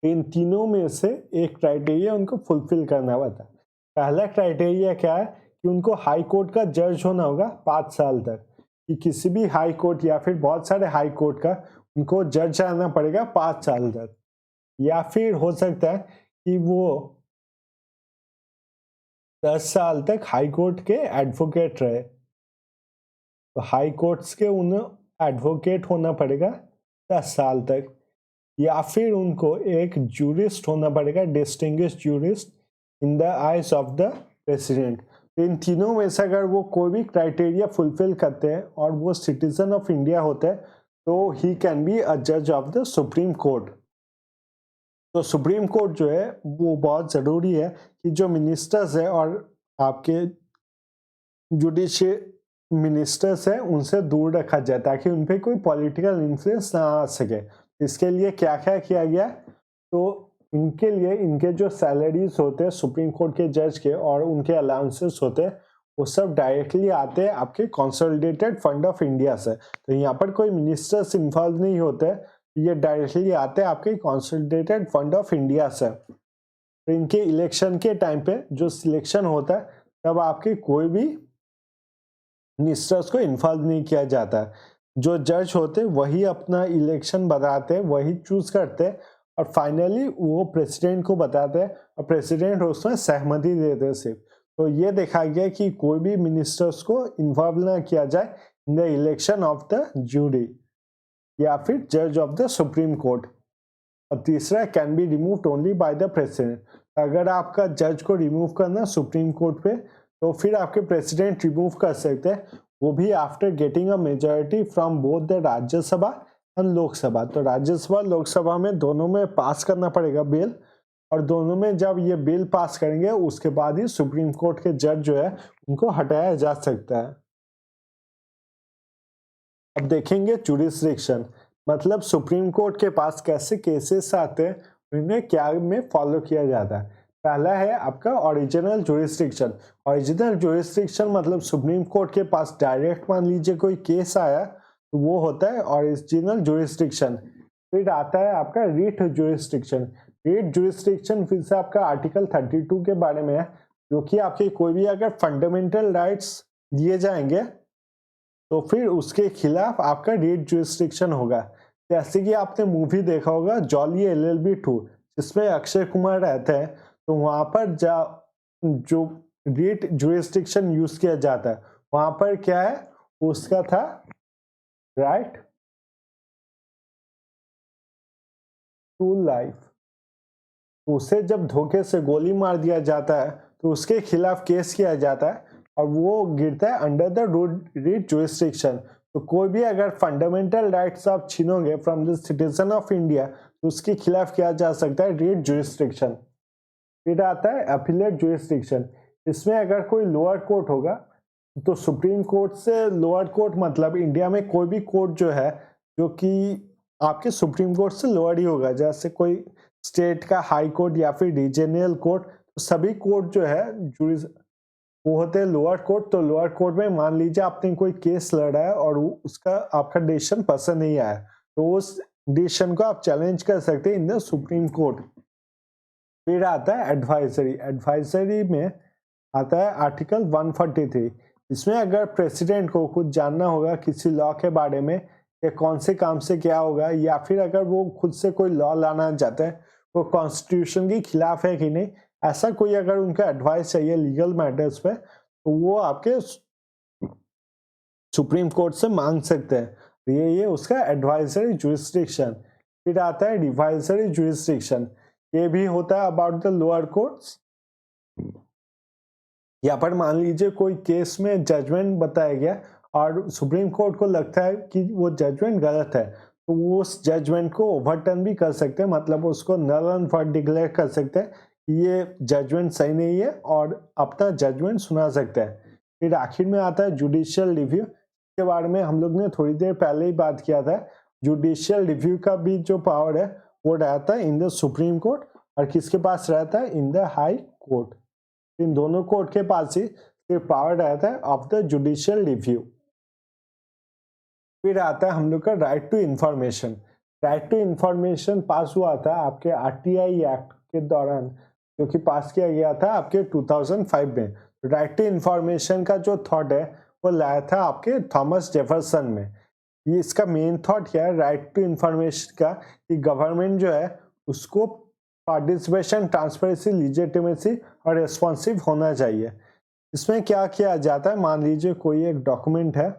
इन तीनों में से एक क्राइटेरिया उनको फुलफिल करना पड़ता है। पहला क्राइटेरिया क्या है कि उनको हाई कोर्ट का जज होना होगा 5 साल तक, कि किसी भी हाई कोर्ट या फिर बहुत सारे हाई कोर्ट का उनको जज रहना पड़ेगा 5 साल तक। या फिर हो सकता है कि वो 10 साल तक हाई कोर्ट के एडवोकेट रहे, तो हाई कोर्ट्स के उन्हें एडवोकेट होना पड़ेगा 10 साल तक। या फिर उनको एक जूरिस्ट होना पड़ेगा, distinguished jurist in the eyes of the president. तो इन तीनों में से अगर वो कोई भी क्राइटेरिया फुलफिल करते हैं और वो सिटीजन ऑफ इंडिया होते हैं तो ही कैन बी अ जज ऑफ द सुप्रीम कोर्ट। तो सुप्रीम कोर्ट जो है वो बहुत ज़रूरी है कि जो मिनिस्टर्स है और आपके जुडिशियल मिनिस्टर्स है उनसे दूर रखा जाए ताकि उन पर कोई पॉलिटिकल इन्फ्लुएंस ना आ सके। इसके लिए क्या क्या किया गया, तो इनके लिए इनके जो सैलरीज होते हैं सुप्रीम कोर्ट के जज के और उनके अलाउंसेस होते हैं वो सब डायरेक्टली आते हैं आपके कंसोलिडेटेड फंड ऑफ इंडिया से। तो यहाँ पर कोई मिनिस्टर्स इन्वॉल्व नहीं होते, ये डायरेक्टली आते हैं आपके कंसोलिडेटेड फंड ऑफ इंडिया से। तो इनके इलेक्शन के टाइम पे जो सिलेक्शन होता है तब आपके कोई भी मिनिस्टर्स को इन्वॉल्व नहीं किया जाता। जो जज होते वही अपना इलेक्शन बताते हैं, वही चूज करते हैं और फाइनली वो प्रेसिडेंट को बताते हैं और प्रेसिडेंट उसमें सहमति देते हैं सिर्फ। तो ये देखा गया कि कोई भी मिनिस्टर्स को इन्वॉल्व ना किया जाए in the election of the jury या फिर जज ऑफ द सुप्रीम कोर्ट। और तीसरा, can be removed only by the president. अगर आपका जज को रिमूव करना सुप्रीम कोर्ट पे तो फिर आपके प्रेसिडेंट रिमूव कर सकते हैं, वो भी after getting a majority from both the Rajya Sabha and Lok Sabha. तो राज्यसभा लोकसभा में दोनों में पास करना पड़ेगा बिल, और दोनों में जब ये बिल पास करेंगे उसके बाद ही सुप्रीम कोर्ट के जज जो है उनको हटाया जा सकता है। अब देखेंगे जुरिस्डिक्शन, मतलब सुप्रीम कोर्ट के पास कैसे केसेस आते हैं, उन्हें क्या में फॉलो किया जाता है। पहला है आपका ओरिजिनल जुरिस्डिक्शन। ओरिजिनल जुरिस्डिक्शन मतलब सुप्रीम कोर्ट के पास डायरेक्ट मान लीजिए कोई केस आया तो वो होता है ओरिजिनल जुरिस्डिक्शन। फिर आता है आपका रिट जुरिस्डिक्शन। रिट जुरिस्डिक्शन फिर से आपका आर्टिकल 32 के बारे में है, जो कि आपके कोई भी अगर फंडामेंटल राइट्स दिए जाएंगे तो फिर उसके खिलाफ आपका रिट जुरिस्डिक्शन होगा। जैसे कि आपने मूवी देखा होगा जॉली LLB 2 जिसमें अक्षय कुमार रहते हैं, तो वहां पर जो रिट जुरिस्डिक्शन यूज किया जाता है वहां पर क्या है, उसका था राइट टू लाइफ। उसे जब धोखे से गोली मार दिया जाता है तो उसके खिलाफ केस किया जाता है और वो गिरता है अंडर द रिट जुरिस्डिक्शन। तो कोई भी अगर फंडामेंटल राइट्स आप छीनोगे from the citizen of India तो उसके खिलाफ किया जा सकता है रिट जुरिस्डिक्शन। फिर आता है अपीलेट जुरिस्डिक्शन। इसमें अगर कोई लोअर कोर्ट होगा तो सुप्रीम कोर्ट से लोअर कोर्ट मतलब इंडिया में कोई भी कोर्ट जो है जो कि आपके सुप्रीम कोर्ट से लोअर ही होगा, जैसे कोई स्टेट का हाई कोर्ट या फिर रीजनल कोर्ट, तो सभी कोर्ट जो है वो होते हैं लोअर कोर्ट। तो लोअर कोर्ट में मान लीजिए आपने कोई केस लड़ा है और उसका आपका डिसीजन पसंद नहीं आया, तो उस डिसीजन को आप चैलेंज कर सकते हैं इन द सुप्रीम कोर्ट। फिर आता है एडवाइजरी। एडवाइजरी में आता है आर्टिकल 143। इसमें अगर प्रेसिडेंट को कुछ जानना होगा किसी लॉ के बारे में या कौन से काम से क्या होगा, या फिर अगर वो खुद से कोई लॉ लाना चाहते हैं वो कॉन्स्टिट्यूशन के खिलाफ है कि नहीं, ऐसा कोई अगर उनका एडवाइस चाहिए लीगल मैटर्स पे, तो वो आपके सुप्रीम कोर्ट से मांग सकते हैं। ये उसका एडवाइजरी जुरिस्डिक्शन। फिर आता है डिवाइजरी जुरिस्डिक्शन। ये भी होता है अबाउट द लोअर कोर्ट्स। यहाँ पर मान लीजिए कोई केस में जजमेंट बताया गया और सुप्रीम कोर्ट को लगता है कि वो जजमेंट गलत है, तो वो उस जजमेंट को ओवरटर्न भी कर सकते हैं, मतलब उसको नल एंड वॉइड डिक्लेयर कर सकते हैं कि ये जजमेंट सही नहीं है और अपना जजमेंट सुना सकते हैं। फिर आखिर में आता है जुडिशियल रिव्यू। के बारे में हम लोग ने थोड़ी देर पहले ही बात किया था। जुडिशियल रिव्यू का भी जो पावर है वो रहता है इन द सुप्रीम कोर्ट, और किसके पास रहता है, इन द हाई कोर्ट। इन दोनों कोर्ट के पास ही सिर्फ पावर रहता है ऑफ द जुडिशियल रिव्यू। फिर आता है हम लोग का right to information. Right to information pass हुआ था आपके आरटीआई एक्ट के दौरान, जो कि पास किया गया था आपके 2005 में। राइट टू इंफॉर्मेशन का जो थॉट है वो लाया था आपके थॉमस जेफरसन में। ये इसका मेन थॉट क्या है राइट टू इंफॉर्मेशन का, कि गवर्नमेंट जो है उसको पार्टिसिपेशन, ट्रांसपेरेंसी, लीजिटिमेसी और रेस्पॉन्सिव होना चाहिए। इसमें क्या किया जाता है, मान लीजिए कोई एक डॉक्यूमेंट है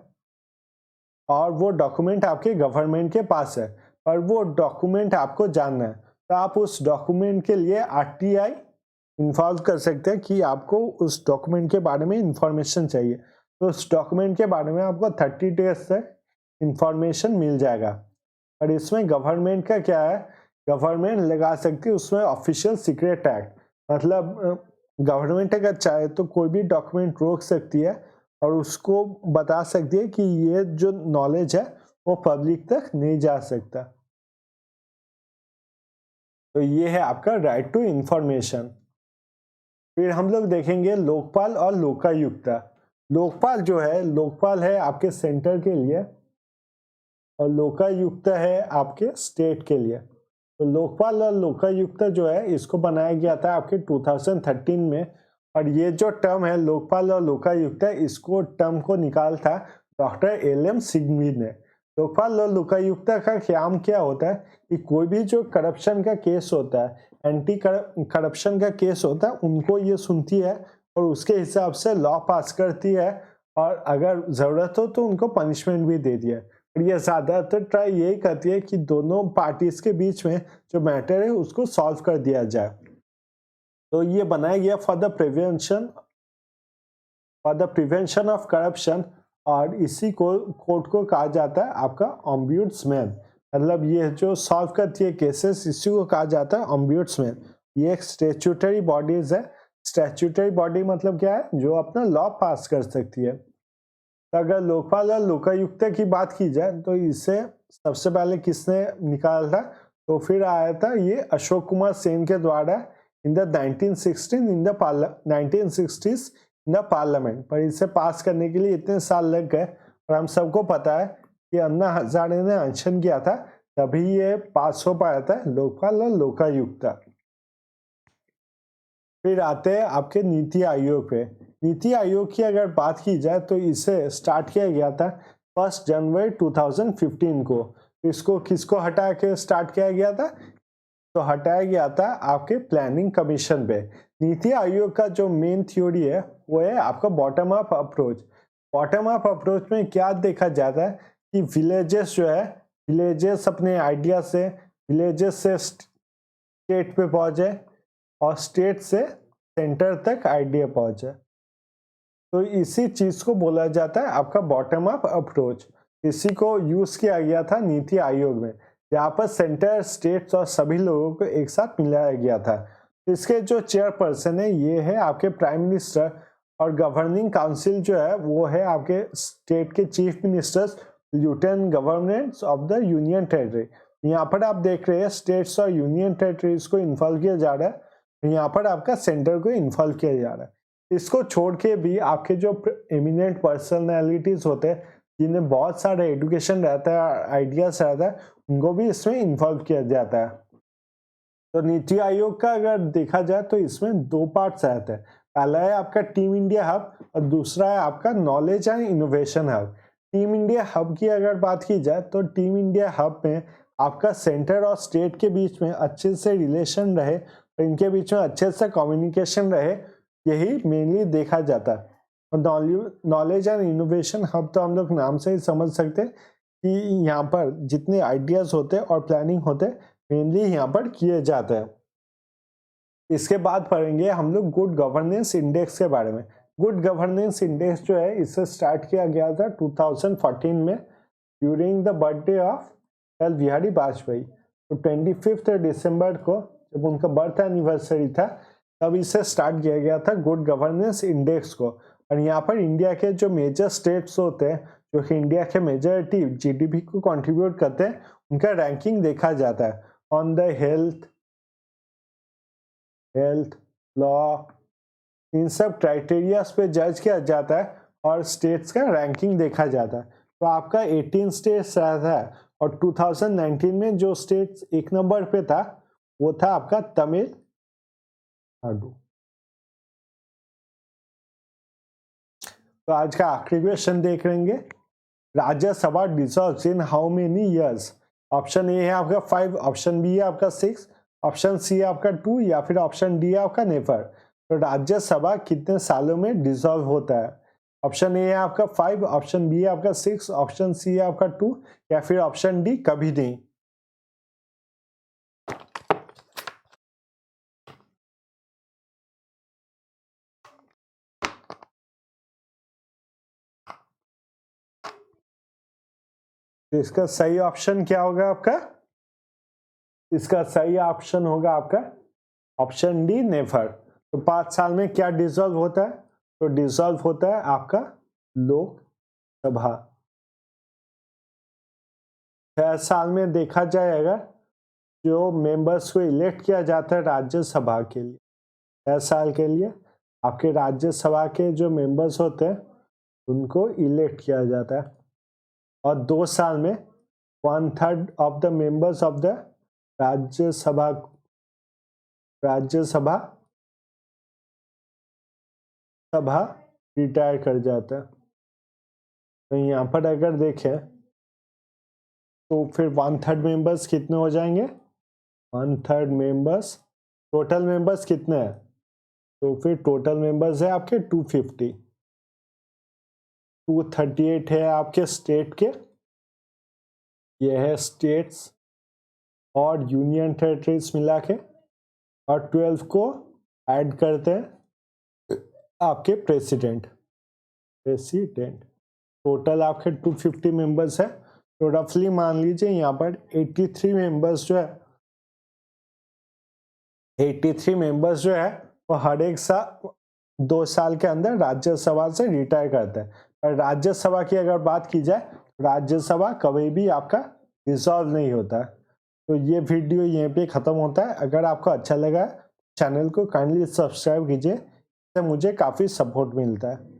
और वो डॉक्यूमेंट आपके गवर्नमेंट के पास है, पर वो डॉक्यूमेंट आपको जानना है, तो आप उस डॉक्यूमेंट के लिए आरटीआई इन्वॉल्व कर सकते हैं कि आपको उस डॉक्यूमेंट के बारे में इंफॉर्मेशन चाहिए। तो उस डॉक्यूमेंट के बारे में आपको 30 डेज तक इंफॉर्मेशन मिल जाएगा। और इसमें गवर्नमेंट का क्या है, गवर्नमेंट लगा सकती है उसमें ऑफिशियल सीक्रेट एक्ट, मतलब गवर्नमेंट अगर चाहे तो कोई भी डॉक्यूमेंट रोक सकती है और उसको बता सकती है कि ये जो नॉलेज है वो पब्लिक तक नहीं जा सकता। तो ये है आपका राइट टू इंफॉर्मेशन। फिर हम लोग देखेंगे लोकपाल और लोकायुक्ता। लोकपाल जो है, लोकपाल है आपके सेंटर के लिए और लोकायुक्ता है आपके स्टेट के लिए। तो लोकपाल और लोकायुक्ता जो है इसको बनाया गया था आपके 2013 में, और ये जो टर्म है लोकपाल और लोकायुक्ता, इसको टर्म को निकाल था डॉक्टर एल.एम. सिग्मी ने। लोकपाल और लोकायुक्ता का काम क्या होता है कि कोई भी जो करप्शन का केस होता है, एंटी करप्शन का केस होता है, उनको ये सुनती है और उसके हिसाब से लॉ पास करती है, और अगर जरूरत हो तो उनको पनिशमेंट भी देती है। और ये ज्यादातर ट्राई यही करती है कि दोनों पार्टीज के बीच में जो मैटर है उसको सॉल्व कर दिया जाए। तो ये बनाया गया for the prevention of corruption, और इसी को कोर्ट को कहा जाता है आपका ऑम्ब्यूड्समैन। मतलब ये जो सॉल्व करती है केसेस, इसी को कहा जाता है ऑम्ब्यूड्समैन। ये एक स्टैट्यूटरी बॉडीज है। स्टैट्यूटरी बॉडी मतलब क्या है, जो अपना लॉ पास कर सकती है। तो अगर लोकपाल और लोकायुक्ता की बात की जाए तो इसे सबसे पहले किसने निकाला था, तो फिर आया था ये अशोक कुमार सेन के द्वारा in the 1960s in the parliament. पर इसे पास करने के लिए इतने साल लग गए, और हम सबको पता है कि अन्ना हजारे ने अनशन किया था, तभी ये पास हो पाया था लोकपाल और लोकायुक्ता। फिर आते हैं आपके नीति आयोग पे। नीति आयोग की अगर बात की जाए तो इसे स्टार्ट किया गया था 1 जनवरी 2015 को। इसको किसको हटा के स्टार्ट किया गया था, तो हटाया गया था आपके प्लानिंग कमीशन पे। नीति आयोग का जो मेन थ्योरी है वो है आपका bottom up approach. Bottom up approach में क्या देखा जाता है कि विलेजेस जो है, विलेजेस अपने आइडिया से विलेजेस से स्टेट पे पहुंचे और स्टेट से सेंटर तक आइडिया पहुंचे। तो इसी चीज को बोला जाता है आपका बॉटम अप अप्रोच। इसी को यूज किया गया था नीति आयोग में, जहाँ पर सेंटर, स्टेट्स और सभी लोगों को एक साथ मिलाया गया था। इसके जो चेयरपर्सन है ये है आपके प्राइम मिनिस्टर, और गवर्निंग काउंसिल जो है वो है आपके स्टेट के chief ministers, union governments of the union territory. यहाँ पर आप देख रहे हैं स्टेट्स और यूनियन टेरिटरीज को इन्वॉल्व किया जा रहा है, यहाँ पर आपका सेंटर को इन्वॉल्व किया जा रहा है। इसको छोड़ के भी आपके जो एमिनेंट पर्सनालिटीज होते हैं जिन्हें बहुत सारा एजुकेशन रहता है, आइडियाज रहता है, उनको भी इसमें इन्वॉल्व किया जाता है। तो नीति आयोग का अगर देखा जाए तो इसमें दो पार्ट्स रहते हैं। पहला है आपका टीम इंडिया हब और दूसरा है आपका knowledge and innovation hub. Team India hub की अगर बात की जाए तो टीम इंडिया हब में आपका सेंटर और स्टेट के बीच में अच्छे से रिलेशन रहे और इनके बीच में अच्छे से कम्युनिकेशन रहे, यही मेनली देखा जाता है। और नॉलेज एंड इनोवेशन हब तो हम लोग नाम से ही समझ सकते हैं कि यहाँ पर जितने आइडियाज होते हैं और प्लानिंग होते हैं मेनली यहाँ पर किए जाते हैं। इसके बाद पढ़ेंगे हम लोग गुड गवर्नेंस इंडेक्स के बारे में। गुड गवर्नेंस इंडेक्स जो है इसे स्टार्ट किया गया था 2014 में during the birthday of Atal Bihari Vajpayee. तो 25 दिसंबर को जब उनका बर्थ एनिवर्सरी था तब इसे स्टार्ट किया गया था गुड गवर्नेंस इंडेक्स को। और यहाँ पर इंडिया के जो मेजर स्टेट्स होते हैं जो कि इंडिया के मेजॉरिटी जीडीपी को कंट्रीब्यूट करते हैं उनका रैंकिंग देखा जाता है ऑन द हेल्थ, लॉ, इन सब क्राइटेरियाज पे जज किया जाता है और स्टेट्स का रैंकिंग देखा जाता है। तो आपका 18 स्टेट्स रहता है और 2019 में जो स्टेट्स एक नंबर पे था वो था आपका तमिलनाडु। तो आज का आखिरी क्वेश्चन देख लेंगे। Rajya Sabha dissolves in how many years? Option A है आपका 5, ऑप्शन बी है आपका 6, ऑप्शन सी है आपका 2 या फिर ऑप्शन डी है आपका नेवर। तो राज्यसभा कितने सालों में डिसॉल्व होता है? ऑप्शन ए है आपका 5, ऑप्शन बी है आपका 6, ऑप्शन सी है आपका 2 या फिर ऑप्शन डी कभी नहीं। तो इसका सही ऑप्शन क्या होगा आपका? इसका सही ऑप्शन होगा आपका ऑप्शन डी नेवर। तो 5 साल में क्या डिसॉल्व होता है? तो डिसॉल्व होता है आपका लोकसभा। 6 साल में देखा जाएगा जो मेंबर्स को इलेक्ट किया जाता है राज्यसभा के लिए, 6 साल के लिए आपके राज्यसभा के जो मेंबर्स होते हैं उनको इलेक्ट किया जाता है। और 2 साल में 1/3 of the members of the Rajya Sabha retire कर जाता है। तो यहाँ पर अगर देखें तो फिर 1/3 मेंबर्स कितने हो जाएंगे? 1/3 मेंबर्स, टोटल मेंबर्स कितने हैं? तो फिर टोटल मेंबर्स है आपके 250, 238 है आपके स्टेट के, ये है स्टेट्स और यूनियन टेरिटरीज मिला के, और 12 को ऐड करते हैं आपके प्रेसिडेंट। टोटल आपके 250 मेंबर्स है। तो रफली मान लीजिए यहाँ पर 83 मेंबर्स जो है 83 मेंबर्स जो है वो हर एक साल 2 साल के अंदर राज्यसभा से रिटायर करते हैं। और राज्यसभा की अगर बात की जाए, राज्यसभा कभी भी आपका डिसॉल्व नहीं होता है। तो ये वीडियो यहीं पे ख़त्म होता है। अगर आपको अच्छा लगा चैनल को काइंडली सब्सक्राइब कीजिए, इससे मुझे काफ़ी सपोर्ट मिलता है।